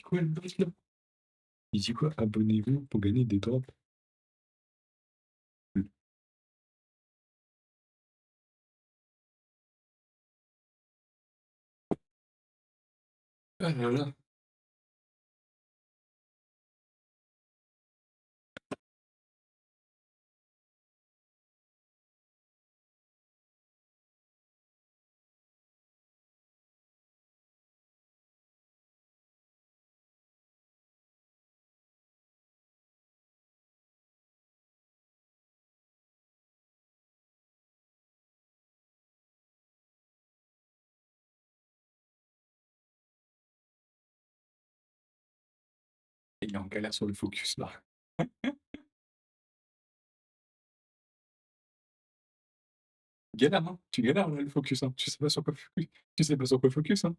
quoi le bot là? Il dit quoi? Abonnez-vous pour gagner des drops. Ah là là. Il est en galère sur le focus là. Galère, hein? Tu galères là, le focus, hein? Tu sais pas sur quoi focus. Tu sais pas sur quoi focus, hein?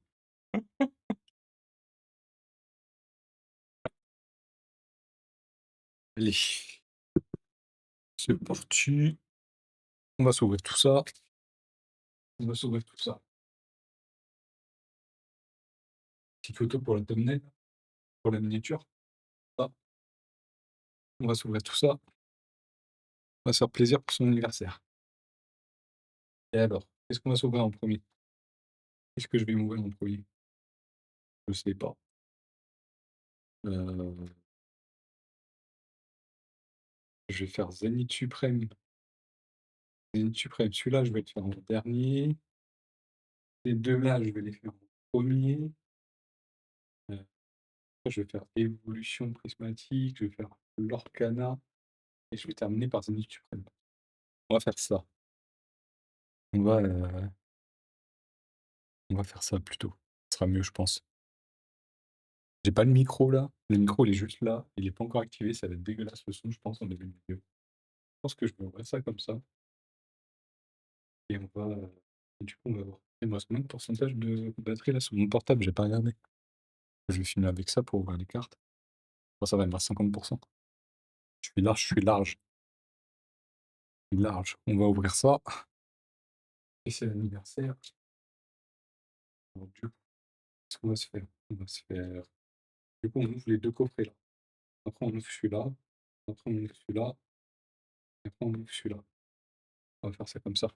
Allez, c'est parti. On va s'ouvrir tout ça. On va s'ouvrir tout ça. Petite photo pour la thumbnail, pour la miniature. Ça. On va s'ouvrir tout ça. On va se faire plaisir pour son anniversaire. Et alors, qu'est-ce qu'on va s'ouvrir en premier? Qu'est-ce que je vais m'ouvrir en premier? Je sais pas. Euh, je vais faire Zénith Suprême. Zénith Suprême, celui-là, je vais le faire en dernier. Ces deux-là, je vais les faire en premier. Euh, je vais faire Évolution Prismatique, je vais faire Lorcana, et je vais terminer par Zénith Suprême. On va faire ça. On va, euh, on va faire ça plutôt. Ce sera mieux, je pense. J'ai pas le micro là. Le micro, il est juste là. Il est pas encore activé. Ça va être dégueulasse le son, je pense, en début de vidéo. Je pense que je vais ouvrir ça comme ça. Et on va. Et du coup, on va voir. Il me reste combien de pourcentage de batterie là sur mon portable? J'ai pas regardé. Je vais filmer avec ça pour ouvrir les cartes. Bon, ça va, il me reste 50%. Je suis large, je suis large. Je suis large. On va ouvrir ça. Et c'est l'anniversaire. Alors, du coup, qu'est-ce qu'on va se faire? On va se faire. Du coup, on ouvre les deux coffrets là. Après, on ouvre celui-là. Après, on ouvre celui-là. Et après, on ouvre celui-là. On va faire ça comme ça.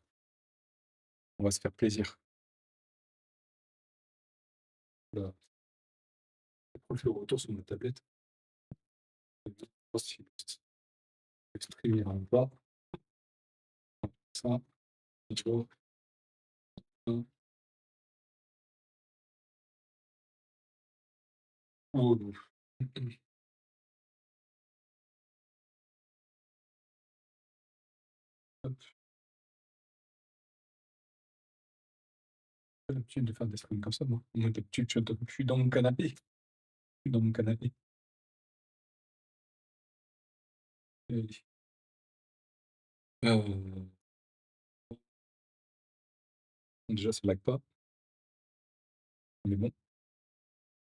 On va se faire plaisir. Là. Après, je fais le retour sur ma tablette. Je pense que le stream ira pas. Ça. Tu vois. Ça. Oh, non. Hop. J'ai l'habitude de faire des streams comme ça, moi. Moi, d'habitude, je suis dans mon canapé. Je suis dans mon canapé. Allez. Euh, déjà, ça lag pas. On est bon.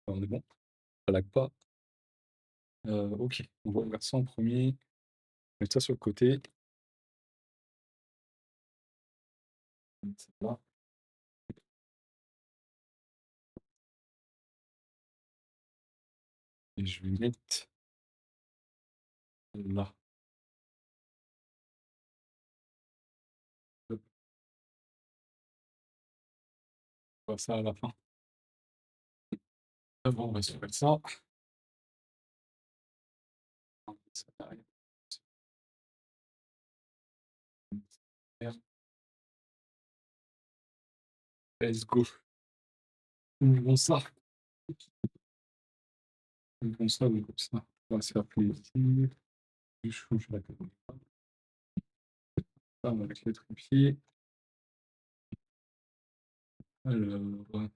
Enfin, on est bon. Ça lag pas. Ok, on va ouvrir ça en premier. Mettre ça sur le côté. Mettre ça là. Et je vais mettre là. Hop, on va faire ça à la fin. Ah bon, on va se mettre ça. Ça derrière. Let's go. Ouvrons ça. Ouvrons ça, ouvrons ça. On va se faire plaisir. Je change la caméra. Ça, on va mettre les trépieds. Alors,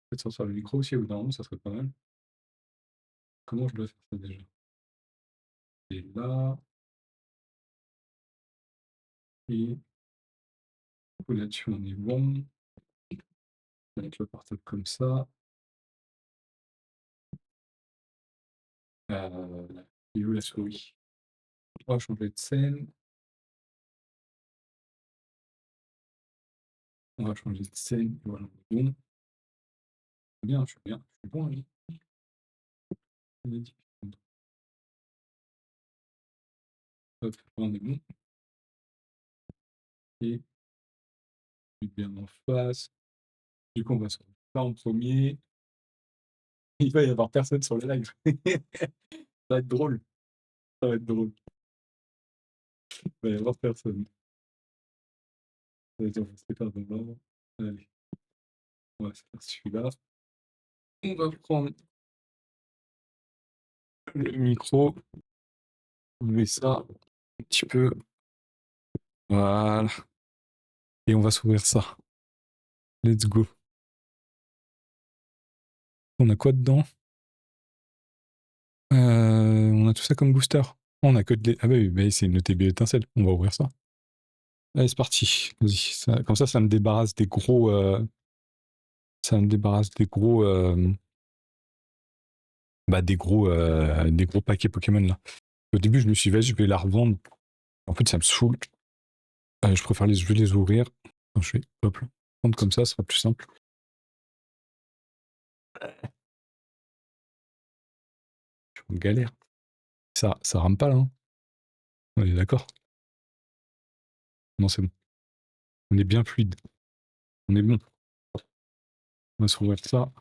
peut-être sortir le micro aussi, au bout d'un moment, ça serait pas mal. Comment je dois faire ça déjà? Et là, et là-dessus, on est bon. On va mettre le portable comme ça. Et où la souris? On va changer de scène. On va changer de scène. Voilà, on est bon. Bien, je suis bien. Je suis bon, lui. On a dit. Hop, on est bon. Et bien en face. Du coup, on va sur ça en premier. Il va y avoir personne sur le live. Ça va être drôle. Ça va être drôle. Il va y avoir personne. Vas-y, on va se faire d'abord. Allez, on va faire celui-là. On va prendre le micro. On met ça un petit peu. Voilà. Et on va s'ouvrir ça. Let's go. On a quoi dedans? On a tout ça comme booster. On a que de ah bah oui, bah c'est une ETB étincelle. On va ouvrir ça. Allez, c'est parti. Vas-y. Comme ça me débarrasse des gros. Ça me débarrasse des gros. Bah, des gros paquets Pokémon là. Au début, je me suis dit, vas-y, je vais la revendre. En fait, ça me saoule. Je préfère je vais les ouvrir. Attends, je vais hop, là, prendre comme ça sera plus simple. Je suis en galère. Ça rame pas là, hein. On est d'accord? Non, c'est bon. On est bien fluide. On est bon. On va se rouvrir ça.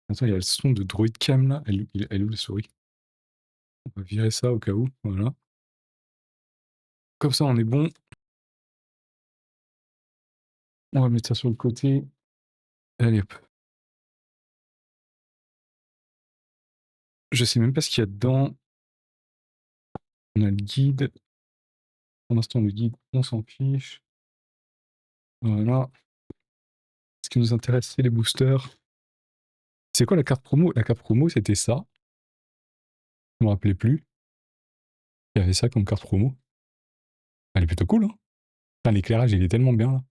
Attends, il y a le son de Droid Cam là. Elle est où la souris? On va virer ça au cas où. Voilà. Comme ça, on est bon. On va mettre ça sur le côté. Allez hop. Je sais même pas ce qu'il y a dedans. On a le guide. Pour l'instant, le guide, on s'en fiche. Voilà. Ce qui nous intéresse, c'est les boosters. C'est quoi la carte promo? La carte promo, c'était ça. Je me rappelais plus. Il y avait ça comme carte promo. Elle est plutôt cool, hein. Enfin, l'éclairage, il est tellement bien, là.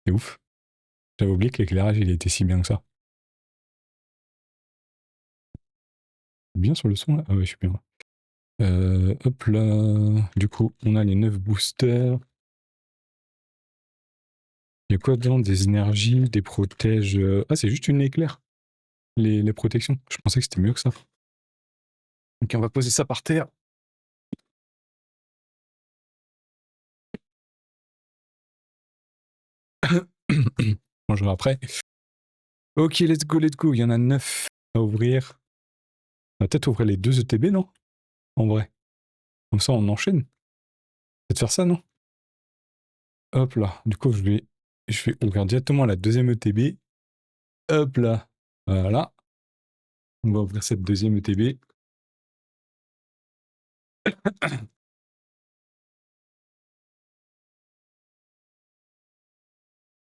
C'est ouf. J'avais oublié que l'éclairage, il était si bien que ça. Bien sur le son, là? Ah ouais, je suis bien. Hop là. Du coup, on a les 9 boosters. Il y a quoi dedans? Des énergies, des protèges. Ah, c'est juste une éclair. Les protections. Je pensais que c'était mieux que ça. Ok, on va poser ça par terre. Je mangerai après. Ok, let's go, let's go. Il y en a 9 à ouvrir. On va peut-être ouvrir les 2 ETB, non? En vrai. Comme ça, on enchaîne. Peut-être faire ça, non? Hop là. Du coup, je vais ouvrir directement la deuxième ETB. Hop là. Voilà. On va ouvrir cette deuxième ETB.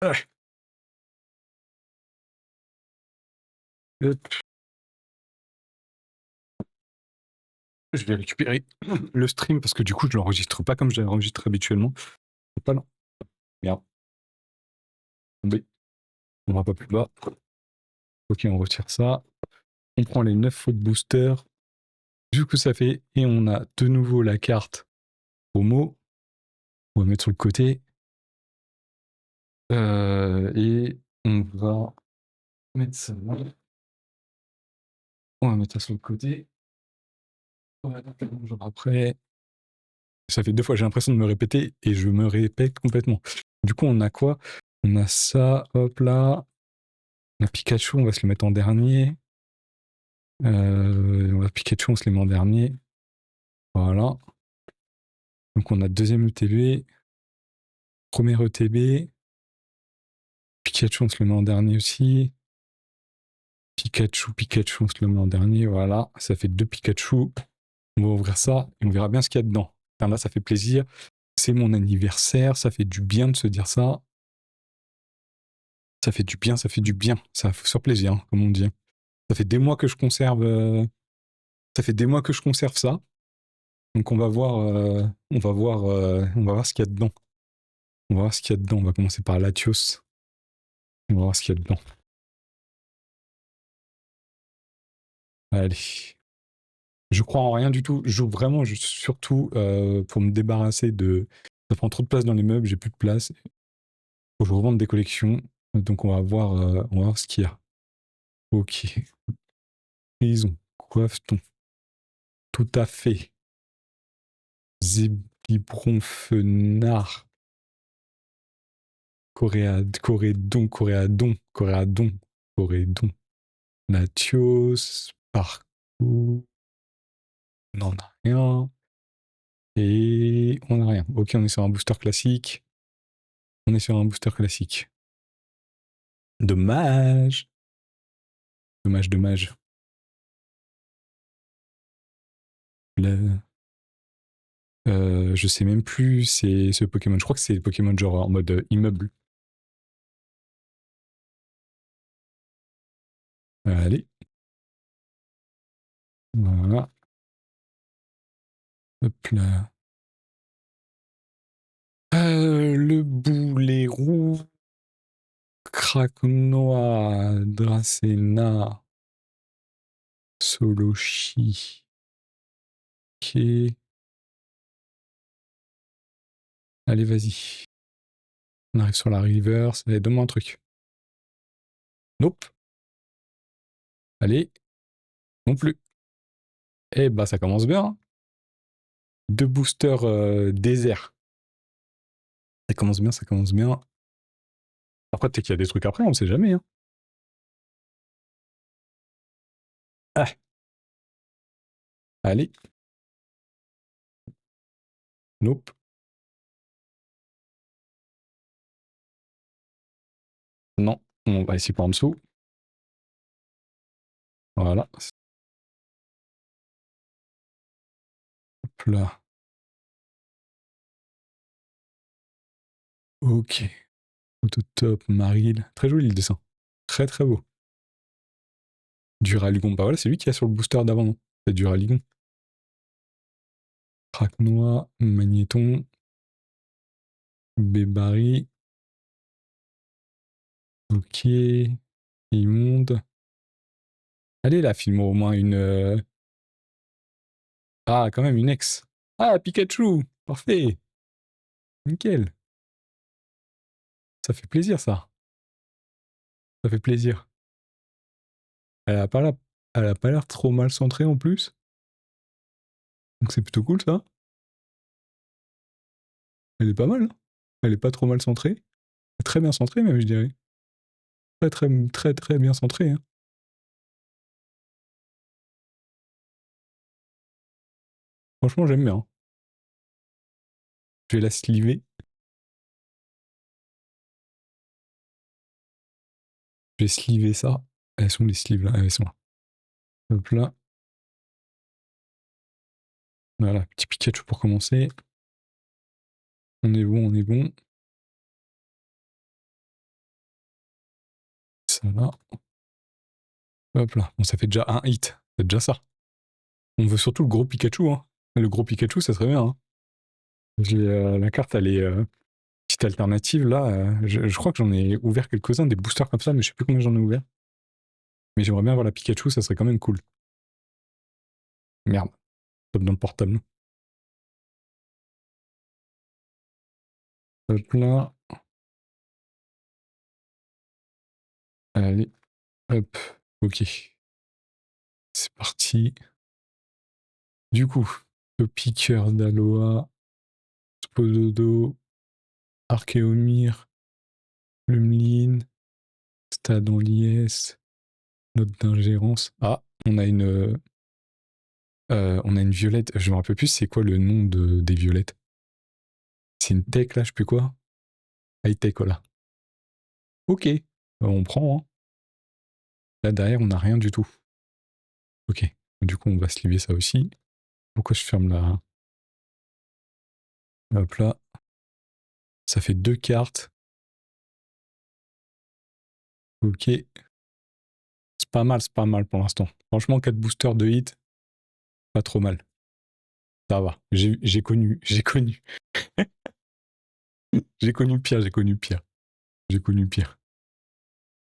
Hop. Je vais récupérer le stream parce que du coup, je l'enregistre pas comme je l'enregistre habituellement. Pas là. Merde. Tombé. On va pas plus bas. Ok, on retire ça. On prend les 9 fautes boosters. Du coup, ça fait. Et on a de nouveau la carte promo. On va mettre sur le côté. Et on va mettre ça là. On va mettre ça sur le côté. Après, ça fait 2 fois, j'ai l'impression de me répéter et je me répète complètement. Du coup, on a quoi? On a ça, hop là. La Pikachu, on va se le mettre en dernier. Pikachu, on se les met en dernier. Voilà. Donc on a deuxième ETB. Premier ETB. Pikachu, on se le met en dernier aussi. Pikachu, on se le met en dernier. Voilà. Ça fait 2 Pikachu. On va ouvrir ça et on verra bien ce qu'il y a dedans. Enfin, là, ça fait plaisir. C'est mon anniversaire. Ça fait du bien de se dire ça. Ça fait du bien, ça fait du bien. Ça fait sur plaisir, hein, comme on dit. Ça fait des mois que je conserve. Ça fait des mois que je conserve ça. Donc on va voir, on va voir ce qu'il y a dedans. On va voir ce qu'il y a dedans. On va commencer par Latios. On va voir ce qu'il y a dedans. Allez. Je crois en rien du tout. Je joue vraiment surtout pour me débarrasser de. Ça prend trop de place dans les meubles, j'ai plus de place. Faut que je revende des collections. Donc on va voir ce qu'il y a. Ok. Prison. Coiffeton. Tout à fait. Zébibron Fenard. Coréadon. Natios. Parcours. On n'en a rien. Et on n'a rien. Ok, on est sur un booster classique. Dommage. Dommage. Le- je sais même plus c'est ce Pokémon. Je crois que c'est le Pokémon genre en mode immeuble. Allez. Voilà. Hop là. Le boulet roux. Kraknoa. Dracena. Soloshi. Ok. Allez, vas-y. On arrive sur la reverse. Allez, donne-moi un truc. Nope. Allez. Non plus. Eh bah, ça commence bien, hein. 2 boosters désert. Ça commence bien. Après, peut-être qu'il y a des trucs après, on ne sait jamais, hein. Ah, allez. Nope. Non. On va essayer par en dessous. Voilà. Hop là. Ok. Photo top, Maril. Très joli le dessin. Très très beau. Duraligon. Bah voilà, c'est lui qui a sur le booster d'avant, non? C'est Duraligon. Craquenois, Magnéton, Bébari. Ok. Immonde. Allez là, filme-moi au moins une. Ah, quand même, une ex. Ah, Pikachu. Parfait. Nickel. Ça fait plaisir, ça. Ça fait plaisir. Elle a pas l'air, elle a pas l'air trop mal centrée en plus. Donc c'est plutôt cool, ça. Elle est pas mal, hein. Elle est pas trop mal centrée. Très bien centrée, même, je dirais. Très bien centrée, hein. Franchement, j'aime bien, hein. Je vais la sliver. Je vais sliver ça. Elles sont les sleeves, là. Ah, elles sont là. Hop là. Voilà, petit Pikachu pour commencer. On est bon. Ça va. Hop là. Bon, ça fait déjà un hit. C'est déjà ça. On veut surtout le gros Pikachu, hein. Le gros Pikachu, ça serait bien, hein. La carte, elle est petite alternative, là. Je crois que j'en ai ouvert quelques-uns, des boosters comme ça, mais je sais plus combien j'en ai ouvert. Mais j'aimerais bien avoir la Pikachu, ça serait quand même cool. Merde. Top dans le portable. Hop là. Allez. Hop. Ok. C'est parti. Du coup, le piqueur d'Aloa, Spododo, Archeomir, Lumlin, Stade en liesse, note d'ingérence. Ah, on a une violette. Je me rappelle plus c'est quoi le nom des violettes. C'est une tech là, je sais plus quoi. High tech, voilà. Ok. On prend, hein. Là derrière, on n'a rien du tout. Ok. Du coup, on va sliver ça aussi. Pourquoi je ferme là? Hop là. Ça fait 2 cartes. Ok. C'est pas mal pour l'instant. Franchement, 4 boosters de hit, pas trop mal. Ça va. J'ai connu. J'ai connu pire, j'ai connu pire. J'ai connu pire.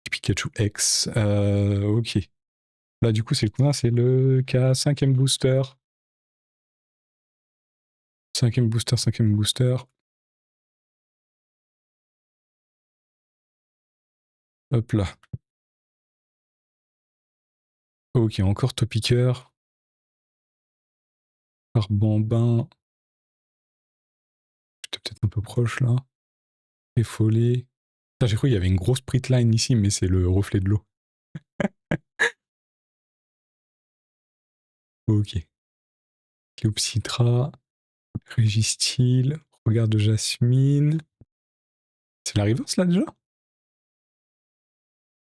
Pikachu X. Ok. Là, du coup, c'est le combien? C'est le K, 5e booster. 5e booster. Hop là. Ok, encore Topiqueur. Arbambin. J'étais peut-être un peu proche là. Effolé. J'ai cru qu'il y avait une grosse Pritline ici, mais c'est le reflet de l'eau. Ok. Cléopsydra. Régistyle. Regard de Jasmine. C'est la reverse là déjà?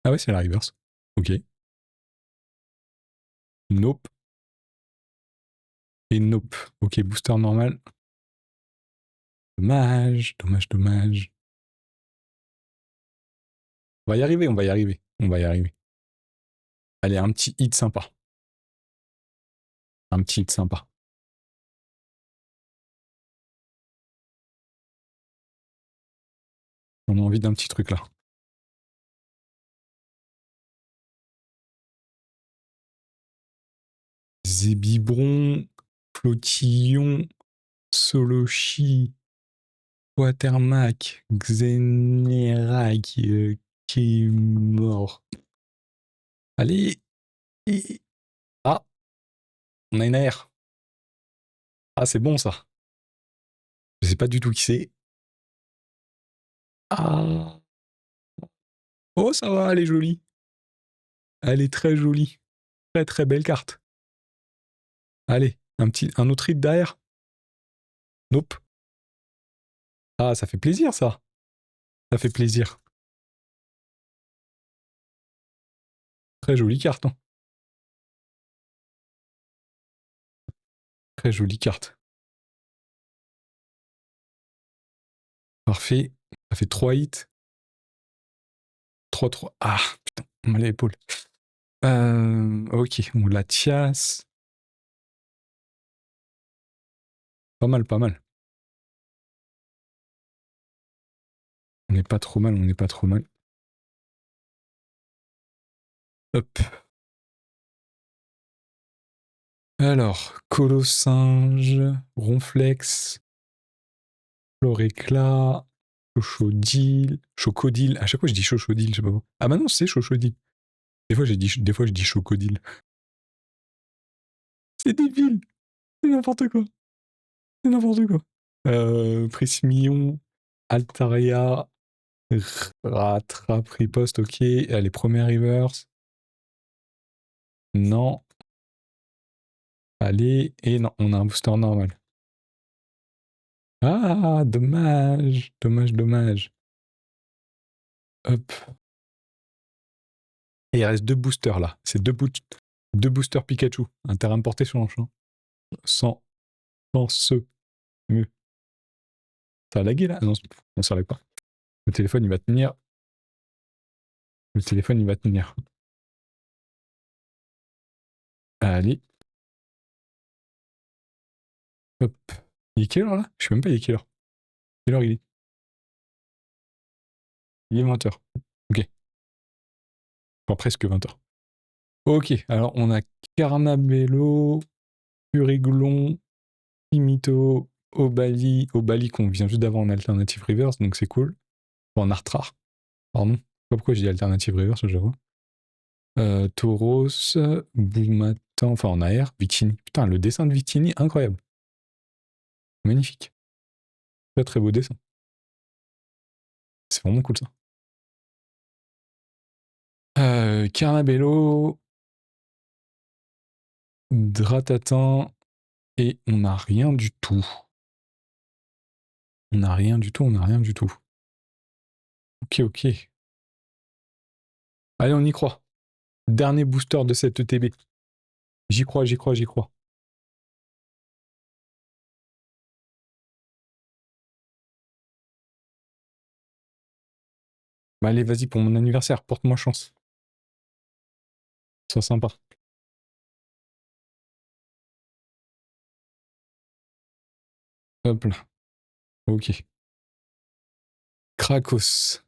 Ah ouais, c'est la reverse. Ok. Nope. Et nope. Ok, booster normal. Dommage, dommage, dommage. On va y arriver, on va y arriver. On va y arriver. Allez, un petit hit sympa. Un petit hit sympa. On a envie d'un petit truc là. Zébibron, Flotillon, Solochi, Quatermac, Xenerac, qui est mort. Allez. Ah, on a une AR. Ah, c'est bon ça. Je sais pas du tout qui c'est. Ah. Oh, ça va, elle est jolie. Elle est très jolie. Très très belle carte. Allez, un autre hit derrière. Nope. Ah, ça fait plaisir ça. Ça fait plaisir. Très jolie carte. Hein. Très jolie carte. Parfait. Ça fait 3 hits. 3-3. Ah, putain, on m'a l'épaule. Ok, on la tiasse. Pas mal, pas mal. On n'est pas trop mal, on n'est pas trop mal. Hop. Alors, Colossinge, Ronflex, Floréclat, Chocodile. À chaque fois, je dis Chochodile, je sais pas pourquoi. Ah bah non, c'est Chochodile. Des fois, je dis Chocodile. C'est débile. C'est n'importe quoi. C'est n'importe quoi. Prismillon, Altaria, Rattrape, Riposte, ok. Allez, première reverse. Non. Allez, et non, on a un booster normal. Ah, dommage. Dommage, dommage. Hop. Et il reste 2 boosters là. C'est 2 boosters Pikachu. Un terrain de portée sur l'enchaînement. Sans ce. Ça a lagué là? Non, ça lag pas. Le téléphone il va tenir. Le téléphone il va tenir. Allez. Hop. Il est quelle heure là? Je sais même pas il est quelle heure. Quelle heure il est? Il est 20h. Ok. Enfin presque 20h. Ok, alors on a Carnabello, Puriglon, Pimito, Obali qu'on vient juste d'avoir en Alternative Reverse, donc c'est cool. Enfin, en Artrar, pardon. Je sais pas pourquoi j'ai dit Alternative Reverse, j'avoue. Tauros, Boumatan, enfin en AR, Victini. Putain, le dessin de Victini, incroyable. Magnifique. Très très beau dessin. C'est vraiment cool ça. Carnabello, Dratatan, et on n'a rien du tout. On n'a rien du tout, on n'a rien du tout. Ok, ok. Allez, on y croit. Dernier booster de cette ETB. J'y crois, j'y crois, j'y crois. Bah allez, vas-y, pour mon anniversaire, porte-moi chance. Sois sympa. Hop là. Ok. Krakos.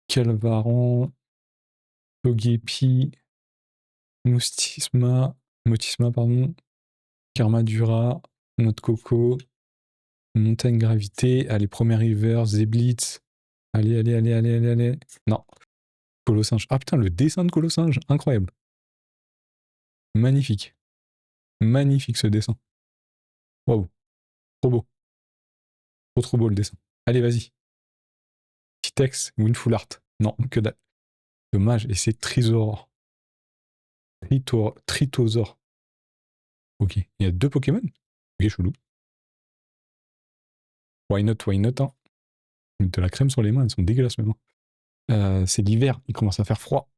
Calvaran. Togepi. Moustisma, pardon. Karmadura. Note Coco. Montagne Gravité. Allez, première river. Zeblitz. Allez, allez, allez, allez, allez, allez. Non. Colossinge. Ah putain, le dessin de Colossinge, incroyable. Magnifique. Magnifique ce dessin. Waouh. Trop beau. Trop trop beau le dessin. Allez, vas-y. Petit texte, Winful Art. Non, que dalle. Dommage. Et c'est Trésor. Tritosaur. Ok. Il y a 2 Pokémon. Ok, chelou. Why not, why not, hein. De la crème sur les mains, elles sont dégueulasses maintenant. C'est l'hiver, il commence à faire froid.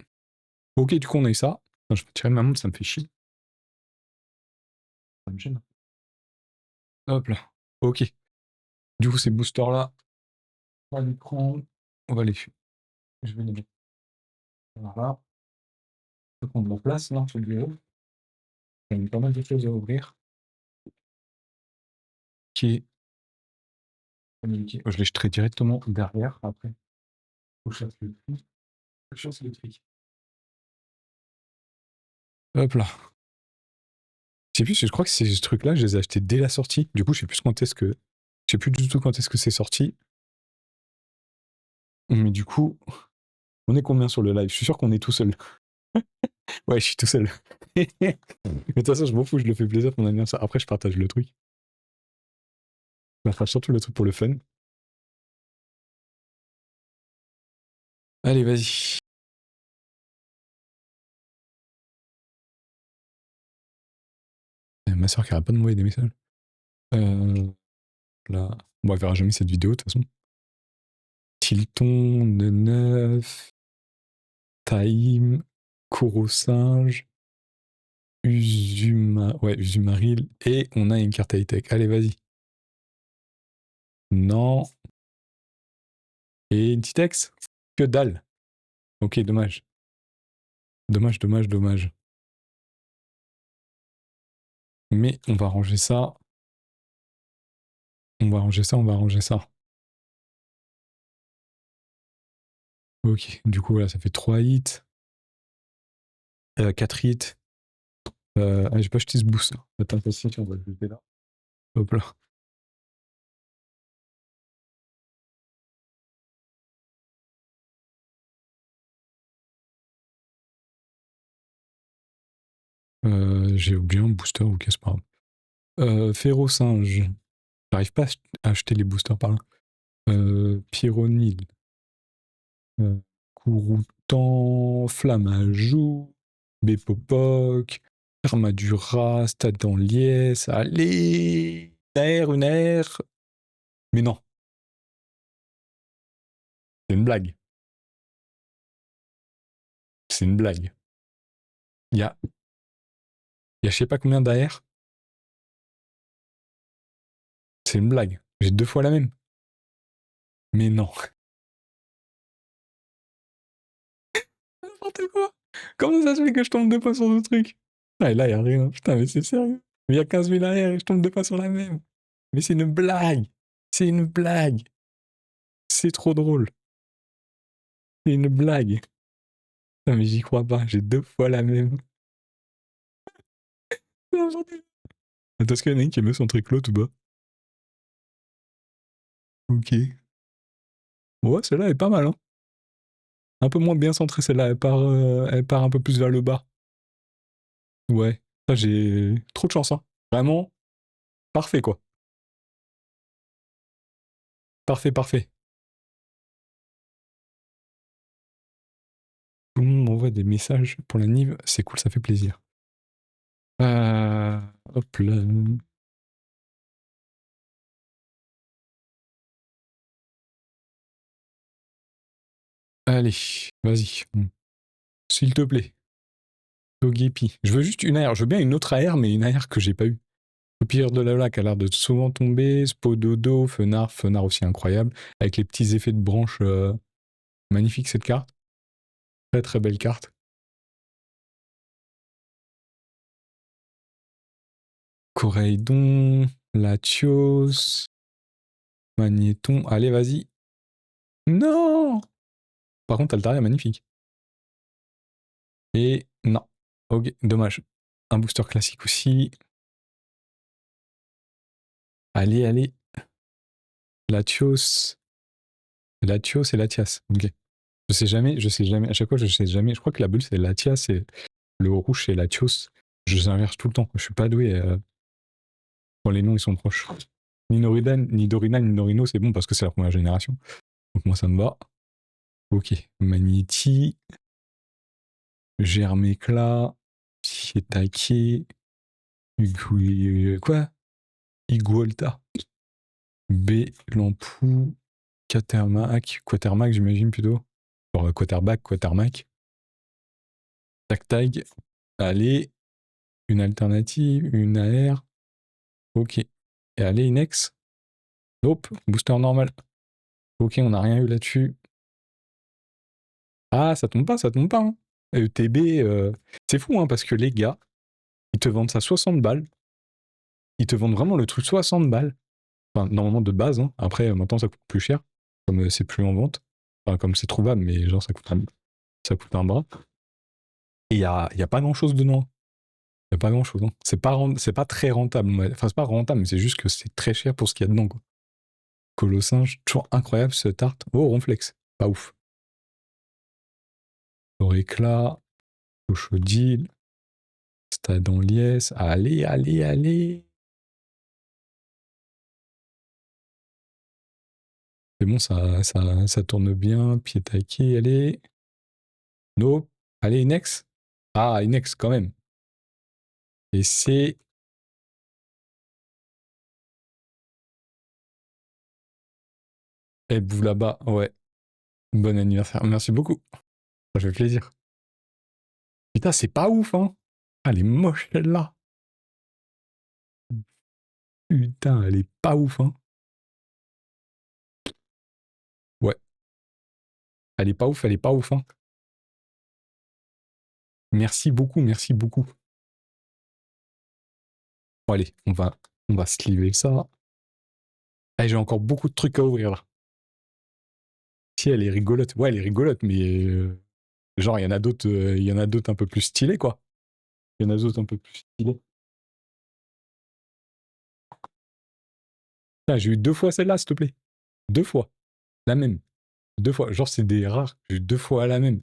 Ok, du coup, on a eu ça. Attends, je vais tirer ma montre, ça me fait chier. Ça me gêne. Hop là. Ok. Du coup, ces boosters-là, on va les prendre. On va les fuir. Je vais les mettre. Voilà. On peut prendre de la place là sur le bureau. Il y a pas mal de choses à ouvrir. Ok. Je les jetterai directement derrière après. Faut chasser le tri. Faut chasser le tri. Hop là. Je sais plus, je crois que ces trucs-là, je les ai achetés dès la sortie. Du coup, je sais plus quand est-ce que. Je sais plus du tout quand est-ce que c'est sorti. Mais du coup, on est combien sur le live? Je suis sûr qu'on est tout seul. Ouais, je suis tout seul. Mais de toute façon, je m'en fous, je le fais plaisir pour mon anniversaire. Après, je partage le truc. Je partage surtout le truc pour le fun. Allez, vas-y. Ma soeur qui arrête pas de m'envoyer des messages. Là. Bon, elle verra jamais cette vidéo, de toute façon. Tilton, Neuf, Taïm, Singe, Usumaril, et on a une carte high-tech. Allez, vas-y. Non. Et une petite ex? Que dalle. Ok, dommage. Dommage, dommage, dommage. Mais on va ranger ça. On va ranger ça, on va ranger ça. Ok, du coup, voilà, ça fait 3 hits. 4 hits. J'ai pas acheté ce boost. Attends, on va le jeter là. Hop là. J'ai oublié un booster, ok, c'est pas grave. Férocinge. J'arrive pas à acheter les boosters par là. Pyronil. Couroutan. Flamajou. Bépopoc. Armadura. Stade dans Liesse. Allez! Une air. Mais non, c'est une blague. C'est une blague. Il y a je sais pas combien d'AR. C'est une blague. J'ai 2 fois la même. Mais non. N'importe quoi. Comment ça se fait que je tombe 2 fois sur le truc? Ah, et là, il a rien. Putain, mais c'est sérieux. Il y a 15 000 AR et je tombe 2 fois sur la même. Mais c'est une blague. C'est une blague. C'est trop drôle. C'est une blague. Non, mais j'y crois pas. J'ai 2 fois la même. Attends, est-ce qu'il y en a une qui aime son truc l'autre ou pas? Ok. Ouais, celle-là est pas mal, hein. Un peu moins bien centrée, celle-là. Elle part un peu plus vers le bas. Ouais. Ça, j'ai trop de chance, hein. Vraiment, parfait, quoi. Parfait, parfait. Tout le monde m'envoie des messages pour la Nive. C'est cool, ça fait plaisir. Hop là. Allez, vas-y. S'il te plaît. Togepi. Je veux juste une AR. Je veux bien une autre AR, mais une AR que j'ai pas eu. Pire de la lac a l'air de souvent tomber. Spododo, Fenard aussi incroyable. Avec les petits effets de branche. Magnifique cette carte. Très très belle carte. Coraidon, Latios, Magnéton. Allez, vas-y. Non! Par contre, Altaria, magnifique. Et non. Ok, dommage. Un booster classique aussi. Allez, allez. Latios. Latios et Latias. Ok. Je sais jamais. À chaque fois, je sais jamais. Je crois que la bulle, c'est Latias et le rouge, c'est Latios. Je inverse tout le temps. Je suis pas doué quand les noms ils sont proches. Ni Dorina, ni Norino, c'est bon parce que c'est la première génération. Donc moi, ça me va. Ok. Magnéti. Germécla. Pietake. Quoi Iguolta. B. Lampou. Quatermac, j'imagine plutôt. Genre Quatermac. Tag. Allez. Une alternative. Une AR. Ok. Et allez, Inex. Nope. Booster normal. Ok, on n'a rien eu là-dessus. Ah, ça tombe pas. Hein. ETB, c'est fou, hein, parce que les gars, ils te vendent ça 60 balles. Ils te vendent vraiment le truc 60 balles. Enfin, normalement de base. Hein. Après, maintenant, ça coûte plus cher. Comme c'est plus en vente. Enfin, comme c'est trouvable, mais genre, ça coûte un bras. Et il y a pas grand-chose dedans. Il n'y a pas grand-chose. Hein. C'est pas très rentable. Enfin, c'est pas rentable, mais c'est juste que c'est très cher pour ce qu'il y a dedans. Quoi. Colossinge, toujours incroyable ce tarte. Oh, Ronflex. Pas ouf. Éclat. Chochodil. Stade en liesse. Allez. C'est bon, ça tourne bien. Pied taqué, allez. No. Allez, Inex. Ah, Inex quand même. Et c'est... Et vous là-bas, ouais. Bon anniversaire. Merci beaucoup. Ça fait plaisir. Putain, c'est pas ouf, hein. Ah, elle est moche, celle-là. Putain, elle est pas ouf, hein. Ouais. Elle est pas ouf, hein. Merci beaucoup. Bon, allez, on va sliver ça. Ah, j'ai encore beaucoup de trucs à ouvrir, là. Si, elle est rigolote. Ouais, elle est rigolote, mais... genre, il y en a d'autres un peu plus stylés, quoi. Il y en a d'autres un peu plus stylés. Putain, j'ai eu 2 fois celle-là, s'il te plaît. 2 fois. La même. 2 fois. Genre, c'est des rares. J'ai eu 2 fois la même.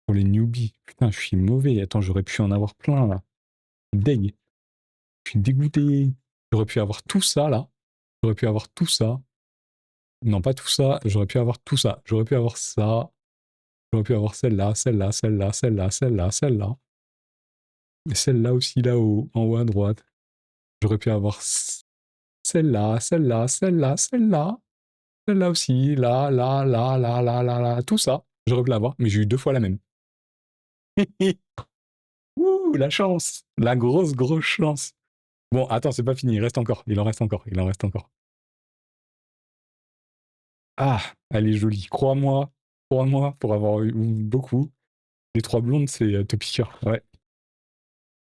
Pour les newbies. Putain, je suis mauvais. Attends, j'aurais pu en avoir plein, là. Deg. Je suis dégoûté. J'aurais pu avoir tout ça, là. J'aurais pu avoir tout ça. Non, pas tout ça. J'aurais pu avoir tout ça. J'aurais pu avoir ça. J'aurais pu avoir celle-là. Et celle-là aussi, là-haut, en haut à droite. J'aurais pu avoir celle-là. Celle-là aussi. Là. Tout ça. J'aurais pu l'avoir, mais j'ai eu 2 fois la même. Ouh, la chance. La grosse chance. Bon, attends, c'est pas fini. Il en reste encore. Ah, elle est jolie. Crois-moi, pour avoir eu beaucoup. Les 3 blondes, c'est Topiqueur. Ouais.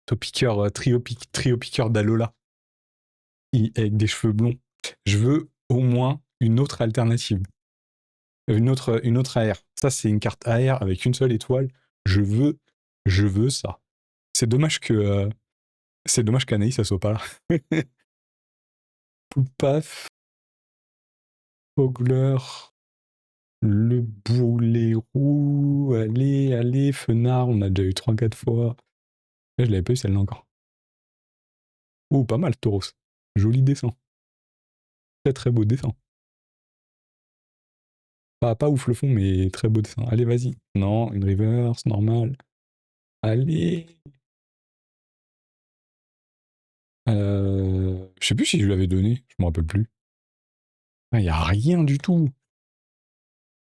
Topiqueur, trio piqueur d'Alola. Avec des cheveux blonds. Je veux au moins une autre alternative. Une autre AR. Ça, c'est une carte AR avec une seule étoile. Je veux ça. C'est dommage qu'Anaïs, ça soit pas là. Poupaf. Fogler. Le boulet roux. Allez, Fenard. On a déjà eu 3-4 fois. Là, je l'avais pas eu celle-là encore. Oh, pas mal, Tauros. Joli dessin. Très beau dessin. Pas ouf le fond, mais très beau dessin. Allez, vas-y. Non, une reverse, normal. Allez. Je sais plus si je l'avais donné, je me rappelle plus. Il y a rien du tout.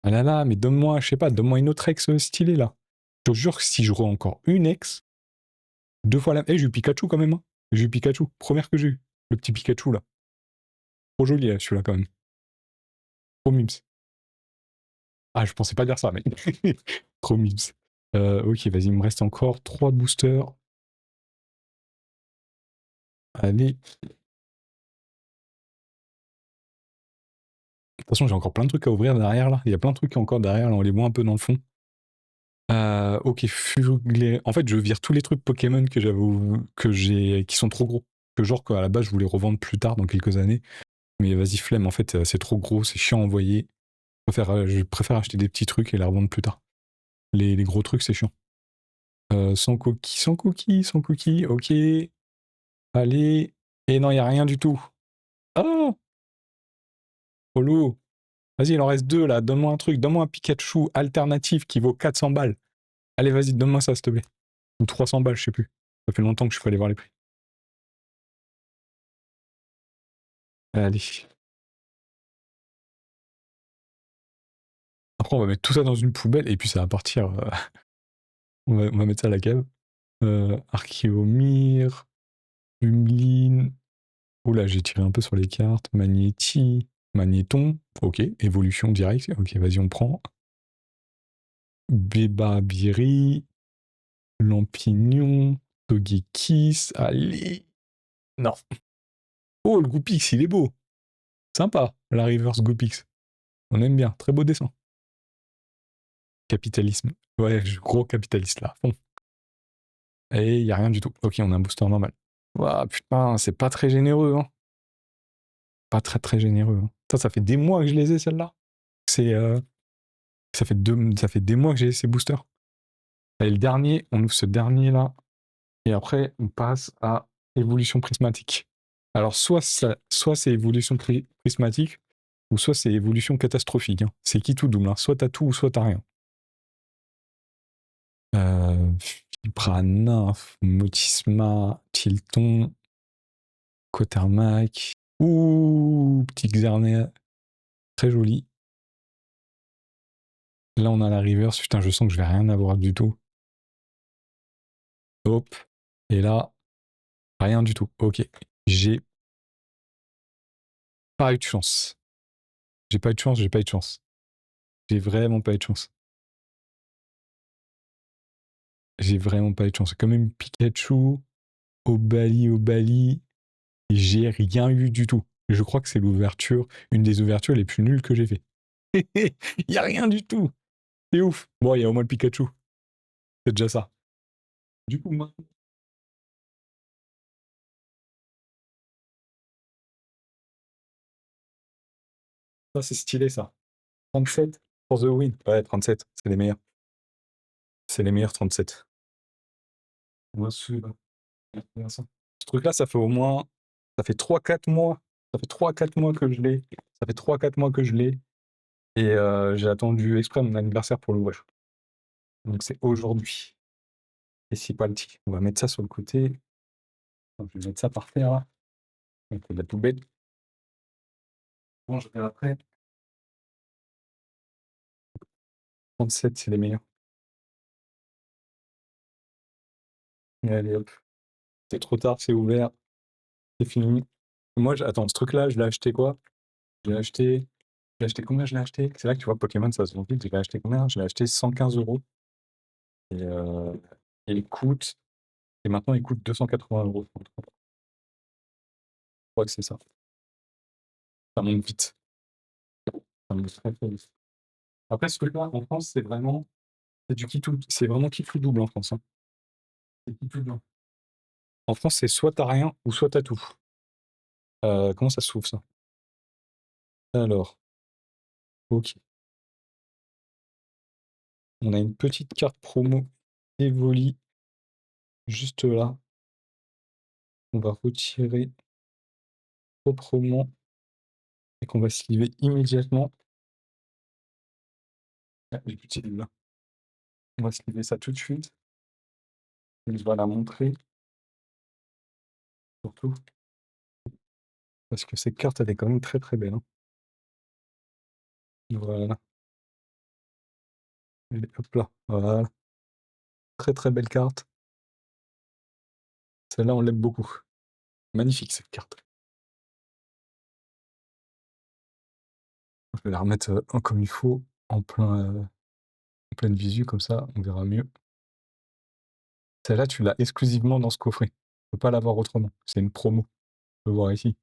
Ah là là, mais donne-moi une autre ex stylée là. Je te jure que si je encore une ex, 2 fois la... j'ai eu Pikachu quand même. Hein. J'ai eu Pikachu, première que j'ai eu. Le petit Pikachu là. Trop joli celui-là quand même. Trop mimes. Ah, je pensais pas dire ça, mais... Trop mimes. Ok, vas-y, il me reste encore 3 boosters. Allez. De toute façon, j'ai encore plein de trucs à ouvrir derrière là. Il y a plein de trucs encore derrière là, on les voit un peu dans le fond. Ok, en fait, je vire tous les trucs Pokémon qui sont trop gros. Que genre qu'à la base, je voulais revendre plus tard dans quelques années. Mais vas-y, flemme, en fait, c'est trop gros, c'est chiant à envoyer. Je préfère acheter des petits trucs et les revendre plus tard. Les gros trucs, c'est chiant. Sans cookies, sans cookies, sans cookies, ok. Allez. Et non, il n'y a rien du tout. Ah, Polo. Vas-y, il en reste deux là. Donne-moi un truc. Donne-moi un Pikachu alternatif qui vaut 400 balles. Allez, vas-y, donne-moi ça, s'il te plaît. Ou 300 balles, je sais plus. Ça fait longtemps que je suis pas allé voir les prix. Allez. Après, on va mettre tout ça dans une poubelle et puis ça va partir. On va mettre ça à la cave. Archéomir, Umlin. Oula, j'ai tiré un peu sur les cartes. Magnéti, Magnéton. Ok, évolution directe. Ok, vas-y, on prend. Bébabiri, Lampignon, Togekiss. Allez. Non. Oh, le Goopix, il est beau. Sympa, la reverse Goopix. On aime bien. Très beau dessin. Capitalisme. Ouais, gros capitaliste là. Bon. Et il n'y a rien du tout. Ok, on a un booster normal. Ouah, putain, c'est pas très généreux, hein. Pas très très généreux. Hein. Ça fait des mois que je les ai, celles-là. C'est, ça fait des mois que j'ai ces boosters. Et le dernier, on ouvre ce dernier-là. Et après, on passe à évolution prismatique. Alors, soit c'est évolution prismatique, ou soit c'est évolution catastrophique. Hein. C'est qui tout double. Hein. Soit t'as tout, ou soit t'as rien. Fibra, Nymph, Motisma, Tilton, Kotarmak. Ouh, petit Xerneas. Très joli. Là, on a la reverse. Putain, je sens que je vais rien avoir du tout. Hop. Et là, rien du tout. Ok. J'ai pas eu de chance. J'ai pas eu de chance, j'ai pas eu de chance. J'ai vraiment pas eu de chance. J'ai vraiment pas eu de chance. C'est quand même Pikachu, Obali. J'ai rien eu du tout. Je crois que c'est l'ouverture, une des ouvertures les plus nulles que j'ai fait. Il y a rien du tout. C'est ouf. Bon, il y a au moins le Pikachu. C'est déjà ça. Du coup, moi. Ça, c'est stylé, ça. 37 for the win. Ouais, 37, c'est les meilleurs. C'est les meilleurs 37. Moi, ce truc-là, ça fait au moins. Ça fait 3 4 mois. Ça fait 3 4 mois que je l'ai. Ça fait 3 4 mois que je l'ai. Et j'ai attendu exprès mon anniversaire pour l'ouvrir. Donc c'est aujourd'hui. Et si pas le tic. On va mettre ça sur le côté. Donc, je vais mettre ça par terre là. Donc la poubelle. Bon, je vais après. 37, c'est les meilleurs. Et allez hop. C'est trop tard, c'est ouvert. C'est fini. Moi, attends, ce truc-là, je l'ai acheté quoi? Je l'ai acheté. Je l'ai acheté combien je l'ai acheté? C'est là que tu vois Pokémon, ça se vend vite. Je l'ai acheté combien? Je l'ai acheté 115 euros. Et, il coûte. Et maintenant, il coûte 280 euros. Je crois que c'est ça. Ça monte vite. Ça monte très très vite. Après, ce truc-là, en France, c'est vraiment. C'est du qui tout. C'est vraiment qui tout double en France. Hein. C'est qui tout double. En France, c'est soit t'as rien ou soit t'as tout. Comment ça s'ouvre ça? Alors, ok. On a une petite carte promo Evoli juste là. On va retirer proprement et qu'on va sliver immédiatement. Ah, j'ai plus de salive là. On va sliver ça tout de suite. Et je vais la montrer surtout parce que cette carte elle est quand même très très belle. Hein. Voilà. Et hop là. Voilà. Très très belle carte. Celle-là on l'aime beaucoup. Magnifique cette carte. Je vais la remettre comme il faut en pleine visu comme ça, on verra mieux. Celle-là, tu l'as exclusivement dans ce coffret. Tu peux pas l'avoir autrement. C'est une promo. Tu peux voir ici.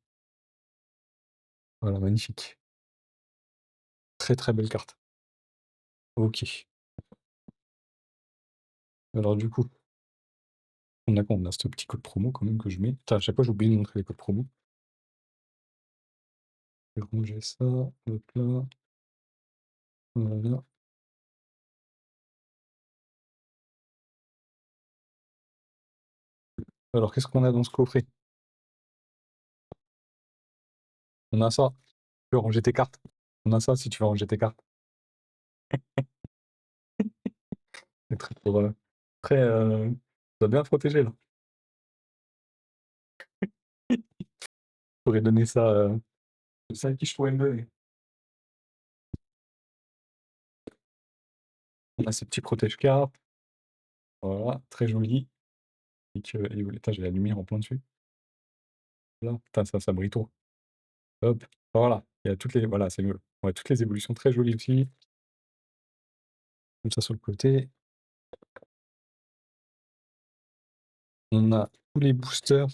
Voilà, magnifique. Très très belle carte. Ok. Alors du coup, on a quoi? On a ce petit code promo quand même que je mets. Putain, à chaque fois j'oublie de montrer les codes promo. Je vais ranger ça, hop là. Voilà. Alors, qu'est-ce qu'on a dans ce coffret? On a ça. Tu veux ranger tes cartes? On a ça si tu veux ranger tes cartes. C'est très, très, ça doit bien protéger là. Je pourrais donner ça, c'est à qui je pourrais me donner. On a ces petits protège-cartes. Voilà, très joli. Et que, et putain, j'ai la lumière en plein dessus. Là, putain, ça brille trop. Hop, voilà. Il y a toutes les, voilà, c'est mieux. Ouais, toutes les évolutions très jolies aussi. Comme ça sur le côté. On a tous les boosters.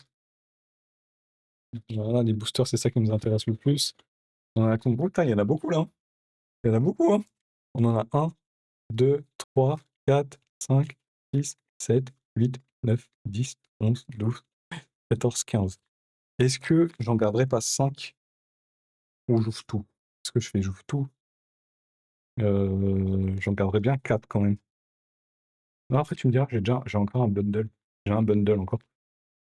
Voilà, les boosters, c'est ça qui nous intéresse le plus. On en a combien? Oh, putain, il y en a beaucoup là. Il y en a beaucoup, hein. On en a 1, 2, 3, 4, 5, 6, 7, 8, 9, 10, 11, 12, 14, 15. Est-ce que j'en garderai pas 5 ou j'ouvre tout? Ce que je fais, j'ouvre tout. J'en garderai bien 4 quand même. Non, après, tu me diras, j'ai encore un bundle. J'ai un bundle encore.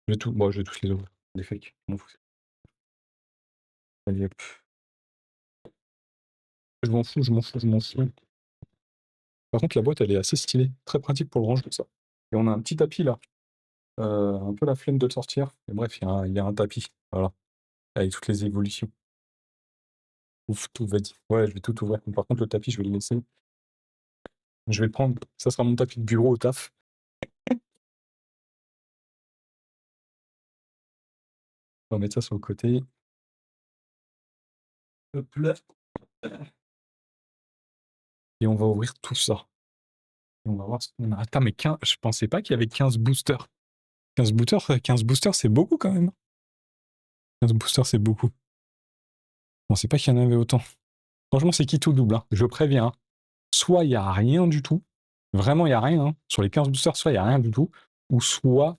Bon, je vais tous les ouvrir. Des fakes. Je m'en fous. Allez, hop. Je m'en fous, je m'en fous, je m'en fous. Par contre, la boîte, elle est assez stylée. Très pratique pour le ranger, ça. Et on a un petit tapis là. Un peu la flemme de le sortir. Mais bref, il y a un tapis. Voilà. Avec toutes les évolutions. Ouf, tout va dire. Ouais, je vais tout ouvrir. Par contre, le tapis, je vais le laisser. Je vais le prendre. Ça sera mon tapis de bureau au taf. On va mettre ça sur le côté. Hop là. Et on va ouvrir tout ça. Et on va voir ce qu'on a. Attends, mais 15... je pensais pas qu'il y avait 15 boosters. 15 boosters, c'est beaucoup quand même. 15 boosters, c'est beaucoup. Je pensais pas qu'il y en avait autant. Franchement, c'est qui tout double, hein. Je préviens. Hein. Soit il n'y a rien du tout. Vraiment, il n'y a rien. Hein. Sur les 15 boosters, soit il n'y a rien du tout. Ou soit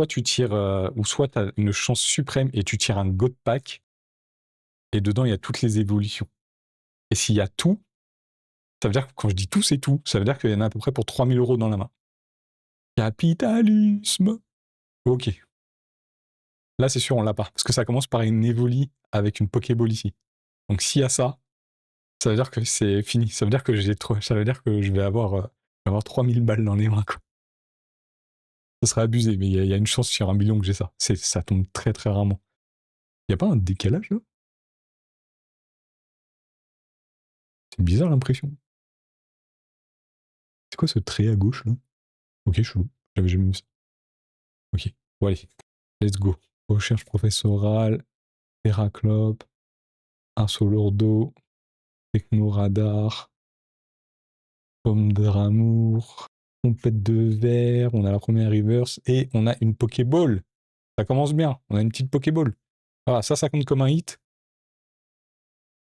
tu tires. Ou soit tu as une chance suprême et tu tires un God Pack. Et dedans, il y a toutes les évolutions. Et s'il y a tout, ça veut dire que quand je dis tout, c'est tout. Ça veut dire qu'il y en a à peu près pour 3000 € dans la main. Capitalisme. Ok. Là, c'est sûr, on l'a pas. Parce que ça commence par une Evoli avec une Pokéball ici. Donc s'il y a ça, ça veut dire que c'est fini. Ça veut dire que ça veut dire que je vais avoir 3000 balles dans les mains, quoi. Ça serait abusé, mais il y a une chance sur 1 million que j'ai ça. Ça tombe très très rarement. Il n'y a pas un décalage là? C'est bizarre l'impression. C'est quoi ce trait à gauche là? Ok, chelou. J'avais jamais vu ça. Ok, bon allez. Let's go. Recherche professorale, Terraclope, un Solordo, Technoradar, Pomme d'amour, Complète de verre, on a la première reverse et on a une Pokéball. Ça commence bien, on a une petite Pokéball. Ah, ça compte comme un hit.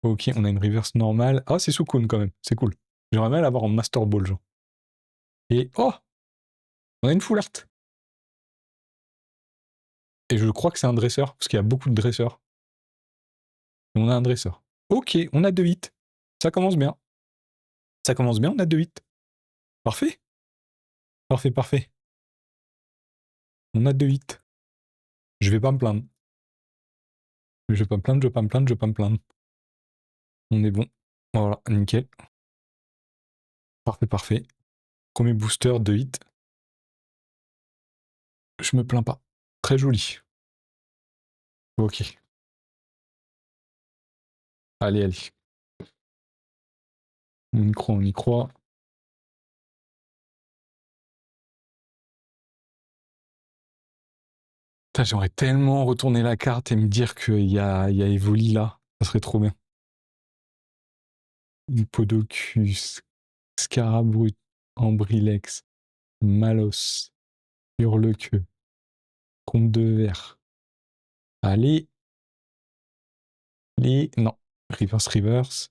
Ok, on a une reverse normale. Ah, c'est Suicune quand même, c'est cool. J'aimerais bien l'avoir en Master Ball, genre. Et oh, on a une full art. Et je crois que c'est un dresseur, parce qu'il y a beaucoup de dresseurs. Et on a un dresseur. Ok, on a 2 hits. Ça commence bien. Ça commence bien, on a 2 hits. Parfait. Parfait, parfait. On a 2 hits. Je vais pas me plaindre. Je vais pas me plaindre, je vais pas me plaindre, je vais pas me plaindre. On est bon. Voilà, nickel. Parfait, parfait. Premier booster, 2 hits. Je me plains pas. Très joli. Ok. Allez, allez. On y croit, on y croit. Putain, j'aimerais tellement retourner la carte et me dire qu'il y a Evoli là. Ça serait trop bien. Hippodocus, Scarabrut, Ambrilex, Malos, Hurlequeux, Comte de Verre. Allez. Non. Reverse.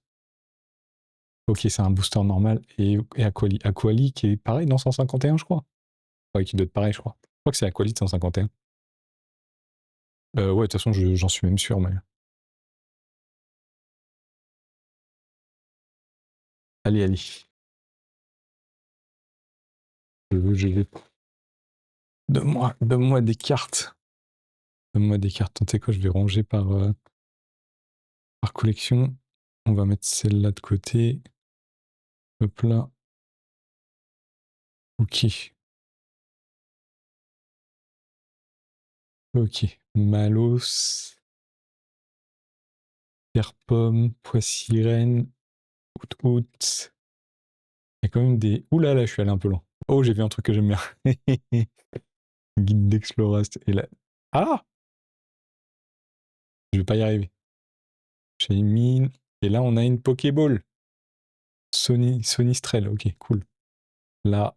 Ok, c'est un booster normal. Et Aquali. Aquali qui est pareil dans 151, je crois. Ouais, qui doit être pareil, je crois. Je crois que c'est Aquali de 151. Ouais, de toute façon, j'en suis même sûr, mais. Allez, allez. Je vais. Donne-moi des cartes. Donne-moi des cartes. Tu sais quoi, je vais ranger par collection. On va mettre celle-là de côté. Hop là. Ok. Ok. Malos. Pierre-pomme. Pois-sirène. Out. Il y a quand même des. Ouh là là, je suis allé un peu loin. Oh, j'ai vu un truc que j'aime bien. Guide d'exploration. Et là. Ah! Je vais pas y arriver. J'ai mis. Et là, on a une Pokéball. Sony Strel. Ok, cool. Là,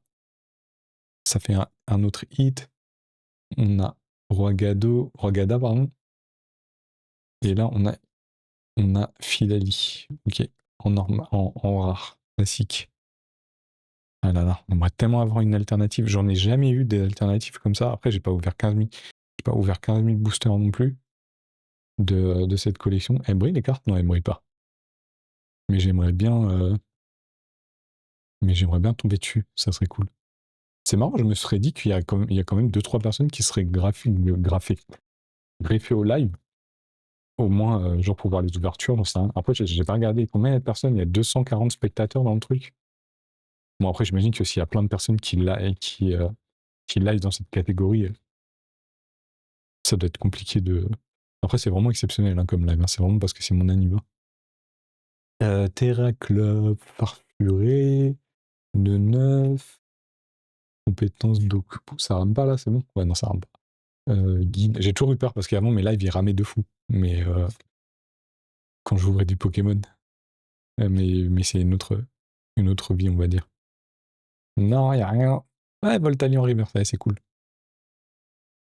ça fait un autre hit. On a Rogada, pardon. Et là, on a Filali. Ok, en rare, classique. Ah là là, on aimerait tellement avoir une alternative. J'en ai jamais eu des alternatives comme ça. Après, j'ai pas ouvert 15 000 boosters non plus de cette collection. Elles brillent les cartes? Non, elles brillent pas. Mais j'aimerais bien tomber dessus. Ça serait cool. C'est marrant, je me serais dit qu'il y a quand même 2-3 personnes qui seraient greffées au live. Au moins, genre pour voir les ouvertures, j'en sais rien. Après, j'ai pas regardé combien il y a de personnes. Il y a 240 spectateurs dans le truc. Bon, après, j'imagine que s'il y a plein de personnes qui live dans cette catégorie, ça doit être compliqué de. Après, c'est vraiment exceptionnel hein, comme live. Hein. C'est vraiment parce que c'est mon anniversaire. Terra Club, Farfuré, de neuf, compétences d'Okupu. Ça rame pas là, c'est bon? Ouais, non, ça rame pas. Guide. J'ai toujours eu peur parce qu'avant mes lives ils ramaient de fou. Mais quand j'ouvrais du Pokémon. Mais c'est une autre vie, on va dire. Non, y a rien. Ouais, Voltali en reverse, ouais, c'est cool.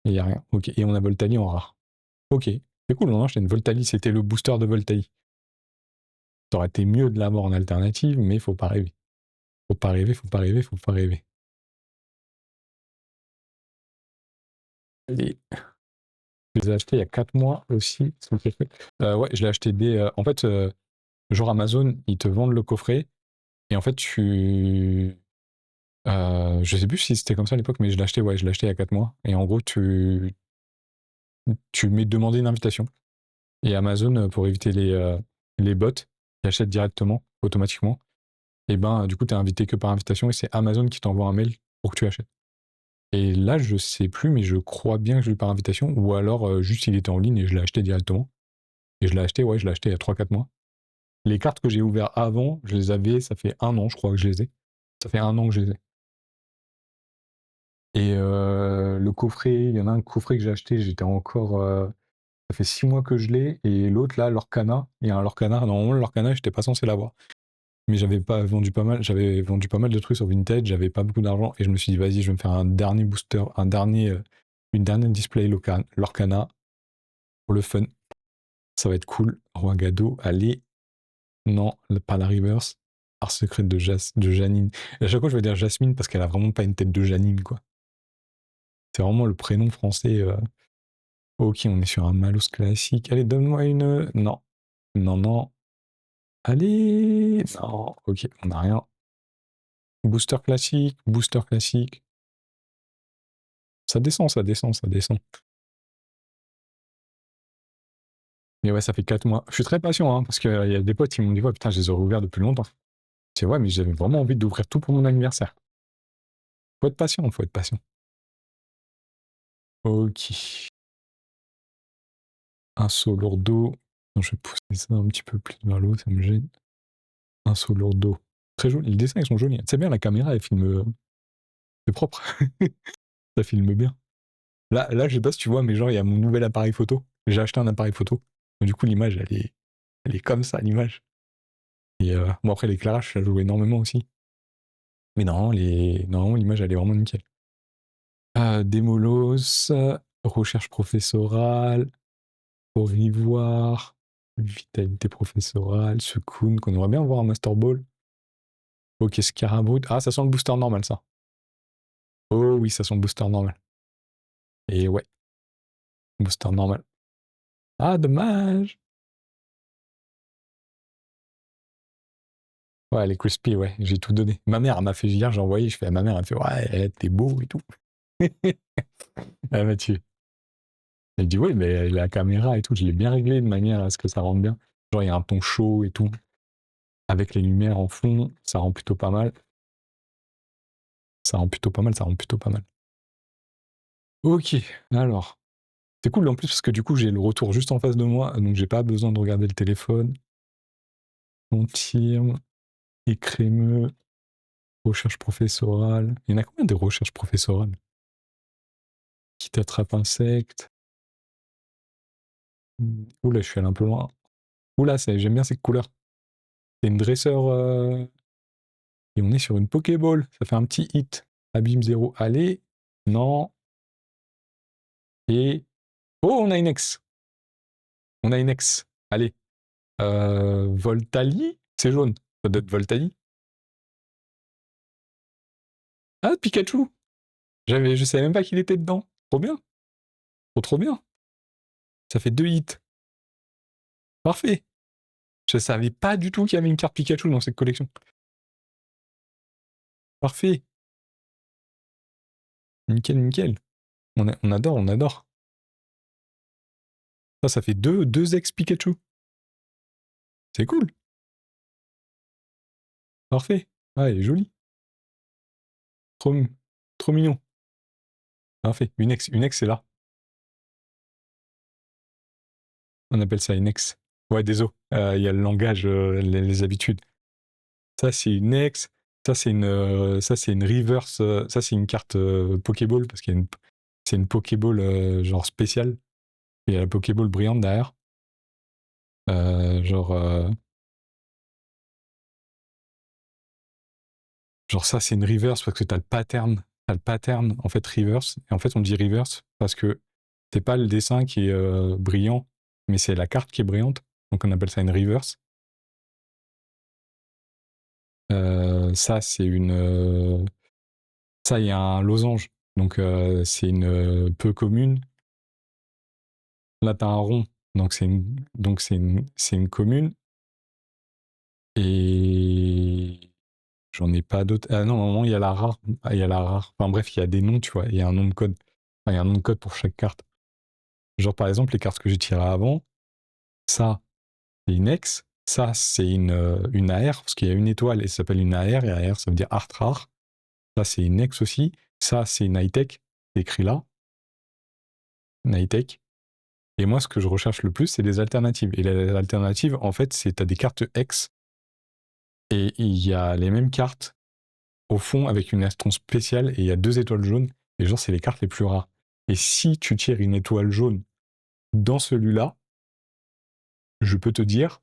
Et y a rien. Ok, et on a Voltali en rare. Ok, c'est cool, on enchaîne. Voltali, c'était le booster de Voltali. Ça aurait été mieux de l'avoir en alternative, mais faut pas rêver. Faut pas rêver, faut pas rêver, faut pas rêver. Et je les ai achetés il y a 4 mois aussi. Ouais, je l'ai acheté en fait, genre Amazon, ils te vendent le coffret. Et en fait, je sais plus si c'était comme ça à l'époque, mais je l'ai acheté il y a 4 mois. Et en gros, tu mets demander une invitation. Et Amazon, pour éviter les bots qui achètent directement, automatiquement, et ben du coup, tu es invité que par invitation et c'est Amazon qui t'envoie un mail pour que tu achètes. Et là, je sais plus, mais je crois bien que je l'ai eu par invitation, ou alors juste il était en ligne et je l'ai acheté directement. Et je l'ai acheté il y a 3-4 mois. Les cartes que j'ai ouvertes avant, je les avais, ça fait 1 an, je crois que je les ai. Ça fait 1 an que je les ai. Et le coffret, il y en a un coffret que j'ai acheté, j'étais encore. Ça fait 6 mois que je l'ai, et l'autre là, l'Orcana, il y a un Lorcana, normalement l'Orcana, j'étais pas censé l'avoir. Mais j'avais vendu pas mal de trucs sur Vintage, j'avais pas beaucoup d'argent, et je me suis dit, vas-y, je vais me faire un dernier booster, une dernière display Lorcana, pour le fun. Ça va être cool. Roi Gado, allez. Non, pas la reverse. Art secret de Janine. Et à chaque fois, je vais dire Jasmine parce qu'elle a vraiment pas une tête de Janine, quoi. C'est vraiment le prénom français. Ok, on est sur un Malus classique. Allez, donne-moi une. Non. Non, non. Allez. Non. Ok, on n'a rien. Booster classique, booster classique. Ça descend, ça descend, ça descend. Mais ouais, ça fait 4 mois. Je suis très patient, hein, parce qu'il y a des potes qui m'ont dit, ouais, putain, je les aurais ouverts depuis longtemps. C'est ouais, mais j'avais vraiment envie d'ouvrir tout pour mon anniversaire. Faut être patient, faut être patient. Ok. Un saut lourdeau. Je vais pousser ça un petit peu plus vers l'eau, ça me gêne. Un saut lourdeau. Très joli. Les dessins, ils sont jolis. C'est bien, la caméra, elle filme. C'est propre. Ça filme bien. Là, je sais pas si tu vois, mais genre, il y a mon nouvel appareil photo. J'ai acheté un appareil photo. Donc, du coup, l'image, elle est comme ça, l'image. Et bon, après, l'éclairage, ça joue énormément aussi. Mais non, normalement, l'image, elle est vraiment nickel. Démolos, recherche professorale, au Ivoire, vitalité professorale, Sukoun, qu'on aimerait bien voir un Master Ball. Ok, Scarabout. Ah, ça sent le booster normal, ça. Oh oui, ça sent le booster normal. Et ouais, booster normal. Ah, dommage. Ouais, les crispy, ouais, j'ai tout donné. Ma mère, elle m'a fait hier, j'ai envoyé, je fais à ma mère, elle fait ouais, t'es beau et tout. Elle m'a tué. Elle dit oui, mais la caméra et tout, je l'ai bien réglé de manière à ce que ça rende bien. Genre, il y a un ton chaud et tout. Avec les lumières en fond, ça rend plutôt pas mal. Ça rend plutôt pas mal, ça rend plutôt pas mal. Ok, alors. C'est cool en plus parce que du coup, j'ai le retour juste en face de moi, donc j'ai pas besoin de regarder le téléphone. Confirme, écrémeux, recherche professorale. Il y en a combien de recherches professorales? Qui t'attrape insecte. Oula, je suis allé un peu loin. Oula, j'aime bien ces couleurs. C'est une dresseur. Et on est sur une Pokéball. Ça fait un petit hit. Abîme 0. Allez. Non. Et. Oh, on a une ex. On a une ex. Allez. Voltali. C'est jaune. Ça doit être Voltali. Ah, Pikachu. Je savais même pas qu'il était dedans. Trop bien. Trop bien. Ça fait 2 hits. Parfait. Je savais pas du tout qu'il y avait une carte Pikachu dans cette collection. Parfait. Nickel, nickel. On adore, on adore. Ça fait deux ex Pikachu. C'est cool. Parfait. Ah, il est joli. Trop, trop mignon. Parfait. Une ex, c'est là. On appelle ça une ex. Ouais, désolé. Il y a le langage, les habitudes. Ça, c'est une ex. Ça, c'est une reverse. Ça, c'est une carte Pokéball parce qu'il y a c'est une Pokéball genre spéciale. Et il y a la Pokéball brillante derrière. Genre, genre ça, c'est une reverse parce que t'as le pattern. T'as le pattern en fait reverse. Et en fait, on dit reverse parce que c'est pas le dessin qui est brillant, mais c'est la carte qui est brillante. Donc on appelle ça une reverse. Ça, c'est une. Ça, il y a un losange. Donc, c'est une peu commune. Là, tu as un rond. Donc, c'est une commune. Et j'en ai pas d'autres. Ah non, normalement, il y a la rare. Ah, il y a la rare. Enfin, bref, il y a des noms, tu vois. Il y a un nom de code. Enfin, il y a un nom de code pour chaque carte. Genre, par exemple, les cartes que j'ai tirées avant, ça, c'est une X. Ça, c'est une AR, parce qu'il y a une étoile et ça s'appelle une AR. Et AR, ça veut dire art rare. Ça, c'est une X aussi. Ça, c'est une high-tech. C'est écrit là. Une high-tech. Et moi, ce que je recherche le plus, c'est des alternatives. Et les alternatives, en fait, c'est t'as des cartes X et il y a les mêmes cartes au fond avec une astron spéciale et il y a 2 étoiles jaunes. Et genre, c'est les cartes les plus rares. Et si tu tires une étoile jaune dans celui-là, je peux te dire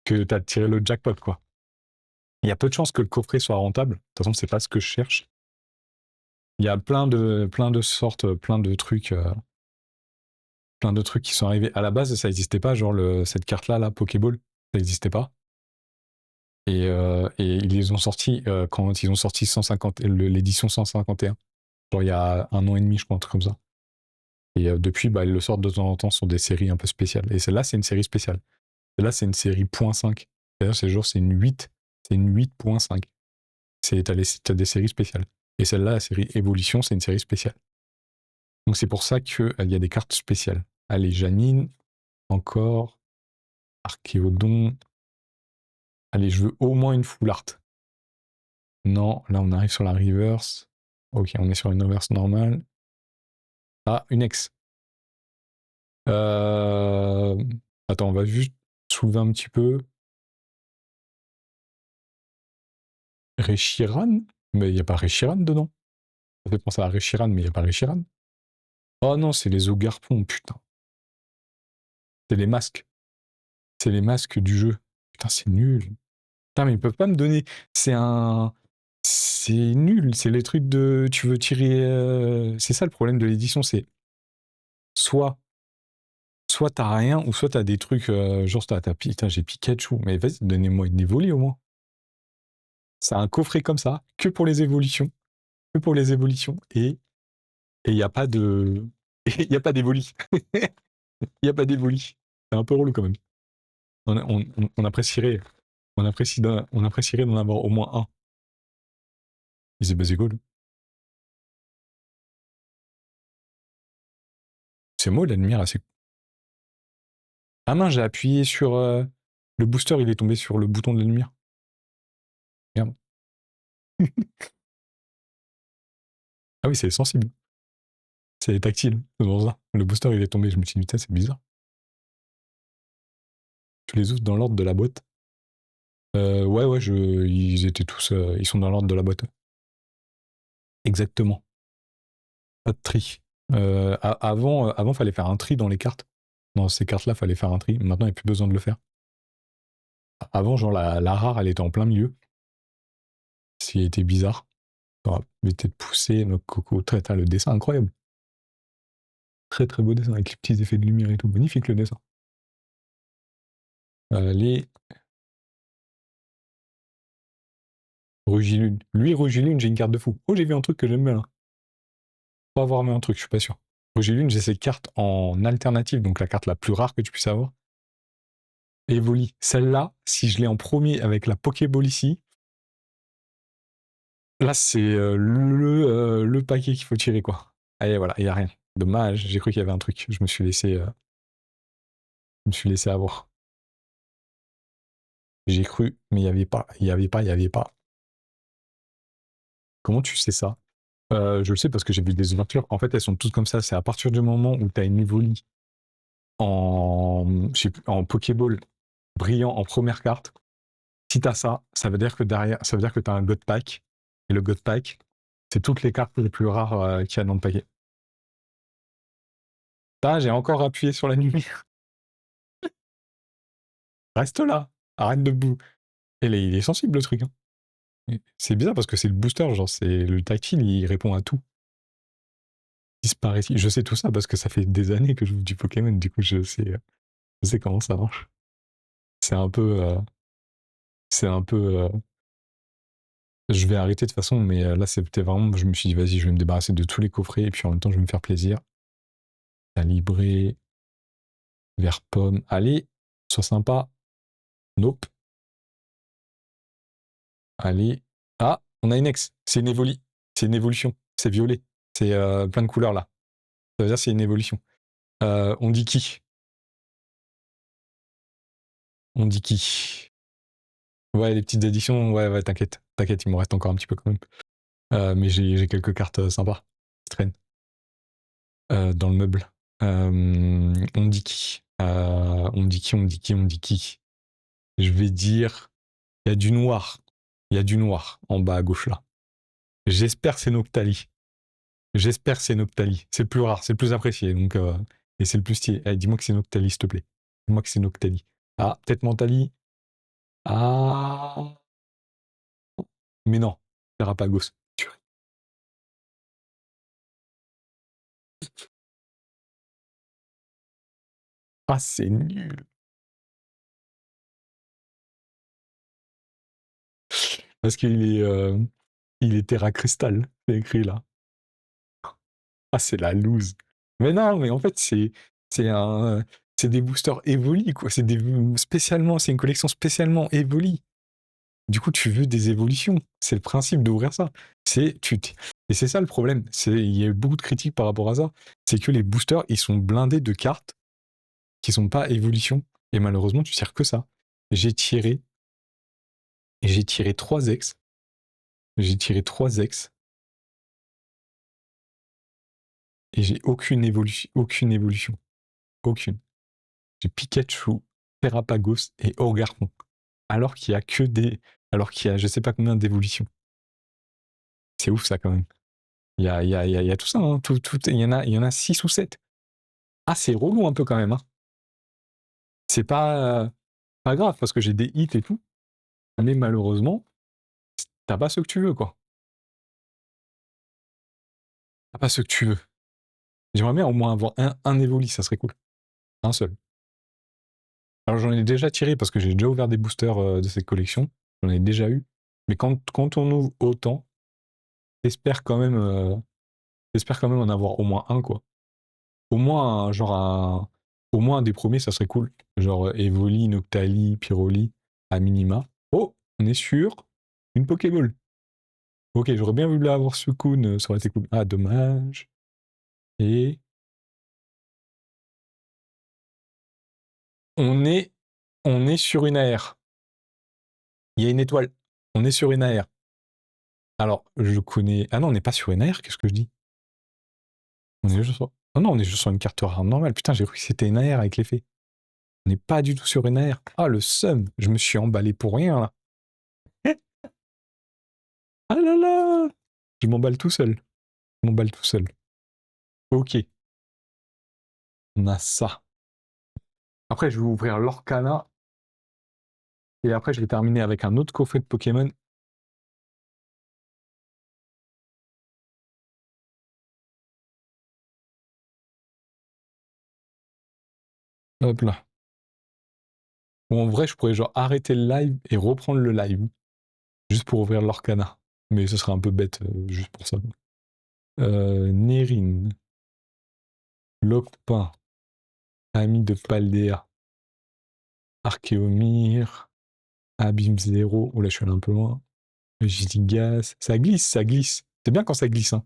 que t'as tiré le jackpot, quoi. Il y a peu de chances que le coffret soit rentable. De toute façon, c'est pas ce que je cherche. Il y a plein de sortes, plein de trucs qui sont arrivés. À la base, ça n'existait pas, genre cette carte-là, là, Pokéball, ça n'existait pas. Et ils les ont sortis quand ils ont sorti 150, l'édition 151. Genre il y a 1 an et demi, je crois, un truc comme ça. Et depuis, bah, ils le sortent de temps en temps sur des séries un peu spéciales. Et celle-là, c'est une série spéciale. Celle-là, c'est une série .5. D'ailleurs, c'est une 8. C'est une 8.5. T'as des séries spéciales. Et celle-là, la série Évolution, c'est une série spéciale. Donc c'est pour ça qu'il y a des cartes spéciales. Allez, Janine, encore. Archéodon. Allez, je veux au moins une full art. Non, là on arrive sur la reverse. Ok, on est sur une reverse normale. Ah, une ex. Euh... Attends, on va juste soulever un petit peu. Reshiram. Mais il n'y a pas Reshiram dedans. Ça fait penser à Reshiram, mais il n'y a pas Reshiram. Oh non, c'est les Ogarpons, putain. C'est les masques. C'est les masques du jeu. Putain, c'est nul. Putain, mais ils peuvent pas me donner. C'est un. C'est nul. C'est les trucs de. Tu veux tirer. C'est ça le problème de l'édition, c'est. Soit t'as rien, ou soit t'as des trucs, genre putain, j'ai Pikachu, mais vas-y, donnez-moi une évolue au moins. C'est un coffret comme ça, que pour les évolutions, et il n'y a pas de... Il n'y a pas d'évoli. Il n'y a pas d'évoli. C'est un peu relou quand même. On apprécierait d'en avoir au moins un. Il s'est basé cool. C'est moi l'admire assez. Ah mince, j'ai appuyé sur le booster, il est tombé sur le bouton de la lumière. Merde. Ah oui, c'est sensible. C'est tactile. C'est pour ça. Le booster, il est tombé. Je me suis dit, putain, c'est bizarre. Tu les ouvres dans l'ordre de la boîte. Ouais, ils étaient tous. Ils sont dans l'ordre de la boîte. Exactement. Pas de tri. Avant, fallait faire un tri dans les cartes. Dans ces cartes-là, fallait faire un tri. Maintenant, il n'y a plus besoin de le faire. Avant, genre, la rare, elle était en plein milieu. Ce qui était bizarre. Mais peut-être poussé, notre coco. T'as le dessin incroyable. Très très beau dessin avec les petits effets de lumière et tout. Magnifique le dessin. Les Rugilune. Lui, Rugilune, j'ai une carte de fou. Oh, j'ai vu un truc que j'aime bien là. Faut avoir mis un truc, je suis pas sûr. Rugilune, j'ai cette carte en alternative, donc la carte la plus rare que tu puisses avoir. Evoli. Celle-là, si je l'ai en premier avec la Pokéball ici, là c'est le paquet qu'il faut tirer quoi. Allez, voilà, il n'y a rien. Dommage, j'ai cru qu'il y avait un truc. Je me suis laissé avoir. J'ai cru, mais il n'y avait pas, il n'y avait pas, il n'y avait pas. Comment tu sais ça? Je le sais parce que j'ai vu des ouvertures. En fait, elles sont toutes comme ça. C'est à partir du moment où tu as une Evoli en Pokéball brillant en première carte. Si tu as ça, ça veut dire que derrière, ça veut dire que tu as un God Pack. Et le God Pack, c'est toutes les cartes les plus rares qu'il y a dans le paquet. Ah, j'ai encore appuyé sur la lumière. Reste là. Arrête de bouger. Et là, il est sensible le truc. Hein. C'est bizarre parce que c'est le booster, genre c'est le tactile, il répond à tout. Disparaît ici. Je sais tout ça parce que ça fait des années que je joue du Pokémon, du coup je sais comment ça marche. C'est un peu. Je vais arrêter de toute façon, mais là c'était vraiment. Je me suis dit, vas-y, je vais me débarrasser de tous les coffrets et puis en même temps, je vais me faire plaisir. Calibré. Vert pomme. Allez, sois sympa. Nope. Allez. Ah, on a une ex. C'est une évoli. C'est une évolution. C'est violet. C'est plein de couleurs là. Ça veut dire que c'est une évolution. On dit qui? On dit qui? Ouais, les petites éditions, ouais, t'inquiète. T'inquiète, il m'en reste encore un petit peu quand même. Mais j'ai quelques cartes sympas qui traînent dans le meuble. On dit qui? On dit qui? On dit qui? On dit qui? Je vais dire. Il y a du noir. Il y a du noir en bas à gauche là. J'espère que c'est Noctali. J'espère que c'est Noctali. C'est le plus rare, c'est le plus apprécié. Donc, et c'est le plus stylé. Allez, dis-moi que c'est Noctali, s'il te plaît. Dis-moi que c'est Noctali. Ah, peut-être Mentali. Ah. Mais non, Terrapagos. Ah, c'est nul. Parce il est Terra Cristal, c'est écrit là. Ah, c'est la loose. Mais non, mais en fait, c'est un, c'est des boosters Evoli, quoi. C'est une collection spécialement Evoli. Du coup, tu veux des évolutions. C'est le principe d'ouvrir ça. Et c'est ça le problème. Il y a eu beaucoup de critiques par rapport à ça. C'est que les boosters, ils sont blindés de cartes qui sont pas évolutions. Et malheureusement, tu tires que ça. J'ai tiré. Et j'ai tiré 3 ex. J'ai tiré 3 ex. Et j'ai aucune évolution. Aucune évolution. Aucune. J'ai Pikachu, Terrapagos et Orgarfon. Alors qu'il y a que des. Alors qu'il y a je sais pas combien d'évolutions. C'est ouf ça quand même. Il y a tout ça, hein. Il y en a 6 ou 7. Ah, c'est relou un peu quand même. Hein. C'est pas grave parce que j'ai des hits et tout. Mais malheureusement, t'as pas ce que tu veux, quoi. T'as pas ce que tu veux. J'aimerais bien au moins avoir un Evoli, ça serait cool. Un seul. Alors j'en ai déjà tiré parce que j'ai déjà ouvert des boosters de cette collection. J'en ai déjà eu. Mais quand on ouvre autant, j'espère quand même en avoir au moins un, quoi. Au moins, genre Au moins un des premiers, ça serait cool. Genre Evoli, Noctali, Pyroli, à minima. Oh, on est sur une Pokéball. Ok, j'aurais bien voulu avoir Suicune, ça aurait été cool. Ah, dommage. Et on est sur une AR. Il y a une étoile. On est sur une AR. Alors, je connais. Ah non, on n'est pas sur une AR, qu'est-ce que je dis? On est juste sur. Ah non, on est juste sur une carte rare normale. Putain, j'ai cru que c'était une AR avec l'effet. On n'est pas du tout sur une AR. Ah, le seum. Je me suis emballé pour rien, là. Ah là là. Je m'emballe tout seul. Je m'emballe tout seul. Ok. On a ça. Après, je vais ouvrir l'Orcana. Et après, je vais terminer avec un autre coffret de Pokémon. Hop là. Ou en vrai, je pourrais genre arrêter le live et reprendre le live. Juste pour ouvrir l'Orcana. Mais ce serait un peu bête, juste pour ça. Nérine. Lopin. Ami de Paldea. Archéomir. Abîme Zéro. Oh là, je suis allé un peu loin. Gigas. Ça glisse, ça glisse. C'est bien quand ça glisse, hein.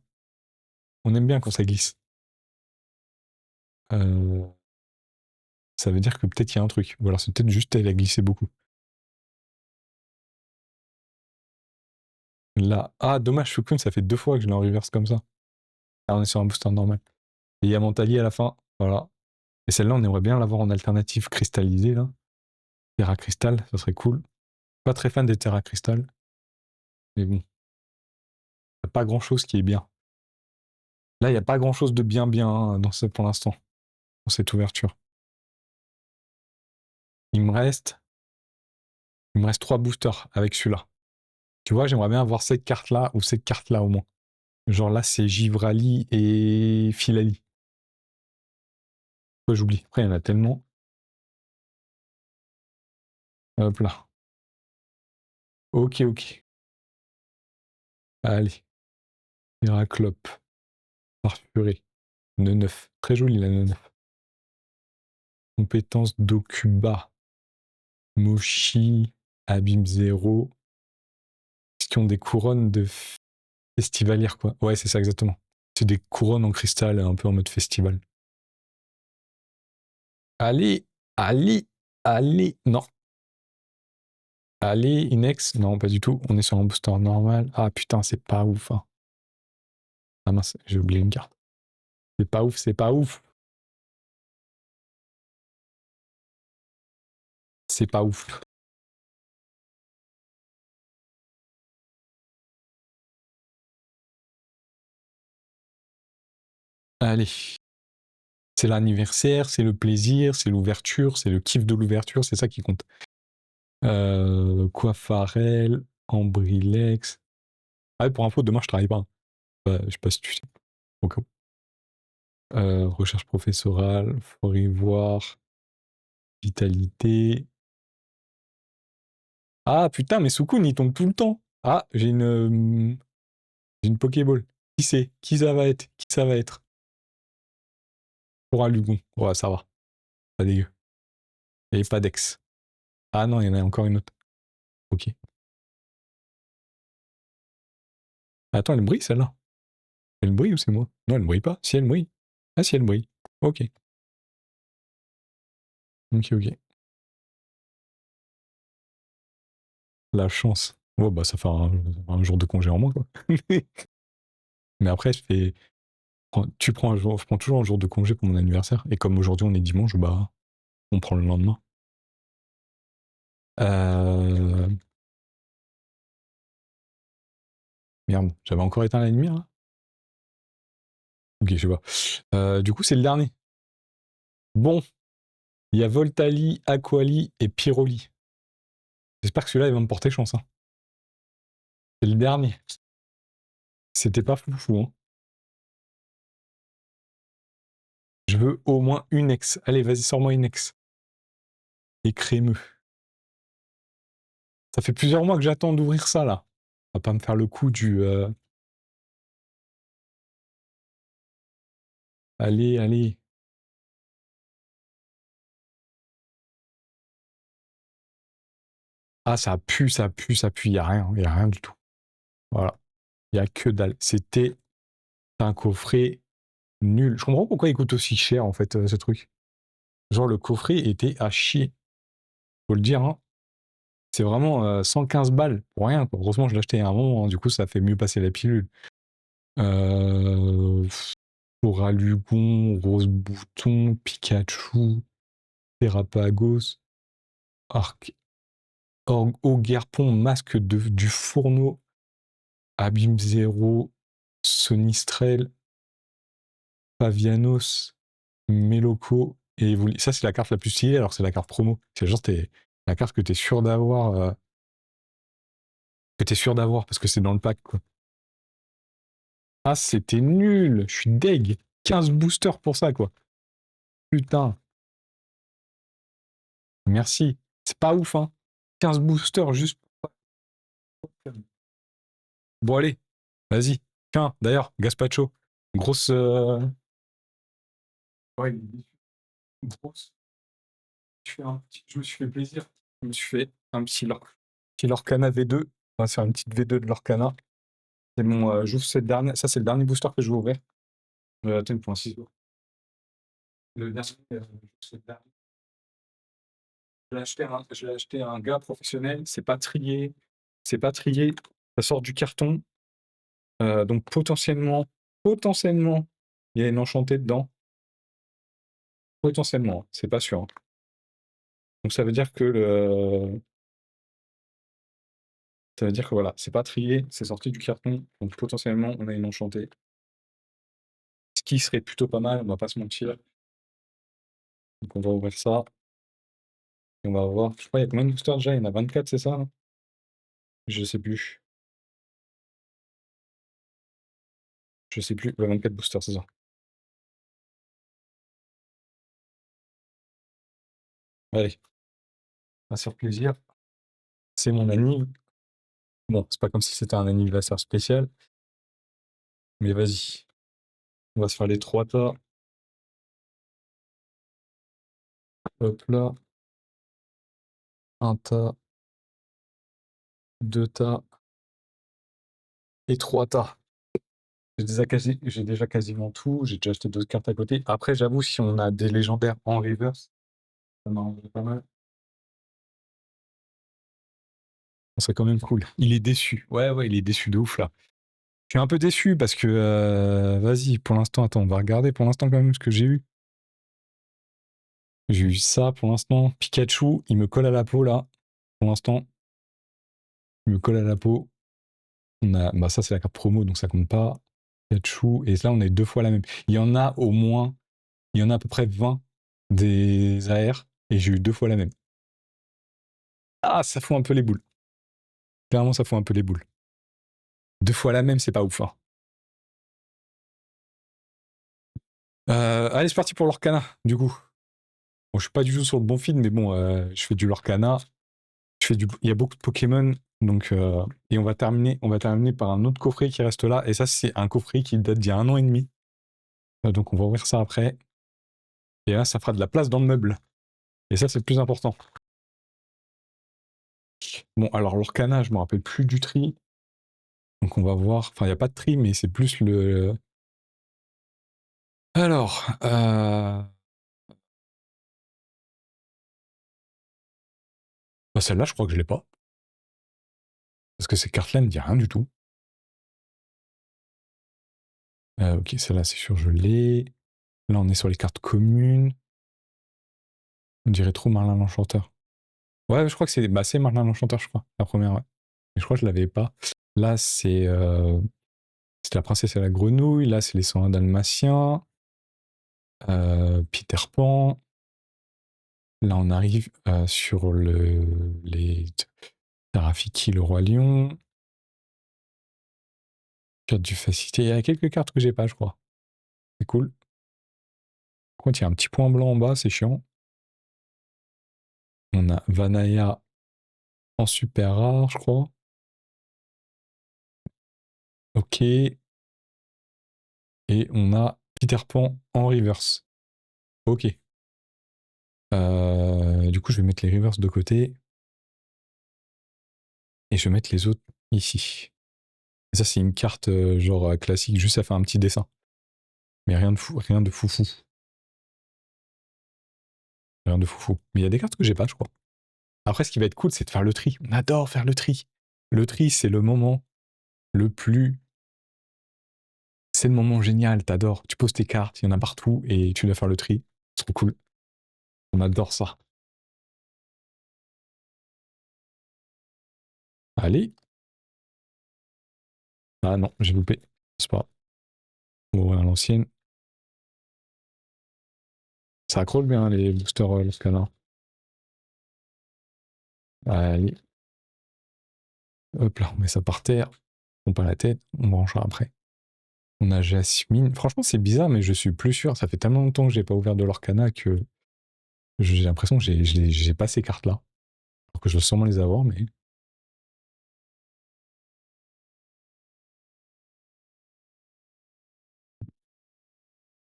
On aime bien quand ça glisse. Ça veut dire que peut-être il y a un truc. Ou alors c'est peut-être juste elle a glissé beaucoup. Là. Ah, dommage, Shukun, ça fait 2 fois que je l'ai en reverse comme ça. Ah, on est sur un booster normal. Et il y a Mentali à la fin. Voilà. Et celle-là, on aimerait bien l'avoir en alternative cristallisée, là. Terra Crystal, ça serait cool. Pas très fan des Terra Crystal. Mais bon. Il n'y a pas grand-chose qui est bien. Là, il n'y a pas grand-chose de bien hein, pour l'instant. Dans cette ouverture. Il me reste 3 boosters avec celui-là. Tu vois, j'aimerais bien avoir cette carte-là ou cette carte-là au moins. Genre là, c'est Givrali et Filali. Pourquoi j'oublie? Après, il y en a tellement. Hop là. Ok, ok. Allez. Héraclope. Farfuré. Neuf. Très joli la neuf. Compétence d'Okuba. Moshi. Abîme Zéro. Question des couronnes de festivalière, quoi. Ouais, c'est ça exactement. C'est des couronnes en cristal, un peu en mode festival. Allez, allez, allez. Non. Allez, Inex. Non, pas du tout. On est sur un booster normal. Ah putain, c'est pas ouf. Hein. Ah mince, j'ai oublié une carte. C'est pas ouf, c'est pas ouf. C'est pas ouf. Allez. C'est l'anniversaire, c'est le plaisir, c'est l'ouverture, c'est le kiff de l'ouverture, c'est ça qui compte. Coiffarel, Ambrilex. Ah, pour info, demain je travaille pas. Je sais pas si tu sais. Au cas où. Recherche professorale, faut y voir. Vitalité. Ah putain, mais Sukun il tombe tout le temps. Ah, j'ai une Pokéball. Qui c'est? Qui ça va être? Qui ça va être? Pour un Lugon. Ouais, ça va. Pas dégueu. Et pas d'ex. Ah non, il y en a encore une autre. Ok. Attends, elle brille celle-là. Elle brille ou c'est moi? Non, elle ne brille pas. Si elle brille. Ah si elle brille. Ok. Ok, ok. La chance. Ouais, bah ça fait un jour de congé en moins, quoi. Mais après, tu prends un jour, je prends toujours un jour de congé pour mon anniversaire. Et comme aujourd'hui on est dimanche, bah on prend le lendemain. Euh... Merde, j'avais encore éteint la lumière là. Ok, je sais pas. Du coup, c'est le dernier. Bon, il y a Voltali, Aquali et Pyroli. J'espère que celui-là, il va me porter chance. Hein. C'est le dernier. C'était pas foufou. Hein. Je veux au moins une ex. Allez, vas-y, sors-moi une ex. Et crémeux. Ça fait plusieurs mois que j'attends d'ouvrir ça, là. On va pas me faire le coup du... Allez, allez. Ah, ça pue, ça pue, ça pue. Il y a rien du tout. Voilà. Il y a que dalle. C'était un coffret nul. Je comprends pourquoi il coûte aussi cher, en fait, ce truc. Genre, le coffret était à chier. Faut le dire, hein. C'est vraiment 115 balles pour rien, quoi. Heureusement, je l'ai acheté à un moment, hein. Du coup, ça fait mieux passer la pilule. Coralugon, Rose Bouton, Pikachu, Terrapagos, Arc, Ogerpon, Masque du Fourneau, Abîme Zero, Sonistrel, Pavianos, Meloco et Evoli. Ça, c'est la carte la plus stylée, alors c'est la carte promo. C'est genre la carte que t'es sûr d'avoir. Parce que c'est dans le pack, quoi. Ah, c'était nul. Je suis deg. 15 boosters pour ça, quoi. Putain. Merci. C'est pas ouf, hein. 15 boosters juste pour ça. Bon, allez. Vas-y. Tiens, d'ailleurs, Gaspacho. Grosse. Ouais, il est déçu. Grosse. Je me suis fait plaisir. Je me suis fait un petit Lorcana V2. On va se faire une petite V2 de Lorcana. C'est mon. J'ouvre cette dernière. Ça, c'est le dernier booster que je vais ouvrir. Attends, une point 6. Le dernier. C'est le dernier. Je l'ai acheté à un gars professionnel, c'est pas trié, ça sort du carton, donc potentiellement, il y a une enchantée dedans, potentiellement, hein, c'est pas sûr, hein. Donc ça veut dire que voilà, c'est pas trié, c'est sorti du carton, donc potentiellement on a une enchantée. Ce qui serait plutôt pas mal, on va pas se mentir. Donc on va ouvrir ça, et on va voir, je crois il y a combien de boosters déjà? Il y en a 24, c'est ça, hein? Je sais plus. Ouais, 24 boosters, c'est ça. Allez, on va se faire plaisir. C'est mon anniv. Bon, c'est pas comme si c'était un anniversaire spécial, mais vas-y. On va se faire les 3 tas. Hop là. Un tas, 2 tas et 3 tas. J'ai déjà quasiment tout. J'ai déjà acheté 2 cartes à côté. Après, j'avoue, si on a des légendaires en reverse, ça m'arrangerait pas mal. Ça serait quand même cool. Il est déçu. Ouais, il est déçu de ouf là. Je suis un peu déçu parce que, vas-y, pour l'instant, attends, on va regarder pour l'instant quand même ce que j'ai eu. J'ai eu ça pour l'instant. Pikachu, il me colle à la peau là. Pour l'instant, il me colle à la peau. Bah ça, c'est la carte promo, donc ça compte pas. Pikachu, et là, on est 2 fois la même. Il y en a à peu près 20 des AR, et j'ai eu 2 fois la même. Ah, ça fout un peu les boules. Clairement, ça fout un peu les boules. 2 fois la même, c'est pas ouf, hein. Allez, c'est parti pour l'Orcana, du coup. Bon, je suis pas du tout sur le bon feed, mais bon, je fais du Lorcana. Il y a beaucoup de Pokémon, donc et on va terminer par un autre coffret qui reste là, et ça, c'est un coffret qui date d'il y a 1 an et demi. Donc on va ouvrir ça après. Et là, ça fera de la place dans le meuble. Et ça, c'est le plus important. Bon, alors l'Orcana, je me rappelle plus du tri. Donc on va voir. Enfin, il n'y a pas de tri, mais c'est plus le. Alors, bah, celle-là, je crois que je l'ai pas. Parce que ces cartes-là ne disent rien du tout. Ok, celle-là, c'est sûr, je l'ai. Là, on est sur les cartes communes. On dirait trop Marlin l'Enchanteur. Ouais, je crois que c'est Marlin l'Enchanteur, je crois. La première, ouais. Mais je crois que je l'avais pas. Là, c'est la princesse et la grenouille. Là, c'est les 101 dalmatiens. Peter Pan. Là, on arrive sur les Rafiki, le roi lion. Carte du facilité. Il y a quelques cartes que j'ai pas, je crois. C'est cool. Par contre, il y a un petit point blanc en bas, c'est chiant. On a Vanaya en super rare, je crois. Ok. Et on a Peter Pan en reverse. Ok. Du coup, je vais mettre les reverse de côté. Et je vais mettre les autres ici. Et ça, c'est une carte genre classique, juste à faire un petit dessin. Mais rien de fou, rien de foufou. Rien de foufou. Mais il y a des cartes que j'ai pas, je crois. Après, ce qui va être cool, c'est de faire le tri. On adore faire le tri. Le tri, c'est le moment le plus... C'est le moment génial, t'adores. Tu poses tes cartes, il y en a partout, et tu dois faire le tri. C'est trop cool. On adore ça. Allez. Ah non, j'ai loupé. C'est pas grave. On va à l'ancienne. Ça accroche bien les boosters le scanner. Allez. Hop là, on met ça par terre. On pas la tête, on branchera après. On a Jasmine. Franchement, c'est bizarre, mais je suis plus sûr. Ça fait tellement longtemps que j'ai pas ouvert de l'Orcana que j'ai l'impression que j'ai pas ces cartes-là. Alors que je dois sûrement les avoir, mais...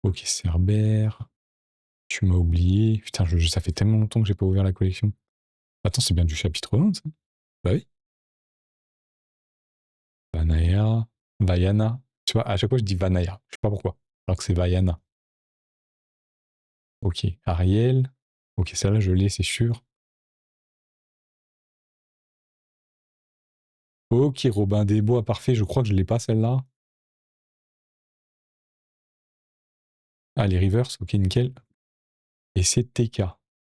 Ok, Cerbère. Tu m'as oublié. Putain, ça fait tellement longtemps que j'ai pas ouvert la collection. Attends, c'est bien du chapitre 1, ça? Bah oui. Vanaya. Vaiana. Tu vois, à chaque fois, je dis Vanaya. Je sais pas pourquoi. Alors que c'est Vaiana. Ok, Ariel. Ok, celle-là, je l'ai, c'est sûr. Ok, Robin des Bois, parfait. Je crois que je l'ai pas, celle-là. Ah, les Rivers, ok, nickel. Et c'est TK.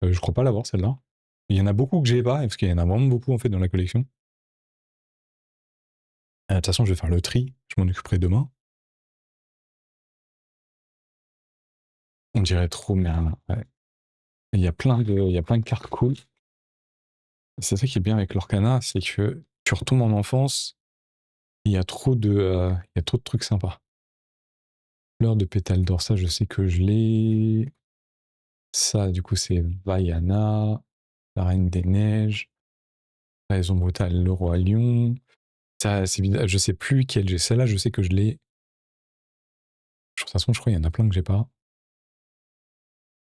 Je crois pas l'avoir, celle-là. Il y en a beaucoup que j'ai pas, parce qu'il y en a vraiment beaucoup, en fait, dans la collection. De toute façon, je vais faire le tri. Je m'en occuperai demain. On dirait trop, mais ouais. Il y a plein de cartes cool. C'est ça qui est bien avec l'Orcana, c'est que tu retombes en enfance, il y a trop il y a trop de trucs sympas. Fleur de pétale d'or, ça, je sais que je l'ai. Ça, du coup, c'est Vaiana, la Reine des Neiges, Raison brutale, le Roi Lion. Ça, je sais plus quelle j'ai. Celle-là, je sais que je l'ai. De toute façon, je crois qu'il y en a plein que j'ai pas.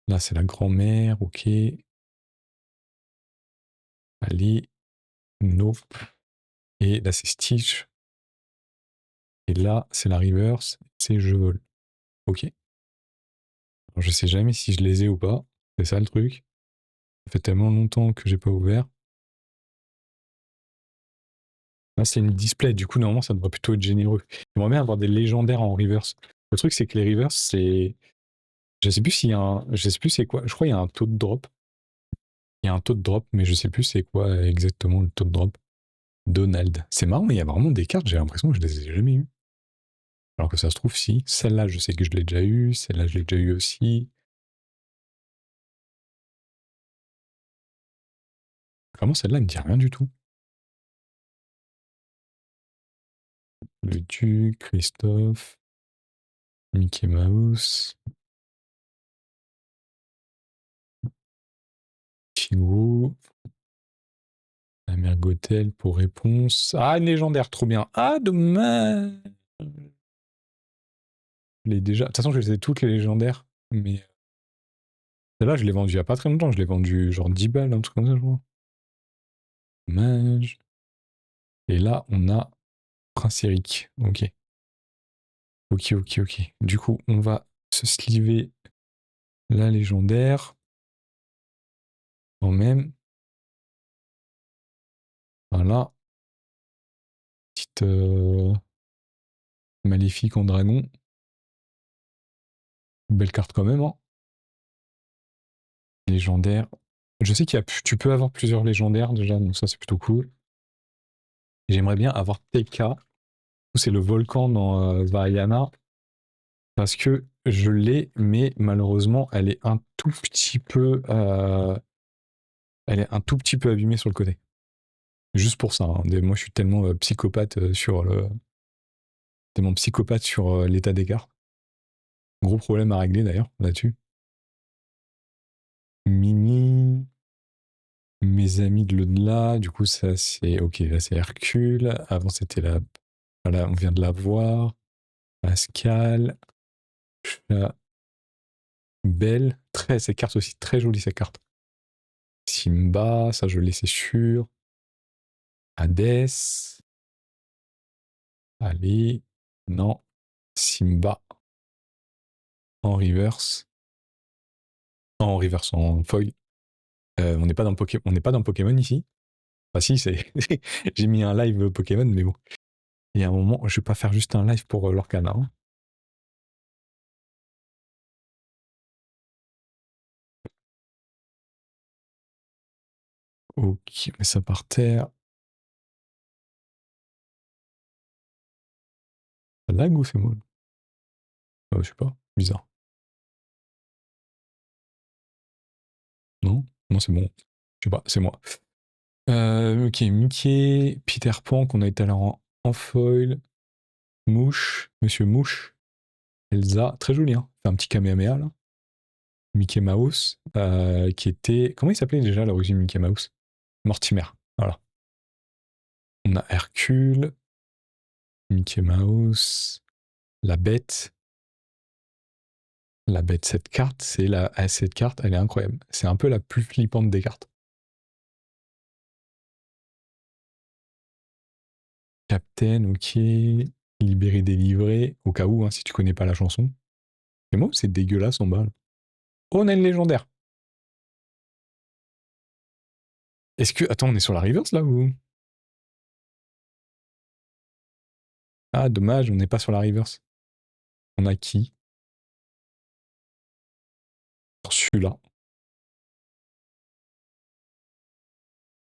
Là, c'est la grand-mère, ok. Allez, nope. Et là, c'est Stitch. Et là, c'est la reverse, c'est je vole. Ok. Alors, je sais jamais si je les ai ou pas. C'est ça le truc. Ça fait tellement longtemps que j'ai pas ouvert. Là, c'est une display. Du coup, normalement, ça devrait plutôt être généreux. J'aimerais bien avoir des légendaires en reverse. Le truc, c'est que les reverse, c'est. Je sais plus s'il y a un. Je sais plus c'est quoi. Je crois qu'il y a un taux de drop. Il y a un taux de drop, mais je sais plus c'est quoi exactement le taux de drop. Donald. C'est marrant, mais il y a vraiment des cartes, j'ai l'impression que je les ai jamais eues. Alors que ça se trouve, si. Celle-là, je sais que je l'ai déjà eue. Celle-là, je l'ai déjà eue aussi. Vraiment, celle-là, elle me dit rien du tout. Le Duc, Christophe, Mickey Mouse, Chigo, la mère Gothel pour réponse. Ah, une légendaire, trop bien. Ah, dommage. Je l'ai déjà. De toute façon, je les ai toutes les légendaires. Mais celle-là, je l'ai vendue il n'y a pas très longtemps. Je l'ai vendue genre 10 balles, un truc comme ça, je crois. Dommage. Et là, on a Prince Eric. Ok. Ok, ok, ok. Du coup, on va se sliver la légendaire. Quand même. Voilà. Petite maléfique en dragon. Belle carte quand même, hein. Légendaire. Je sais tu peux avoir plusieurs légendaires déjà, donc ça c'est plutôt cool. J'aimerais bien avoir TK. C'est le volcan dans Vaiana. Parce que je l'ai, mais malheureusement, elle est un tout petit peu abîmée sur le côté. Juste pour ça, hein. Moi, je suis tellement psychopathe tellement psychopathe sur l'état des cartes. Gros problème à régler d'ailleurs là-dessus. Mini, mes amis de l'au-delà, du coup ça c'est ok, là c'est Hercule. Avant c'était la, voilà, on vient de la voir. Pascal, Chat, Belle, ces cartes aussi très jolies ces cartes. Simba, ça je l'ai c'est sûr. Hades. Allez. Non. Simba. En reverse. En reverse, en foil. On n'est pas dans Pokémon ici. Enfin si, c'est... j'ai mis un live Pokémon, mais bon. Il y a un moment, je vais pas faire juste un live pour l'Orcana. Hein. Ok, mais ça par terre. Ça lag ou c'est moi? Je sais pas, bizarre. Non? Non, c'est bon. Je sais pas, c'est moi. Ok, Mickey, Peter Pan qu'on a été en foil, Mouche, Monsieur Mouche, Elsa, très joli, hein. Fait un petit Kamehameha là. Mickey Mouse, qui était. Comment il s'appelait déjà à l'origine Mickey Mouse? Mortimer, voilà. On a Hercule, Mickey Mouse, la bête. La bête, cette carte, cette carte, elle est incroyable. C'est un peu la plus flippante des cartes. Captain, ok. Libéré, délivré. Au cas où, hein, si tu connais pas la chanson. Mais moi, c'est dégueulasse en bas. Oh, on a une légendaire. Est-ce que. Attends, on est sur la reverse là ou. Ah, dommage, on n'est pas sur la reverse. On a qui? Celui-là.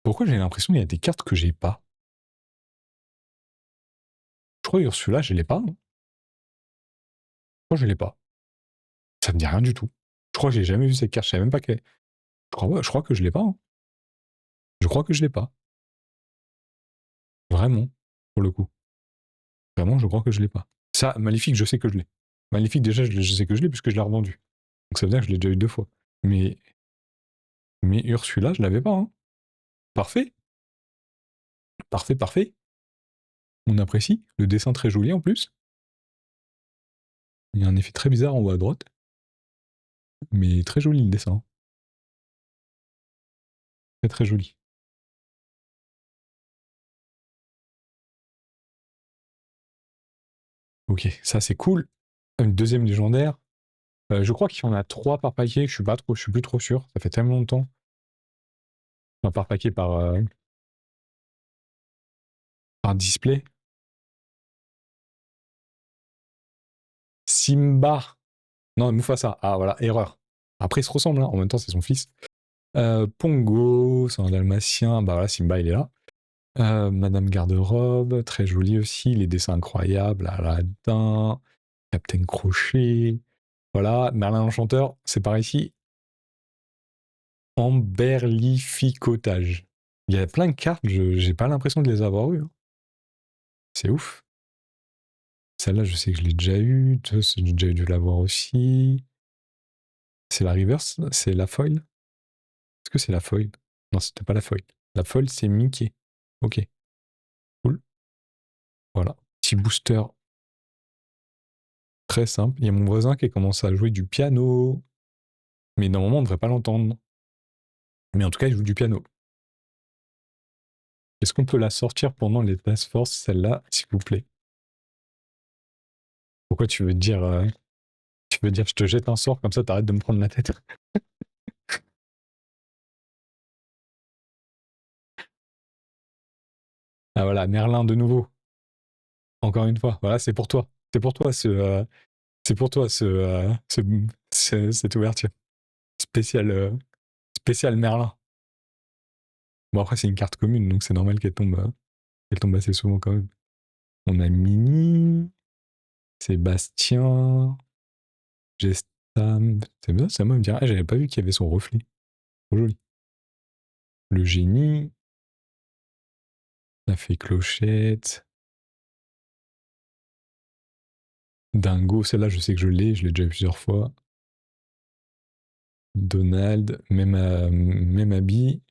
Pourquoi j'ai l'impression qu'il y a des cartes que j'ai pas? Je crois que Ursula, je l'ai pas. Hein. Je crois que je l'ai pas. Ça me dit rien du tout. Je crois que j'ai jamais vu cette carte. Je savais même pas qu'elle. Je crois que je l'ai pas. Hein. Je crois que je l'ai pas. Vraiment, pour le coup. Vraiment, je crois que je l'ai pas. Ça, Maléfique, je sais que je l'ai. Maléfique, déjà, je sais que je l'ai puisque je l'ai revendu. Donc ça veut dire que je l'ai déjà eu 2 fois. Mais Ursula, je l'avais pas. Hein. Parfait. Parfait, parfait. On apprécie. Le dessin très joli en plus. Il y a un effet très bizarre en haut à droite. Mais très joli le dessin. Très très joli. Ok, ça c'est cool. Une deuxième légendaire. Je crois qu'il y en a 3 par paquet. Je suis plus trop sûr. Ça fait tellement longtemps. Enfin, par paquet, par display. Simba. Non, Mufasa. Ah voilà, erreur. Après, ils se ressemblent. Hein. En même temps, c'est son fils. Pongo, c'est un dalmatien. Bah voilà, Simba, il est là. Madame Garde-Robe, très jolie aussi. Les dessins incroyables. Aladdin. Captain Crochet. Voilà. Merlin l'Enchanteur, c'est par ici. Emberlificotage. Il y a plein de cartes, j'ai pas l'impression de les avoir eues. Hein. C'est ouf. Celle-là, je sais que je l'ai déjà eue. J'ai déjà dû l'avoir aussi. C'est la reverse? C'est la foil? Est-ce que c'est la foil? Non, c'était pas la foil. La foil, c'est Mickey. Ok, cool. Voilà. Petit booster très simple. Il y a mon voisin qui commence à jouer du piano. Mais normalement, on ne devrait pas l'entendre. Mais en tout cas, il joue du piano. Est-ce qu'on peut la sortir pendant les Task Force, celle-là, s'il vous plaît? Pourquoi tu veux dire je te jette un sort comme ça, t'arrêtes de me prendre la tête? Ah voilà, Merlin de nouveau. Encore une fois. Voilà, c'est pour toi. C'est pour toi c'est pour toi cette ouverture. Spécial, spécial Merlin. Bon après c'est une carte commune, donc c'est normal qu'elle tombe assez souvent quand même. On a Mini, Sébastien, Gestam. C'est bien, ça me dirait. Ah, j'avais pas vu qu'il y avait son reflet. Trop joli. Le génie. La fée clochette. Dingo, celle-là, je sais que je l'ai déjà eu plusieurs fois. Donald, même habit.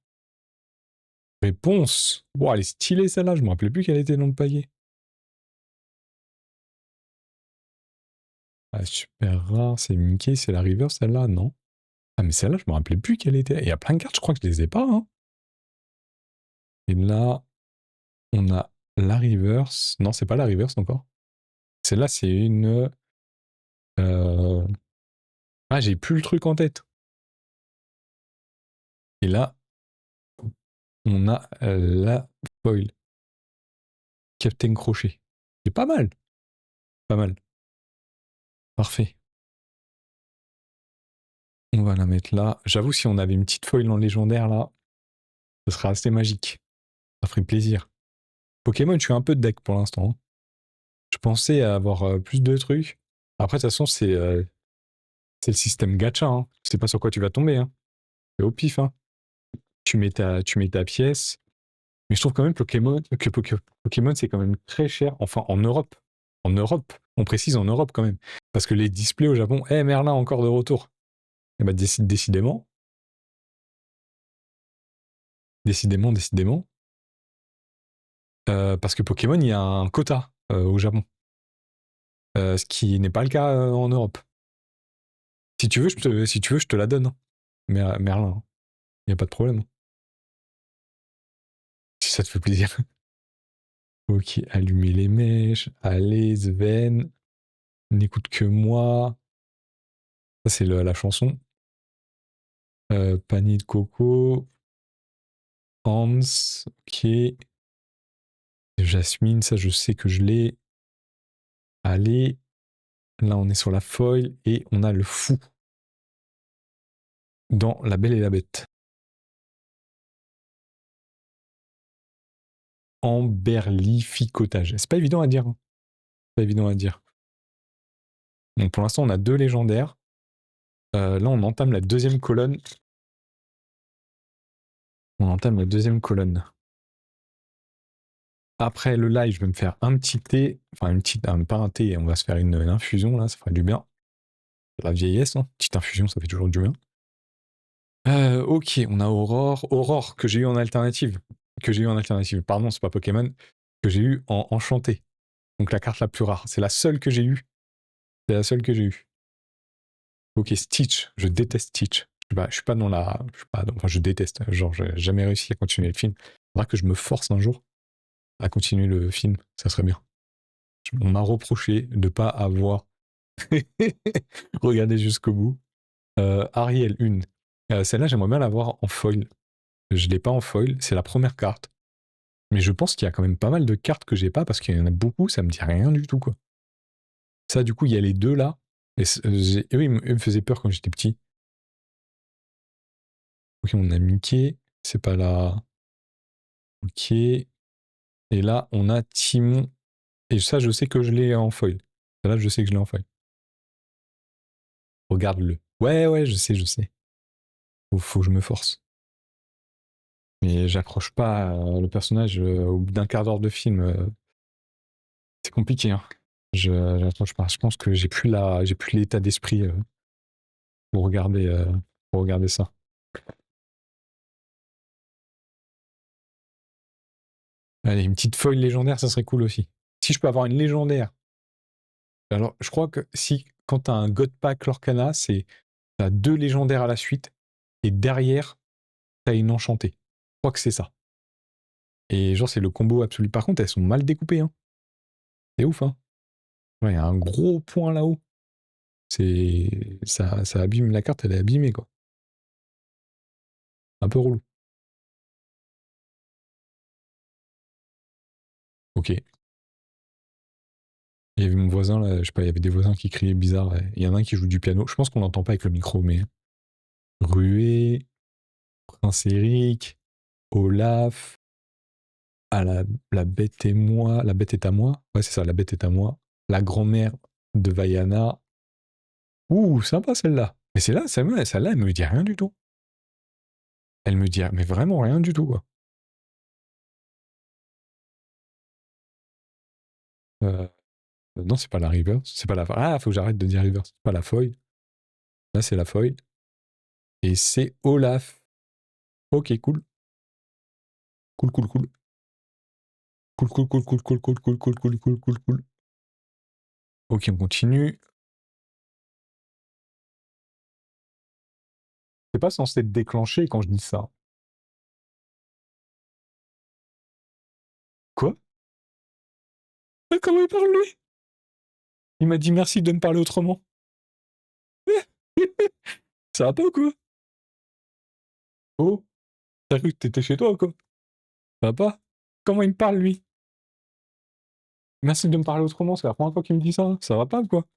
Réponse. Wow, elle est stylée celle-là, je me rappelais plus qu'elle était dans le paquet. Ah, super rare, c'est Mickey, c'est la River celle-là, non? Ah mais celle-là, je me rappelais plus qu'elle était. Il y a plein de cartes, je crois que je les ai pas. Hein. Et là, On a la reverse. Non, c'est pas la reverse encore. Celle-là, c'est une... Ah, j'ai plus le truc en tête. Et là, on a la foil. Captain Crochet. C'est pas mal. Pas mal. Parfait. On va la mettre là. J'avoue, si on avait une petite foil en légendaire là, ce serait assez magique. Ça ferait plaisir. Pokémon, je suis un peu de deck pour l'instant. Hein. Je pensais avoir plus de trucs. Après, de toute façon, c'est le système gacha. Hein. Je sais pas sur quoi tu vas tomber. Hein. C'est au pif. Hein. Tu mets ta pièce. Mais je trouve quand même Pokémon, c'est quand même très cher. Enfin, en Europe. En Europe. On précise en Europe quand même. Parce que les displays au Japon, Merlin encore de retour. Et bah décidément. Décidément. Parce que Pokémon, il y a un quota au Japon. Ce qui n'est pas le cas en Europe. Si tu veux, je te la donne. Hein. Merlin, il n'y a pas de problème. Si ça te fait plaisir. Ok, allumer les mèches. Allez, Sven. N'écoute que moi. Ça, c'est la chanson. Panier de coco. Hans. Ok. Jasmine, ça, je sais que je l'ai. Allez. Là, on est sur la foil et on a le fou dans La Belle et la Bête. Emberlificotage. C'est pas évident à dire. Hein. Pas évident à dire. Donc pour l'instant, on a 2 légendaires. Là, on entame la deuxième colonne. Après le live, je vais me faire un petit thé. Enfin, pas un thé, on va se faire une infusion, là, ça fera du bien. La vieillesse, hein. Petite infusion, ça fait toujours du bien. Ok, on a Aurore. Aurore, que j'ai eu en alternative. Pardon, c'est pas Pokémon. Que j'ai eu en enchanté. Donc la carte la plus rare. C'est la seule que j'ai eue. Ok, Stitch. Je déteste Stitch. Je suis pas dans la. Enfin, je déteste. Genre, j'ai jamais réussi à continuer le film. Faudra que je me force un jour à continuer le film. Ça serait bien. On m'a reproché de ne pas avoir regardé jusqu'au bout. Ariel, une. Celle-là, j'aimerais bien l'avoir en foil. Je l'ai pas en foil. C'est la première carte. Mais je pense qu'il y a quand même pas mal de cartes que j'ai pas parce qu'il y en a beaucoup, ça me dit rien du tout, quoi. Ça, du coup, il y a les deux là. Et eux, ils me faisaient peur quand j'étais petit. Ok, on a Mickey. C'est pas là. Ok. Et là, on a Timon. Et ça, je sais que je l'ai en foil. Là, je sais que je l'ai en foil. Regarde-le. Ouais, je sais. Faut que je me force. Mais j'accroche pas le personnage au bout d'un quart d'heure de film. C'est compliqué, hein. J'accroche pas. Je pense que j'ai plus l'état d'esprit pour regarder, euh, pour regarder ça. Allez, une petite foil légendaire, ça serait cool aussi. Si je peux avoir une légendaire. Alors, je crois que si, quand t'as un God Pack Lorcana, t'as 2 légendaires à la suite, et derrière, t'as une enchantée. Je crois que c'est ça. Et genre, c'est le combo absolu. Par contre, elles sont mal découpées, hein. C'est ouf, hein. Ouais, il y a un gros point là-haut. Ça abîme la carte, elle est abîmée, quoi. Un peu relou. Ok. Il y avait mon voisin, là, je sais pas, il y avait des voisins qui criaient bizarre. Il y en a un qui joue du piano. Je pense qu'on l'entend pas avec le micro, mais. Ruée, Prince Eric, Olaf, ah, la bête et moi. La bête est à moi. Ouais, c'est ça, la bête est à moi. La grand-mère de Vaiana. Ouh, sympa celle-là. Mais celle-là, elle me dit rien du tout. Elle me dit, mais vraiment rien du tout, quoi. Euh, non, c'est pas la River. C'est pas la. Ah, faut que j'arrête de dire River. C'est pas la Foy. Là, c'est la Foy. Et c'est Olaf. Ok, cool. Cool, cool, cool. Cool, cool, cool, cool, cool, cool, cool, cool, cool, cool, cool, cool. Ok, on continue. C'est pas censé être déclenché quand je dis ça. Comment il parle, lui? Il m'a dit merci de me parler autrement. Ça va pas ou quoi? Oh, t'as cru que t'étais chez toi ou quoi? Ça va pas? Comment il me parle, lui? Merci de me parler autrement, c'est la première fois qu'il me dit ça. Ça va pas ou quoi?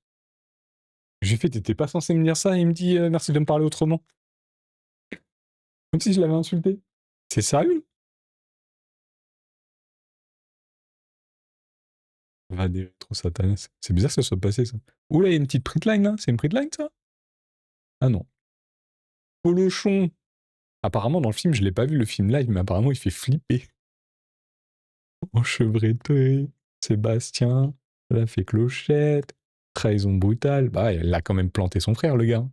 J'ai fait, t'étais pas censé me dire ça, et il me dit merci de me parler autrement. Comme si je l'avais insulté. C'est sérieux? Va des rétro satanas. C'est bizarre que ça soit passé, ça. Oula, il y a une petite pritline là. C'est une pritline, ça? Ah non. Polochon. Apparemment, dans le film, je l'ai pas vu le film live, mais apparemment, il fait flipper. Enchevêtré. Sébastien. Elle a fait clochette. Trahison brutale. Bah, elle a quand même planté son frère, le gars.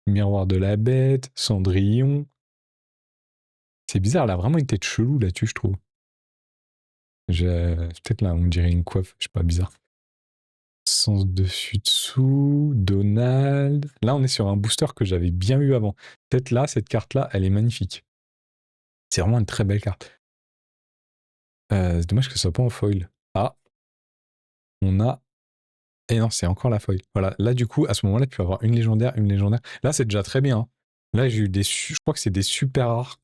Miroir de la bête. Cendrillon. C'est bizarre, elle a vraiment une tête chelou là-dessus, je trouve. Peut-être là, on dirait une coiffe, je sais pas, bizarre. Sens dessus-dessous, Donald. Là, on est sur un booster que j'avais bien eu avant. Peut-être là, cette carte-là, elle est magnifique. C'est vraiment une très belle carte. C'est dommage que ce soit pas en foil. Ah, on a... Et non, c'est encore la foil. Voilà, là, du coup, à ce moment-là, tu peux avoir une légendaire, une légendaire. Là, c'est déjà très bien. Hein. Là, j'ai eu des... Je crois que c'est des super rares.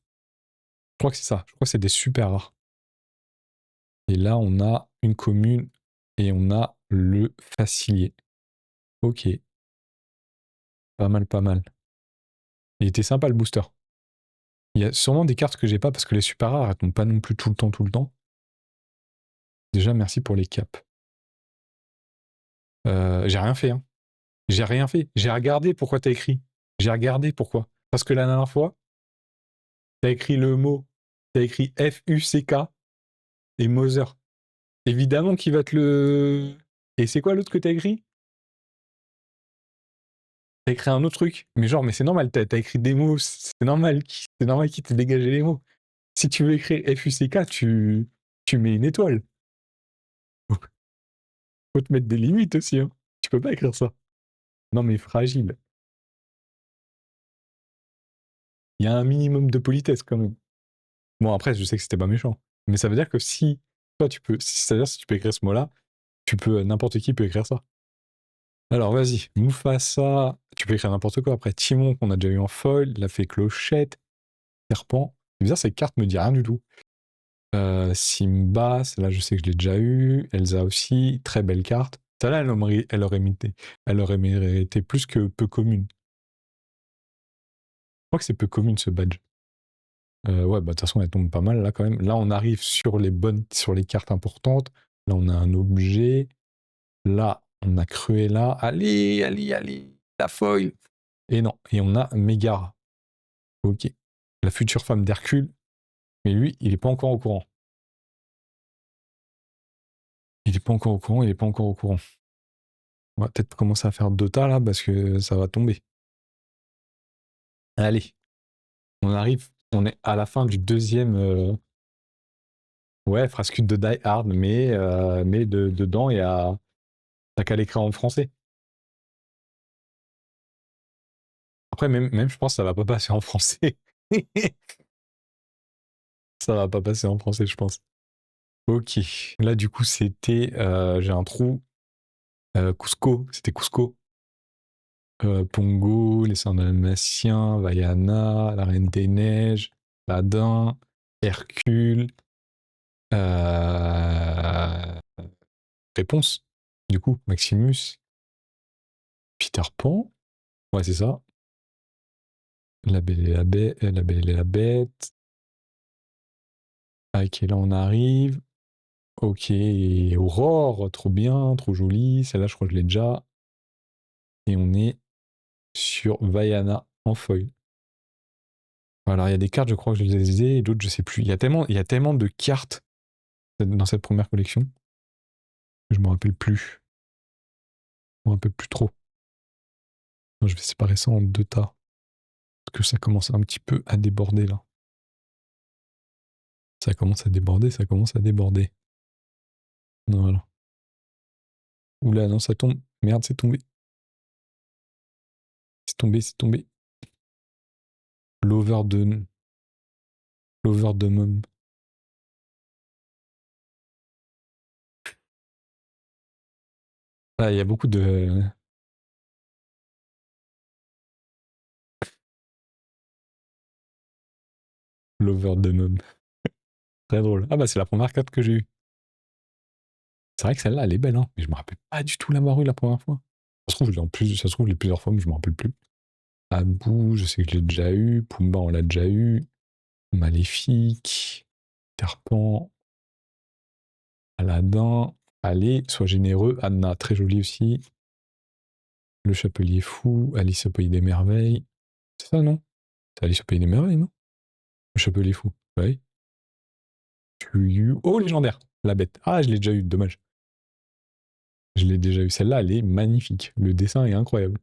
Je crois que c'est ça. Je crois que c'est des super rares. Et là, on a une commune et on a le facilier. Ok. Pas mal, pas mal. Il était sympa le booster. Il y a sûrement des cartes que j'ai pas parce que les super rares, elles tombent pas non plus tout le temps, tout le temps. Déjà, merci pour les caps. J'ai rien fait, hein. J'ai rien fait. J'ai regardé pourquoi t'as écrit. J'ai regardé pourquoi. Parce que la dernière fois, t'as écrit le mot. T'as écrit F-U-C-K et Mother. Évidemment qu'il va te le... Et c'est quoi l'autre que t'as écrit? T'as écrit un autre truc. Mais genre, mais c'est normal, t'as écrit des mots. C'est normal qu'il t'ait dégagé les mots. Si tu veux écrire F-U-C-K, tu mets une étoile. Faut te mettre des limites aussi, hein. Tu peux pas écrire ça. Non, mais fragile. Il y a un minimum de politesse quand même. Bon, après, je sais que c'était pas méchant. Mais ça veut dire que si toi tu peux, c'est-à-dire si tu peux écrire ce mot-là, tu peux, n'importe qui peut écrire ça. Alors vas-y, Mufasa, tu peux écrire n'importe quoi. Après, Timon, qu'on a déjà eu en foil, il a fait clochette, serpent. C'est bizarre, cette carte me dit rien du tout. Simba, celle-là, je sais que je l'ai déjà eu. Elsa aussi, très belle carte. Celle-là, elle aurait mérité plus que peu commune. Je crois que c'est peu commune ce badge. Ouais, bah de toute façon, elle tombe pas mal là quand même. Là, on arrive sur sur les cartes importantes. Là, on a un objet. Là, on a Cruella. Allez, allez, allez, la foil. Et non, et on a Mégara. Ok. La future femme d'Hercule. Mais lui, il est pas encore au courant. Il est pas encore au courant, il est pas encore au courant. On va peut-être commencer à faire 2 tas là parce que ça va tomber. Allez, on arrive. On est à la fin du deuxième. Ouais, frasque de Die Hard, mais dedans, il y a. T'as qu'à l'écrire en français. Après, même, je pense que ça va pas passer en français. Ça va pas passer en français, je pense. Ok. Là, du coup, c'était. J'ai un trou. Cusco. C'était Cusco. Pongo, les Saints dalmatiens, Vaiana, la Reine des Neiges, Ladin, Hercule. Euh, Réponse. Du coup, Maximus. Peter Pan. Ouais, c'est ça. La Belle et la Bête. La Belle et la Bête. Ok, là, on arrive. Ok, Aurore, trop bien, trop jolie. Celle-là, je crois que je l'ai déjà. Et on est sur Vaiana en feuille. Alors, il y a des cartes, je crois que je les ai, et d'autres, je sais plus. Il y a tellement de cartes dans cette première collection que je me rappelle plus. Je me rappelle plus trop. Non, je vais séparer ça en 2 tas. Parce que ça commence un petit peu à déborder, là. Ça commence à déborder, ça commence à déborder. Non, voilà. Oula, non, ça tombe. Merde, c'est tombé. C'est tombé, c'est tombé. L'over de... L'over de mom. Ah, il y a beaucoup de... L'over de mob. Très drôle. Ah bah c'est la première carte que j'ai eue. C'est vrai que celle-là, elle est belle, hein. Mais je me rappelle pas du tout l'avoir eu la première fois. Ça se trouve, ça se trouve, je l'ai plusieurs fois, mais je me rappelle plus. Abou, je sais que je l'ai déjà eu. Pumba, on l'a déjà eu. Maléfique. Serpent. Aladdin. Allez, sois généreux. Anna, très jolie aussi. Le Chapelier Fou. Alice au Pays des Merveilles. C'est ça, non? C'est Alice au Pays des Merveilles, non? Le Chapelier Fou. Oui. Oh, légendaire. La bête. Ah, je l'ai déjà eu, dommage. Je l'ai déjà eu. Celle-là, elle est magnifique. Le dessin est incroyable.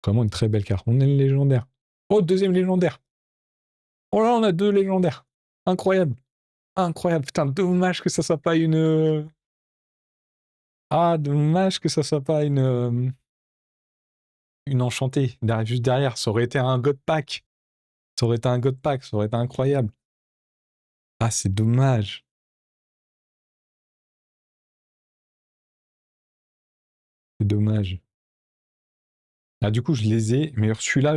Vraiment une très belle carte. On est le légendaire. Oh, deuxième légendaire. Oh là, on a deux légendaires. Incroyable. Incroyable. Putain, dommage que ça soit pas une... Ah, dommage que ça soit pas une enchantée. Juste derrière, ça aurait été un God Pack. Ça aurait été un God Pack. Ça aurait été incroyable. Ah, c'est dommage. C'est dommage. Ah, du coup, je les ai. Mais Ursula,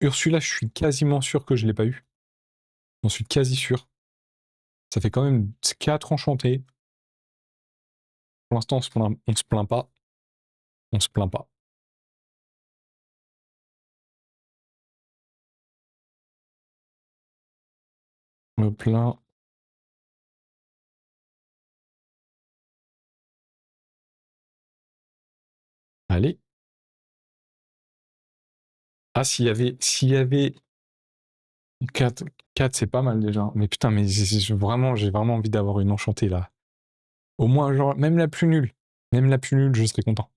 Ursula, je suis quasiment sûr que je l'ai pas eu. J'en suis quasi sûr. Ça fait quand même 4 enchantés. Pour l'instant, on se plaint pas. On se plaint pas. Me plaint. Allez. Ah, s'il y avait 4, 4 c'est pas mal déjà. Mais putain, mais vraiment, j'ai vraiment envie d'avoir une enchantée là. Au moins, genre, même la plus nulle. Même la plus nulle, je serais content.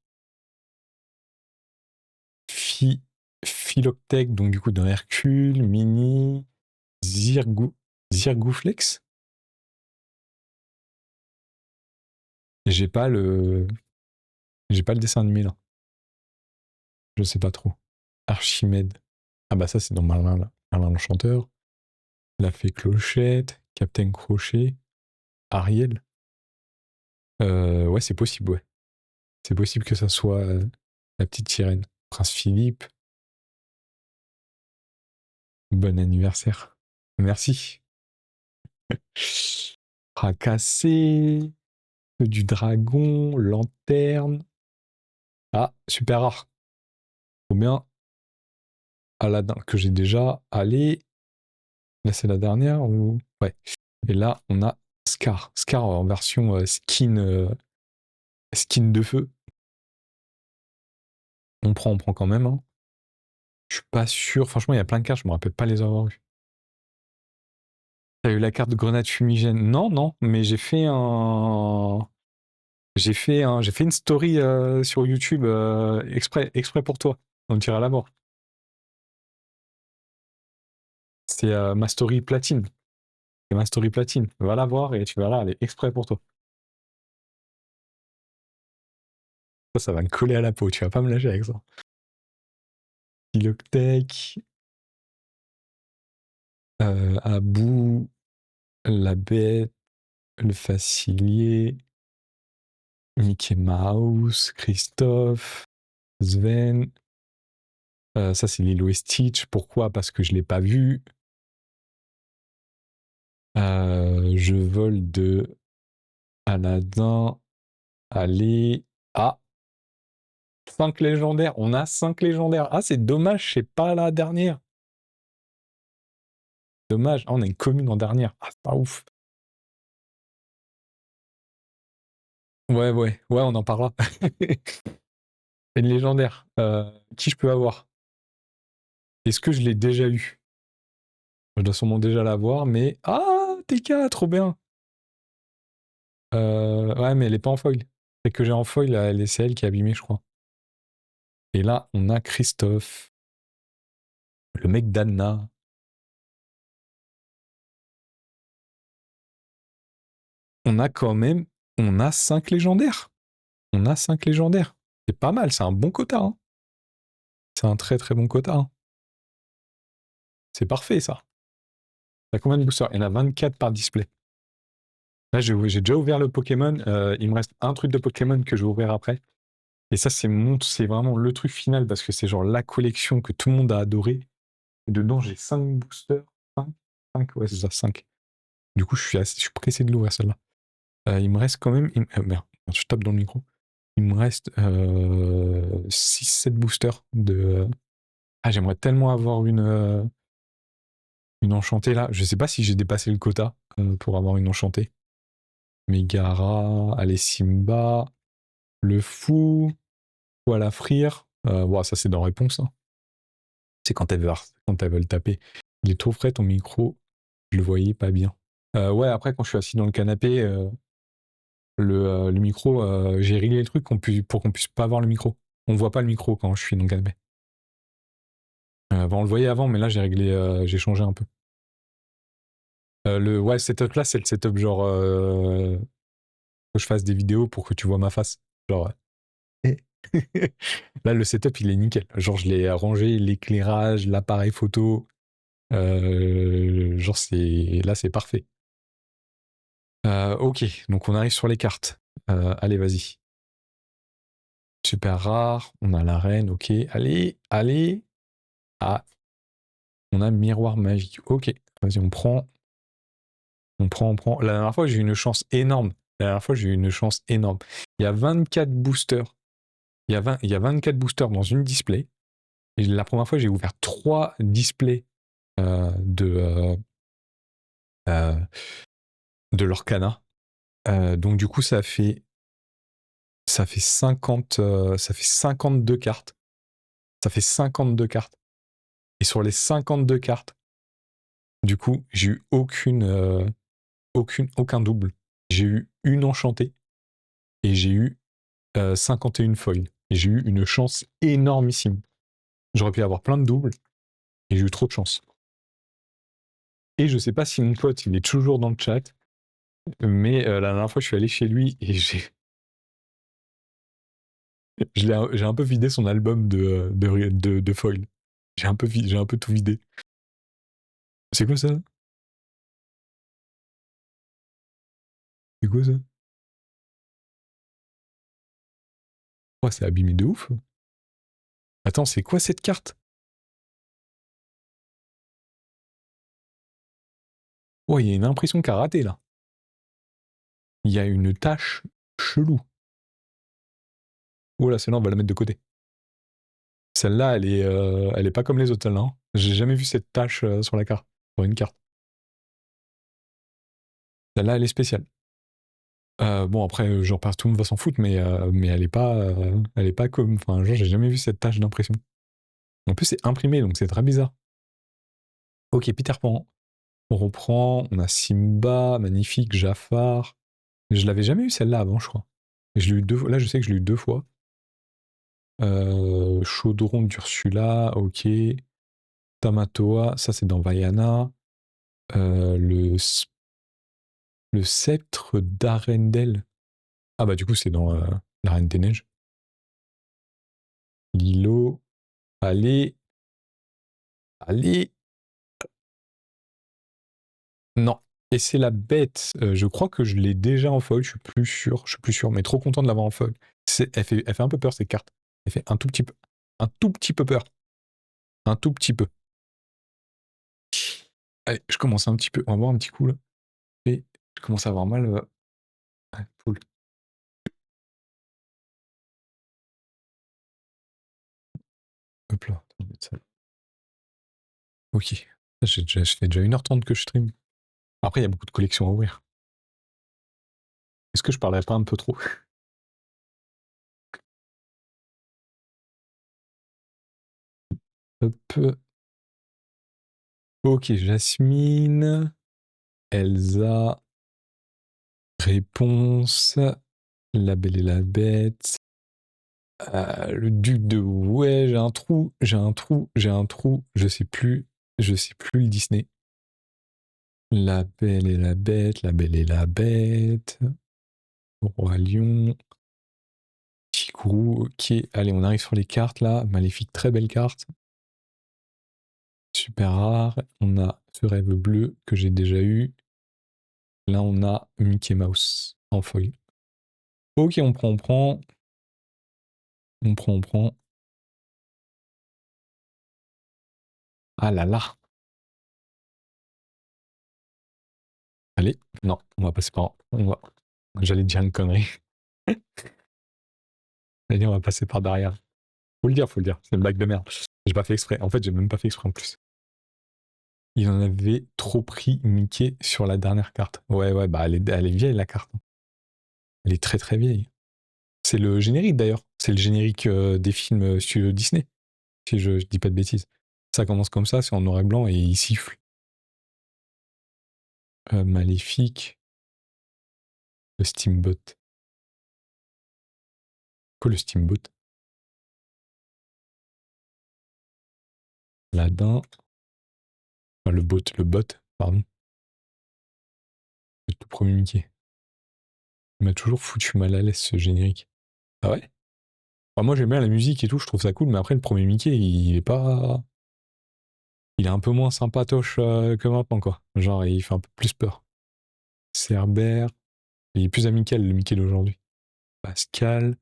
Phi, Philoctèque, donc du coup d'un Hercule, Mini, Zirgouflex. J'ai pas le. J'ai pas le dessin animé là. Je sais pas trop. Archimède. Ah bah ça c'est dans Merlin là. Merlin l'Enchanteur. La Fée Clochette. Captain Crochet. Ariel. Ouais, c'est possible, ouais. C'est possible que ça soit la petite sirène. Prince Philippe. Bon anniversaire. Merci. Fracassé. Du dragon. Lanterne. Ah, super rare. Trop bien. Aladdin, que j'ai déjà. Allez. Là, c'est la dernière ou... Ouais. Et là, on a Scar. Scar en version skin de feu. On prend quand même, hein. Je suis pas sûr. Franchement, il y a plein de cartes, je me rappelle pas les avoir eues. T'as eu la carte de grenade fumigène? Non, non, mais j'ai fait une story sur YouTube exprès pour toi. On tire à la mort. C'est ma story platine. C'est ma story platine. Va la voir et tu verras, elle est exprès pour toi. Ça va me coller à la peau. Tu vas pas me lâcher avec ça. Philoctèque, Abou, la bête, le facilier, Mickey Mouse, Christophe, Sven. Ça, c'est Lilo et Stitch. Pourquoi? Parce que je l'ai pas vu. Je vole de Aladdin. Allez. Ah, 5 légendaires. On a 5 légendaires. Ah, c'est dommage, c'est pas la dernière. Dommage. Ah, on a une commune en dernière. Ah, c'est pas ouf. Ouais, ouais, ouais, on en parlera. C'est une légendaire. Qui je peux avoir? Est-ce que je l'ai déjà eu? Je dois sûrement déjà l'avoir, mais... Ah, TK, trop bien. Ouais, mais elle est pas en foil. C'est que j'ai en foil, c'est elle qui est abîmée, je crois. Et là, on a Christophe, le mec d'Anna. On a quand même... On a 5 légendaires. On a 5 légendaires. C'est pas mal, c'est un bon quota, hein. C'est un très très bon quota, hein. C'est parfait, ça. T'as combien de boosters? Il y en a 24 par display. Là, j'ai déjà ouvert le Pokémon. Il me reste un truc de Pokémon que je vais ouvrir après. Et ça, c'est vraiment le truc final parce que c'est genre la collection que tout le monde a adoré. Et dedans, j'ai 5 boosters. 5, ouais, c'est ça, 5. Du coup, je suis pressé de l'ouvrir celle-là. Il me reste quand même. Merde, je tape dans le micro. Il me reste 6-7 boosters de. Ah, j'aimerais tellement avoir une enchantée là. Je sais pas si j'ai dépassé le quota pour avoir une enchantée. Megara, allez, Simba, le fou, la frire. Bon, ça c'est dans réponse. Hein. C'est quand elle veut le taper. Il est trop frais ton micro. Je le voyais pas bien. Ouais, après quand je suis assis dans le canapé, le micro, j'ai réglé le truc pour qu'on puisse pas voir le micro. On voit pas le micro quand je suis dans le canapé. On le voyait avant, mais là j'ai changé un peu. Ouais, setup là, c'est le setup genre que je fasse des vidéos pour que tu vois ma face. Genre. Là, le setup, il est nickel. Genre, je l'ai arrangé, l'éclairage, l'appareil photo. Genre, là, c'est parfait. Ok, donc on arrive sur les cartes. Allez, vas-y. Super rare. On a la reine, ok. Allez. Ah, on a miroir magique. Ok, vas-y, on prend. On prend. La dernière fois, j'ai eu une chance énorme. Il y a 24 boosters. Il y a 24 boosters dans une display. Et la première fois, j'ai ouvert 3 displays de l'Orcana. Donc du coup, ça fait 52 cartes. Ça fait 52 cartes. Et sur les 52 cartes, du coup, j'ai eu aucun double. J'ai eu une enchantée et j'ai eu 51 foils. Et j'ai eu une chance énormissime. J'aurais pu avoir plein de doubles et j'ai eu trop de chance. Et je sais pas si mon pote, il est toujours dans le chat, mais la dernière fois, je suis allé chez lui et j'ai un peu vidé son album de foil. J'ai un peu tout vidé. C'est quoi ça? C'est quoi ça? Oh, c'est abîmé de ouf. Attends, c'est quoi cette carte? Oh, il y a une impression karaté là. Il y a une tache chelou. Oh là, celle-là, on va la mettre de côté. Celle-là, elle est pas comme les autres, celle-là. Hein. J'ai jamais vu cette tache sur la carte, sur une carte. Celle-là, elle est spéciale. Bon, après, genre, tout le monde va s'en foutre, mais elle est pas comme. Enfin, genre, j'ai jamais vu cette tache d'impression. En plus, c'est imprimé, donc c'est très bizarre. Ok, Peter Pan. On reprend. On a Simba, magnifique, Jafar. Je l'avais jamais eu celle-là avant, je crois. Et je l'ai eu 2 fois. Là, je sais que je l'ai eu 2 fois. Chaudron d'Ursula, ok. Tamatoa, ça c'est dans Vaiana. Le sceptre d'Arendelle. Ah bah du coup c'est dans la Reine des Neiges. Lilo. Allez. Non. Et c'est la bête. Je crois que je l'ai déjà en foil, je suis plus sûr, mais trop content de l'avoir en foil. Elle fait un peu peur cette carte. Elle fait un tout petit peu peur. Un tout petit peu. Allez, je commence un petit peu. On va voir un petit coup là. Et je commence à avoir mal. Ouais, cool. Hop là. Ok. Je fais déjà 1h30 que je stream. Après, il y a beaucoup de collections à ouvrir. Est-ce que je parlerais pas un peu trop? Hop. Ok, Jasmine. Elsa. Réponse. La Belle et la Bête. Le duc de... Ouais, j'ai un trou. Je sais plus le Disney. La Belle et la Bête. Roi Lion. Tigrou. Ok, allez, on arrive sur les cartes là. Maléfique, très belle carte. Super rare. On a ce rêve bleu que j'ai déjà eu. Là, on a Mickey Mouse en foil. Ok, on prend. On prend. Ah là là. Allez, non, on va passer par... J'allais dire une connerie. Allez, on va passer par derrière. Faut le dire. C'est une blague de merde. J'ai pas fait exprès. En fait, j'ai même pas fait exprès en plus. Il en avait trop pris Mickey sur la dernière carte. Ouais, bah elle est vieille la carte. Elle est très très vieille. C'est le générique d'ailleurs. C'est le générique des films studio Disney. Si je dis pas de bêtises. Ça commence comme ça, c'est en noir et blanc et il siffle. Maléfique. Le Steamboat. Quoi le Steamboat? Aladdin. Enfin, le bot, pardon. Le tout premier Mickey. Il m'a toujours foutu mal à l'aise ce générique. Ah ouais? Enfin, moi j'aime bien la musique et tout, je trouve ça cool, mais après le premier Mickey, il est pas. Il est un peu moins sympatoche que maintenant, quoi. Genre, il fait un peu plus peur. Cerbère. Il est plus amical, le Mickey d'aujourd'hui. Pascal.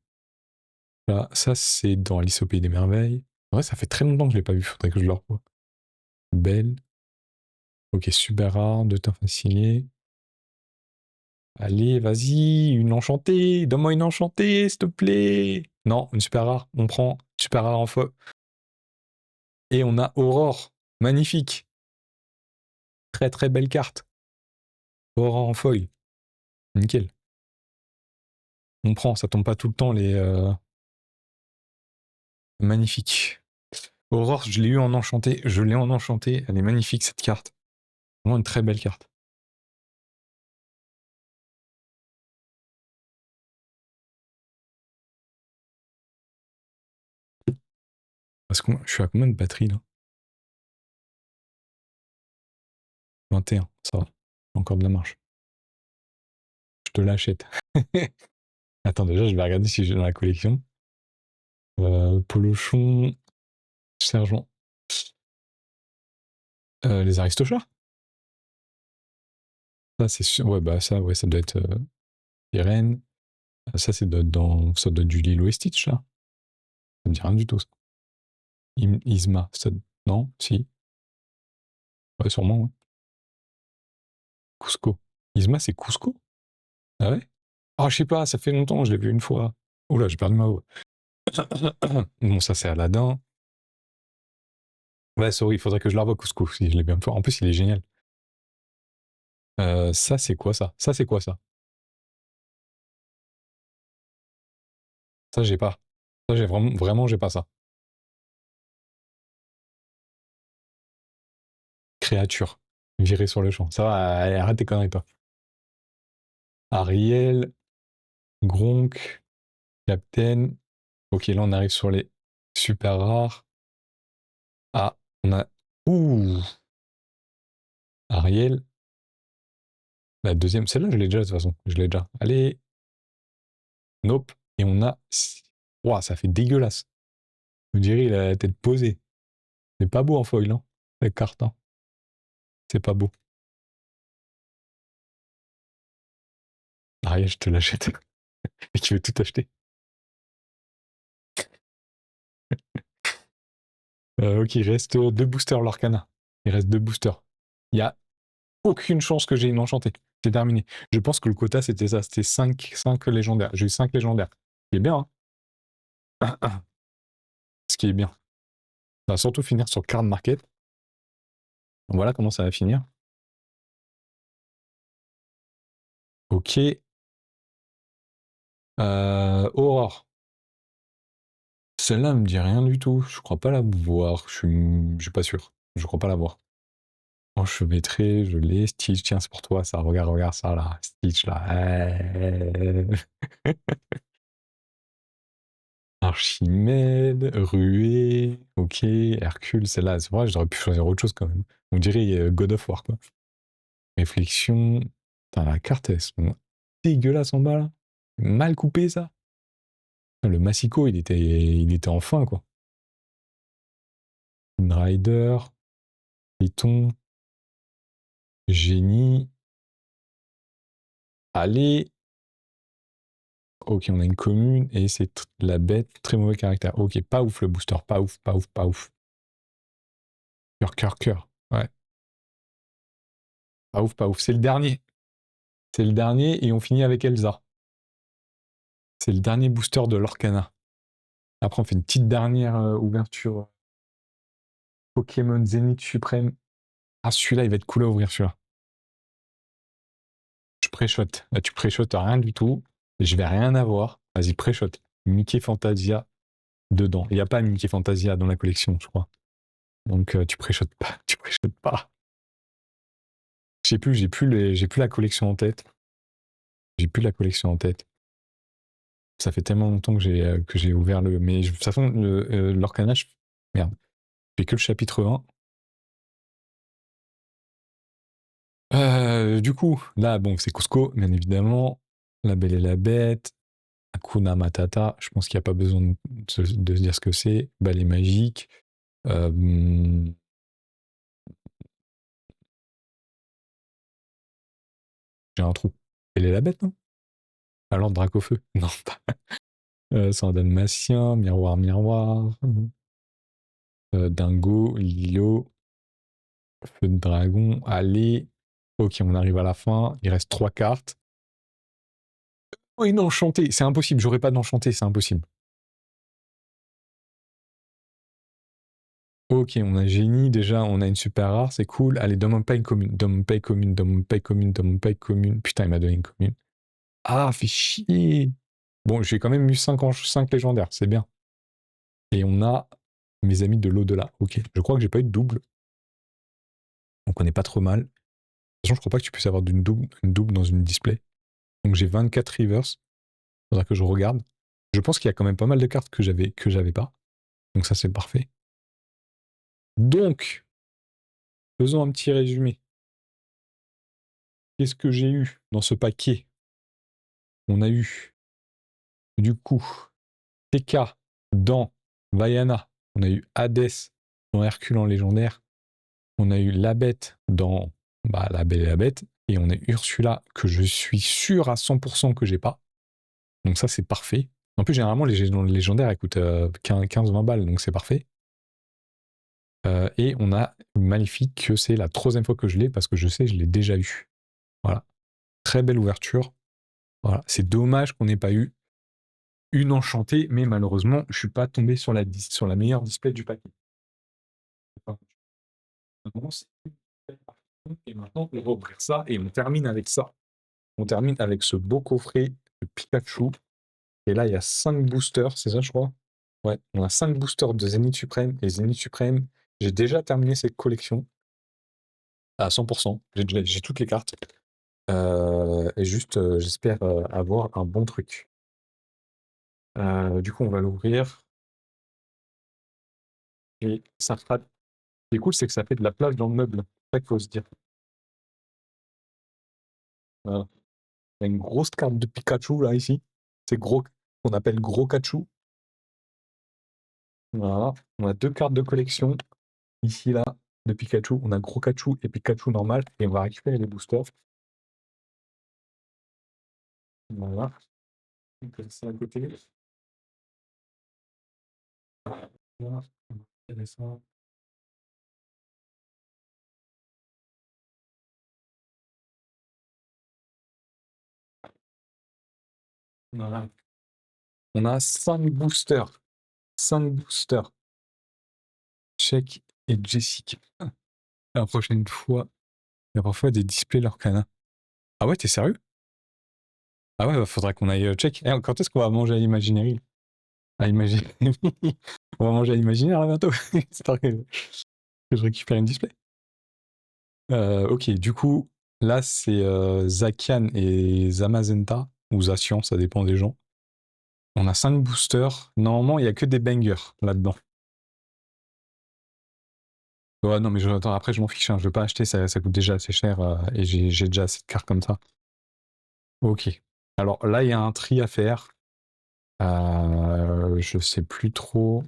Là, ça, c'est dans Alice au Pays des Merveilles. Ouais, ça fait très longtemps que je l'ai pas vu, faudrait que je le revoie. Belle. Ok, super rare, de temps facilité. Allez, vas-y, une enchantée. Donne-moi une enchantée, s'il te plaît. Non, une super rare. On prend super rare en feu. Et on a Aurore. Magnifique. Très très belle carte. Aurore en foil. Nickel. On prend, ça tombe pas tout le temps les... Magnifique. Aurore, je l'ai eu en enchanté. Je l'ai en enchanté. Elle est magnifique cette carte. Vraiment une très belle carte. Parce que je suis à combien de batterie là? 21, ça va. Encore de la marche. Je te l'achète. Attends, déjà, je vais regarder si j'ai dans la collection. Polochon, Sergent. Les Aristochats. Ça, c'est sûr. Ouais, bah ça, ouais, ça doit être Irène. Ça, c'est ça doit être du Lilo et Stitch, là. Ça me dit rien du tout, ça. Isma, ça... Non, si. Ouais, sûrement, ouais. Cusco. Isma, c'est Cusco? Ah ouais? Ah, je sais pas, ça fait longtemps, je l'ai vu une fois. Oula, j'ai perdu ma voix. Bon, ça, c'est Aladdin. Ouais, sorry, il faudrait que je la revoie, Cusco, si je l'ai bien fait. En plus, il est génial. Ça, c'est quoi, ça? Ça, c'est quoi, ça? Ça, j'ai pas. Ça, j'ai vraiment, j'ai pas ça. Créature. Viré sur le champ. Ça va, allez, arrête tes conneries, toi. Ariel, Gronk, Captain. Ok, là, on arrive sur les super rares. Ah, on a... Ouh! Ariel. La deuxième, celle-là, je l'ai déjà, de toute façon. Je l'ai déjà. Allez. Nope. Et on a... Ouah, ça fait dégueulasse. On dirait il a la tête posée. C'est pas beau en foil, hein, la carte. Hein. C'est pas beau. Ariel, je te l'achète. Et tu veux tout acheter. Ok, il reste deux boosters Lorcana. Il reste deux boosters. Il y a aucune chance que j'ai une enchantée. C'est terminé. Je pense que le quota, c'était ça. C'était 5 légendaires. J'ai eu 5 légendaires. Ce qui est bien, hein. Ce qui est bien. Ça va surtout finir sur Card Market. Voilà comment ça va finir. Ok. Aurore. Celle-là me dit rien du tout. Je crois pas la voir. Je suis pas sûr. Je crois pas la voir. Enchevêtré, je l'ai. Stitch, tiens, c'est pour toi, ça. Regarde ça, là. Stitch, là. Archimède, Ruée, ok, Hercule, celle-là, c'est vrai, j'aurais pu choisir autre chose quand même. On dirait God of War, quoi. Réflexion. Putain, la carte, elles sont dégueulasses en bas, là. Mal coupé, ça. Le Massico, il était en fin, quoi. Rider, Python, Génie. Allez. Ok, on a une commune et c'est la bête, très mauvais caractère. Ok, pas ouf le booster, pas ouf, pas ouf, pas ouf. Cœur, cœur, cœur. Ouais. Pas ouf, pas ouf. C'est le dernier. C'est le dernier et on finit avec Elsa. C'est le dernier booster de l'Orcana. Après, on fait une petite dernière ouverture. Pokémon Zénith Suprême. Ah, celui-là, il va être cool à ouvrir, celui-là. Je pré-shot. Là, tu pré-shot rien du tout. Je vais rien avoir. Vas-y, pré-shot. Mickey Fantasia dedans. Il n'y a pas Mickey Fantasia dans la collection, je crois. Donc, tu pré-shot pas. Tu pré-shot pas. Je sais plus, j'ai plus la collection en tête. J'ai plus la collection en tête. Ça fait tellement longtemps que j'ai ouvert le. Mais de toute façon, l'Orcana, merde. Je fais que le chapitre 1. Du coup, là, bon, c'est Cusco, bien évidemment. La Belle et la Bête. Hakuna Matata. Je pense qu'il n'y a pas besoin de se dire ce que c'est. Balai magique. J'ai un trou. Elle est la bête, non? Alors Dracofeu. Non, pas. Sans dalmatien, miroir, miroir. Dingo, Lilo. Feu de dragon. Allez. Ok, on arrive à la fin. Il reste 3 cartes. Oh, une enchantée. C'est impossible. J'aurais pas d'enchanté. C'est impossible. Ok, on a génie. Déjà, on a une super rare. C'est cool. Allez, donne-moi pas une commune. Donne-moi pas une commune. Donne-moi pas une commune. Donne-moi pas une commune. Putain, il m'a donné une commune. Ah, fait chier. Bon, j'ai quand même eu 5 légendaires. C'est bien. Et on a mes amis de l'au-delà. Ok. Je crois que j'ai pas eu de double. Donc on n'est pas trop mal. De toute façon, je crois pas que tu puisses avoir une double dans une display. Donc j'ai 24 reverse. Faudra que je regarde. Je pense qu'il y a quand même pas mal de cartes que j'avais pas. Donc ça, c'est parfait. Donc, faisons un petit résumé. Qu'est-ce que j'ai eu dans ce paquet? On a eu, du coup, TK dans Vaiana. On a eu Hades dans Hercule en légendaire. On a eu la bête dans La Belle et la Bête. Et on a Ursula que je suis sûr à 100% que j'ai pas. Donc ça, c'est parfait. En plus, généralement, les légendaires, elles coûtent 15-20 balles, donc c'est parfait. Et on a Maléfique, que c'est la 3e fois que je l'ai, parce que je sais, je l'ai déjà eu. Voilà. Très belle ouverture. Voilà. C'est dommage qu'on n'ait pas eu une enchantée, mais malheureusement, je suis pas tombé sur la meilleure display du paquet. Et maintenant, on va ouvrir ça et on termine avec ça. On termine avec ce beau coffret de Pikachu. Et là, il y a 5 boosters, c'est ça, je crois? Ouais, on a 5 boosters de Zénith Suprême. Et Zénith Suprême, j'ai déjà terminé cette collection à 100%. J'ai toutes les cartes. Et juste, j'espère avoir un bon truc. Du coup, on va l'ouvrir. Et ça fera. Ce qui est cool, c'est que ça fait de la place dans le meuble. C'est ça qu'il faut se dire. Voilà. Il y a une grosse carte de Pikachu là, ici. C'est gros, qu'on appelle gros Kachu. Voilà. On a 2 cartes de collection. Ici, là, de Pikachu. On a gros Kachu et Pikachu normal. Et on va récupérer les boosters. Voilà. Donc, ça à côté. Voilà. Intéressant. Voilà. On a 5 boosters. 5 boosters. Check et Jessica. La prochaine fois, il y a parfois des displays l'Orcana. Ah ouais, t'es sérieux? Ah ouais, faudrait qu'on aille check. Quand est-ce qu'on va manger à l'Imaginerie? À Imaginerie. On va manger à l'Imaginaire là bientôt. Histoire que je récupère une display. Ok, du coup, là c'est Zacian et Zamazenta, ou Zacian, ça dépend des gens. On a 5 boosters. Normalement, il n'y a que des bangers là-dedans. Ouais, non, mais attends, après, je m'en fiche. Hein, je veux pas acheter, ça coûte déjà assez cher et j'ai déjà assez de cartes comme ça. Ok. Alors là, il y a un tri à faire. Je sais plus trop.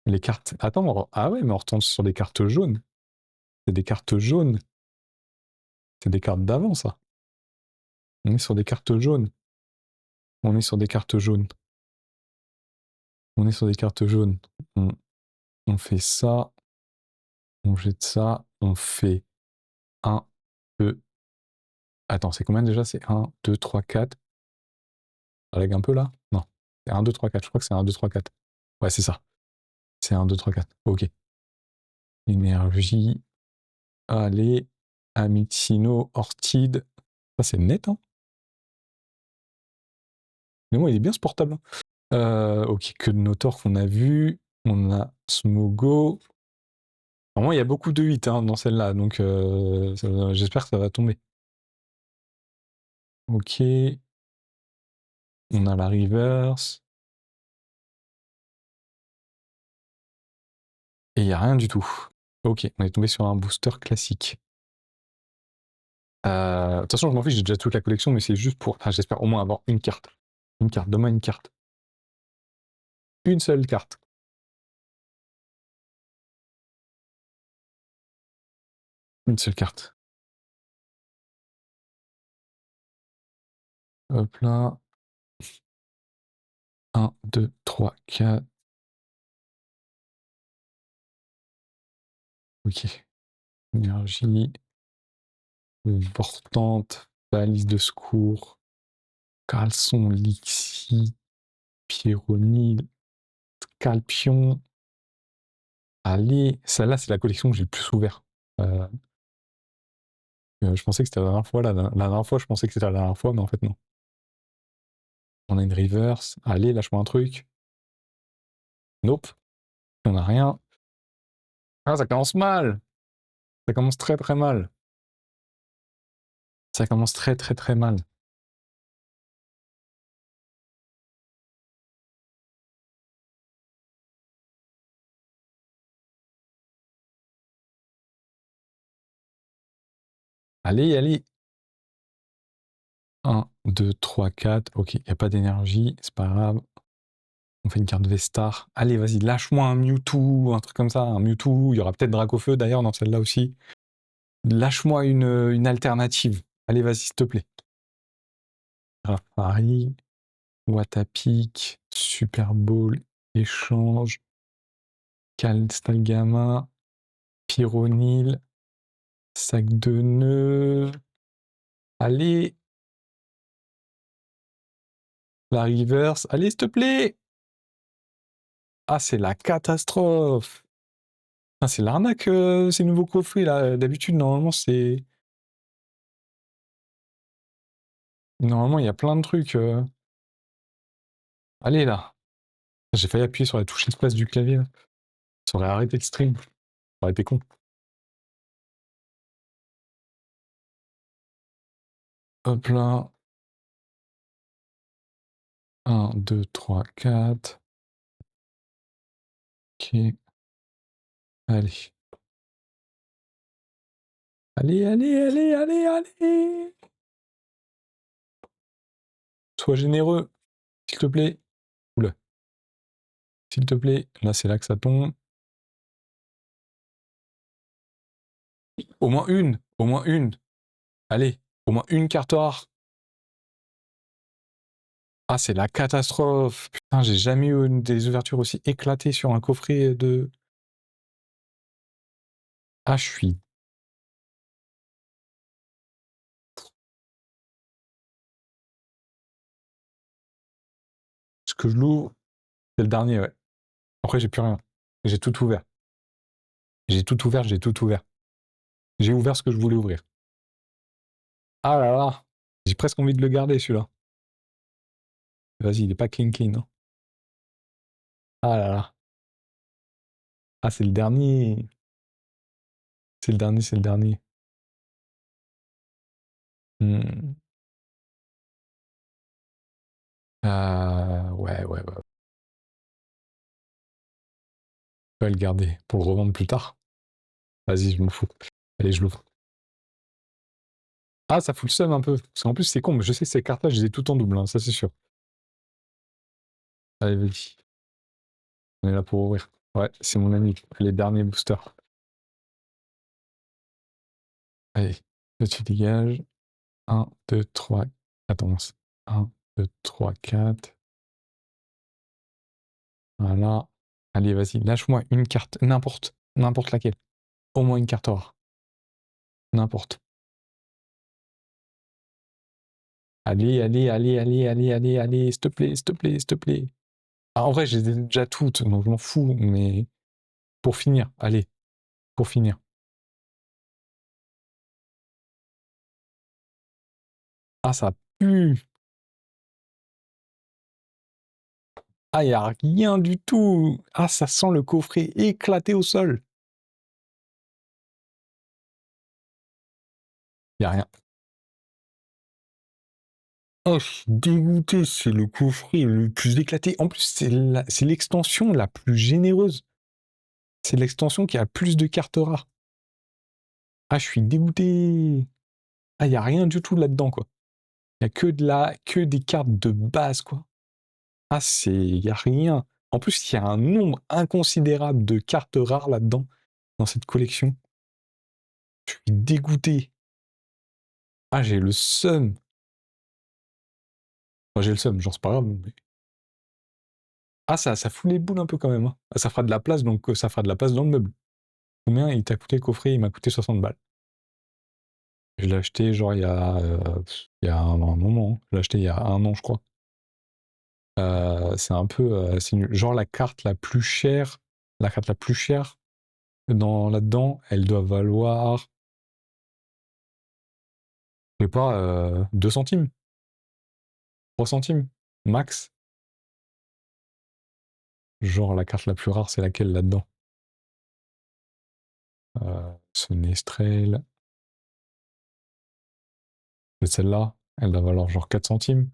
Les cartes. Attends, ah ouais, mais on retombe sur des cartes jaunes. C'est des cartes jaunes. C'est des cartes d'avant, ça. On est sur des cartes jaunes. On est sur des cartes jaunes. On est sur des cartes jaunes. On fait ça. On jette ça. On fait 1, 2. Attends, c'est combien déjà? C'est 1, 2, 3, 4. Ça lag un peu là? Non. C'est 1, 2, 3, 4. Je crois que c'est 1, 2, 3, 4. Ouais, c'est ça. C'est 1, 2, 3, 4. Ok. Énergie. Allez. Amicino, Ortide. Ça, c'est net, hein? Mais moi, il est bien ce portable. Ok, que de nos torts qu'on a vu. On a Smogo. Normalement, il y a beaucoup de 8 hein, dans celle-là, donc j'espère que ça va tomber. Ok. On a la reverse. Et il n'y a rien du tout. Ok, on est tombé sur un booster classique. De toute façon, je m'en fiche, j'ai déjà toute la collection, mais c'est juste pour... Enfin, j'espère au moins avoir une carte. Une carte, donne-moi une carte. Une seule carte. Une seule carte. Hop là. 1, 2, 3, 4. Ok. Énergie. Portante. Balise de secours. Caleçon, Lixie. Pyronil. Scalpion. Allez. Celle-là, c'est la collection que j'ai le plus ouvert. Je pensais que c'était la dernière fois. La dernière fois, je pensais que c'était la dernière fois, mais en fait, non. On a une reverse. Allez, lâche-moi un truc. Nope. On n'a rien. Ah, ça commence mal. Ça commence très très mal. Ça commence très très très mal. Allez, allez. 1, 2, 3, 4. Ok, il n'y a pas d'énergie. C'est pas grave. On fait une carte Vestar. Allez, vas-y, lâche-moi un Mewtwo, un truc comme ça. Un Mewtwo. Il y aura peut-être Dracofeu d'ailleurs dans celle-là aussi. Lâche-moi une alternative. Allez, vas-y, s'il te plaît. Rafari. Watapic. Super Bowl. Échange. Stalgama. Pyronil. Sac de nœuds. Allez. La reverse. Allez, s'il te plaît. Ah, c'est la catastrophe. Ah, c'est l'arnaque, ces nouveaux coffrets, là. D'habitude, normalement, c'est... Normalement, il y a plein de trucs. Allez, là. J'ai failli appuyer sur la touche espace du clavier. Là. Ça aurait arrêté le stream. Ça aurait été con. Hop là. 1, 2, 3, 4. Ok. Allez. Allez, allez, allez, allez, allez. Sois généreux, s'il te plaît. Oula. S'il te plaît. Là, c'est là que ça tombe. Au moins une. Au moins une. Allez. Au moins une carte rare. Ah, c'est la catastrophe. Putain, j'ai jamais eu des ouvertures aussi éclatées sur un coffret de... Ah, je suis... Ce que je l'ouvre, c'est le dernier, ouais. Après, j'ai plus rien. J'ai tout ouvert. J'ai tout ouvert, j'ai tout ouvert. J'ai ouvert ce que je voulais ouvrir. Ah là là. J'ai presque envie de le garder, celui-là. Vas-y, il est pas clean clean. Hein. Ah là là. Ah, c'est le dernier. C'est le dernier, c'est le dernier. Hmm. Ouais, ouais, ouais. Je vais le garder pour le revendre plus tard. Vas-y, je m'en fous. Allez, je l'ouvre. Ah, ça fout le seum un peu. Parce qu'en plus, c'est con, mais je sais que ces cartes-là, je les ai toutes en double, hein, ça c'est sûr. Allez, vas-y. On est là pour ouvrir. Ouais, c'est mon ami. Les derniers boosters. Allez, là tu dégages. 1, 2, 3, Attends, 1, 2, 3, 4. Voilà. Allez, vas-y, lâche-moi une carte, n'importe laquelle. Au moins une carte rare. N'importe. Allez, s'il te plaît, s'il te plaît, s'il te plaît. Ah, en vrai, j'ai déjà toutes, donc je m'en fous, mais pour finir, allez, pour finir. Ah, ça pue. Ah, y a rien du tout. Ah, ça sent le coffret éclaté au sol. Y a rien. Oh, je suis dégoûté, c'est le coffret le plus éclaté. En plus, c'est l'extension la plus généreuse. C'est l'extension qui a plus de cartes rares. Ah, je suis dégoûté. Ah, y a rien du tout là-dedans, quoi. Y a que des cartes de base, quoi. Ah, y a rien. En plus, il y a un nombre inconsidérable de cartes rares là-dedans, dans cette collection. Je suis dégoûté. Ah, j'ai le seum. Enfin, j'ai le seum, genre c'est pas grave. Mais... Ah, ça fout les boules un peu quand même. Hein. Ah, ça fera de la place, donc ça fera de la place dans le meuble. Combien il t'a coûté le coffret? Il m'a coûté 60 balles. Je l'ai acheté genre il y a un moment. Hein. Je l'ai acheté il y a 1 an, je crois. C'est un peu... c'est genre la carte la plus chère là-dedans, elle doit valoir, je sais pas, 2 centimes, 3 centimes, max. Genre la carte la plus rare, c'est laquelle là-dedans? Sonestrel. C'est celle-là, elle doit valoir genre 4 centimes.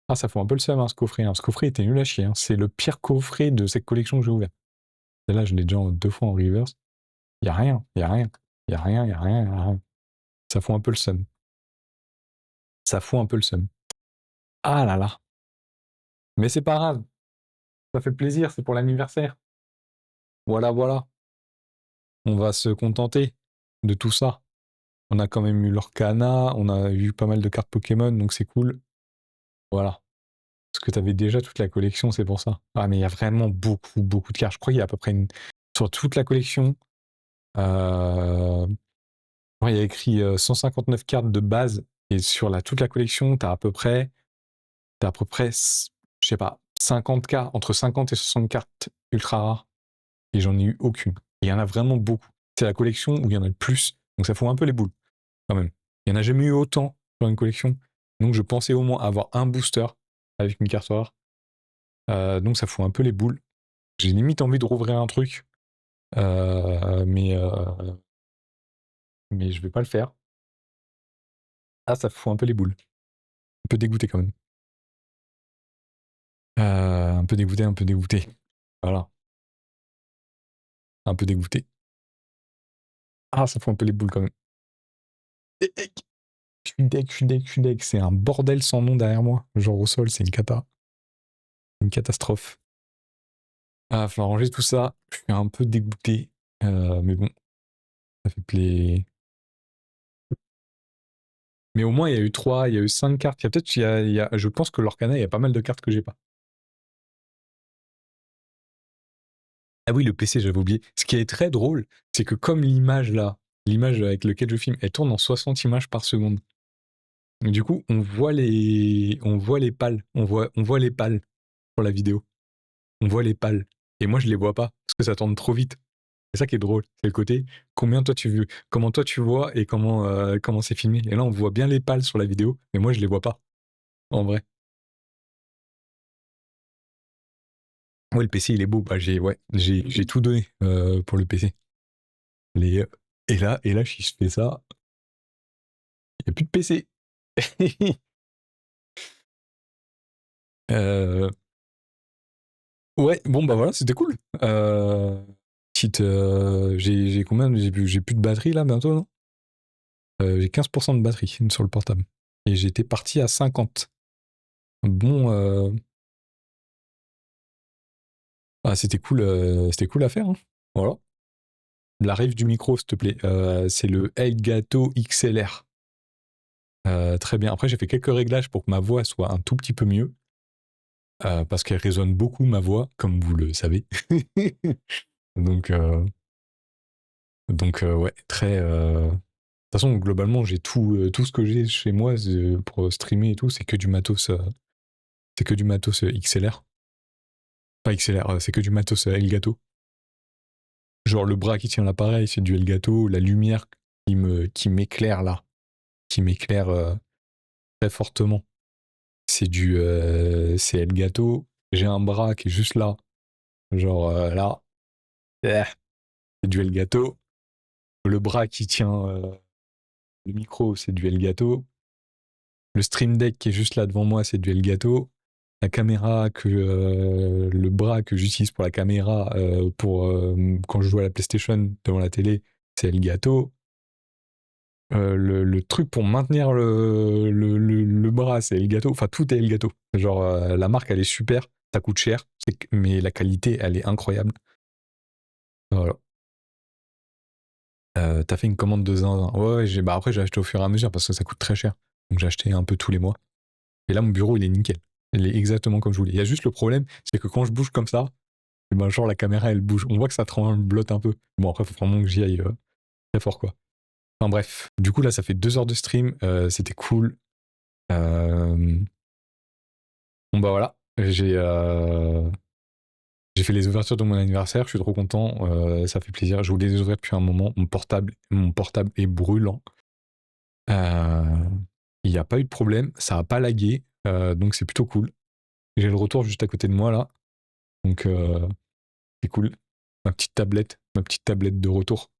Ah, ça fout un peu le seum, hein, ce coffret. Hein. Ce coffret était nul à chier. Hein. C'est le pire coffret de cette collection que j'ai ouvert. Celle-là, je l'ai déjà 2 fois en reverse. Y a rien, y a rien. Y a rien, y a rien, y a rien. Ça fout un peu le seum. Ça fout un peu le seum. Ah là là. Mais c'est pas grave. Ça fait plaisir, c'est pour l'anniversaire. Voilà, voilà. On va se contenter de tout ça. On a quand même eu l'Orcana, on a eu pas mal de cartes Pokémon, donc c'est cool. Voilà. Parce que t'avais déjà toute la collection, c'est pour ça. Ah, mais il y a vraiment beaucoup de cartes. Je crois qu'il y a à peu près sur toute la collection. Il y a écrit 159 cartes de base. Et sur toute la collection, t'as à peu près, je sais pas, 50 cartes, entre 50 et 60 cartes ultra rares. Et j'en ai eu aucune. Et il y en a vraiment beaucoup. C'est la collection où il y en a le plus. Donc ça fout un peu les boules, quand même. Il n'y en a jamais eu autant dans une collection. Donc je pensais au moins avoir un booster avec une carte rare. Donc ça fout un peu les boules. J'ai limite envie de rouvrir un truc. Mais je vais pas le faire. Ah, ça fout un peu les boules. Un peu dégoûté quand même. Un peu dégoûté, un peu dégoûté. Voilà. Un peu dégoûté. Ah, ça fout un peu les boules quand même. Je suis deg. C'est un bordel sans nom derrière moi. Genre au sol, c'est une cata. Une catastrophe. Ah, il va falloir ranger tout ça. Je suis un peu dégoûté. Mais bon, ça fait plaisir. Mais au moins, il y a eu 5 cartes. Il y a peut-être, je pense que l'Orcana, il y a pas mal de cartes que j'ai pas. Ah oui, le PC, j'avais oublié. Ce qui est très drôle, c'est que comme l'image là, l'image avec laquelle je filme, elle tourne en 60 images par seconde. Et du coup, on voit les pales. On voit les pales sur la vidéo. On voit les pales. Et moi, je les vois pas, parce que ça tourne trop vite. C'est ça qui est drôle. C'est le côté, comment toi tu vois et comment c'est filmé. Et là, on voit bien les pales sur la vidéo, mais moi, je les vois pas. En vrai. Ouais, le PC, il est beau. Bah, j'ai tout donné pour le PC. Et là, si je fais ça, il n'y a plus de PC. Euh, ouais, bon, bah voilà, c'était cool. J'ai combien? J'ai plus de batterie là bientôt, non? J'ai 15% de batterie sur le portable. Et j'étais parti à 50. Bon, c'était cool à faire. Hein. Voilà. La rave du micro, s'il te plaît. C'est le Elgato XLR. Très bien. Après, j'ai fait quelques réglages pour que ma voix soit un tout petit peu mieux. Parce qu'elle résonne beaucoup, ma voix, comme vous le savez. Donc, ouais, très... De toute façon, globalement, j'ai tout ce que j'ai chez moi pour streamer et tout, c'est que du matos, XLR. Pas XLR, c'est que du matos Elgato. Genre le bras qui tient l'appareil, c'est du Elgato. La lumière qui m'éclaire là, qui m'éclaire très fortement, c'est Elgato. J'ai un bras qui est juste là, genre là, c'est du Elgato. Le bras qui tient le micro, c'est du Elgato. Le Stream Deck qui est juste là devant moi, c'est du Elgato. La caméra le bras que j'utilise pour la caméra pour quand je joue à la PlayStation devant la télé, c'est Elgato. Le truc pour maintenir le bras, c'est Elgato. Enfin, tout est Elgato. Genre, la marque, elle est super, ça coûte cher, mais la qualité, elle est incroyable. Voilà. T'as fait une commande de zinzin. Ouais, bah après, j'ai acheté au fur et à mesure parce que ça coûte très cher. Donc, j'ai acheté un peu tous les mois. Et là, mon bureau, il est nickel. Il est exactement comme je voulais. Il y a juste le problème, c'est que quand je bouge comme ça, ben, genre la caméra, elle bouge. On voit que ça tremblote un peu. Bon, après, il faut vraiment que j'y aille très fort, quoi. Enfin bref. Du coup, là, ça fait 2 heures de stream. C'était cool. Bon, bah voilà. J'ai fait les ouvertures de mon anniversaire. Je suis trop content. Ça fait plaisir. Je voulais les ouvrir depuis un moment. Mon portable est brûlant. Il n'y a pas eu de problème. Ça n'a pas lagué. Donc, c'est plutôt cool. J'ai le retour juste à côté de moi, là. Donc, c'est cool. Ma petite tablette de retour.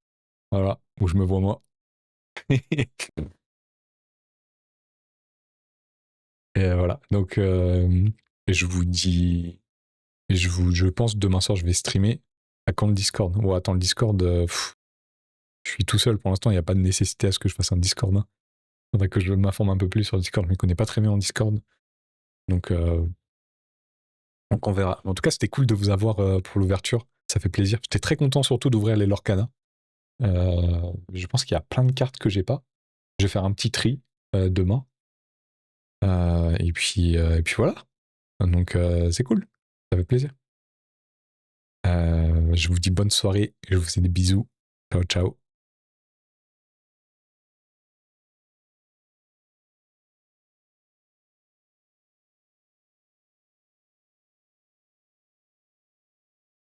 Voilà, où je me vois moi. Et voilà. Donc, je vous dis. Je pense demain soir, je vais streamer. À quand le Discord? Bon, attends, le Discord, je suis tout seul pour l'instant, il n'y a pas de nécessité à ce que je fasse un Discord. Hein. Faudrait que je m'informe un peu plus sur le Discord. Je ne me connais pas très bien en Discord. Donc, on verra. En tout cas, c'était cool de vous avoir pour l'ouverture. Ça fait plaisir. J'étais très content surtout d'ouvrir les Lorcana. Je pense qu'il y a plein de cartes que j'ai pas. Je vais faire un petit tri demain. Et puis voilà. Donc c'est cool. Ça fait plaisir. Je vous dis bonne soirée. Je vous fais des bisous. Ciao, ciao.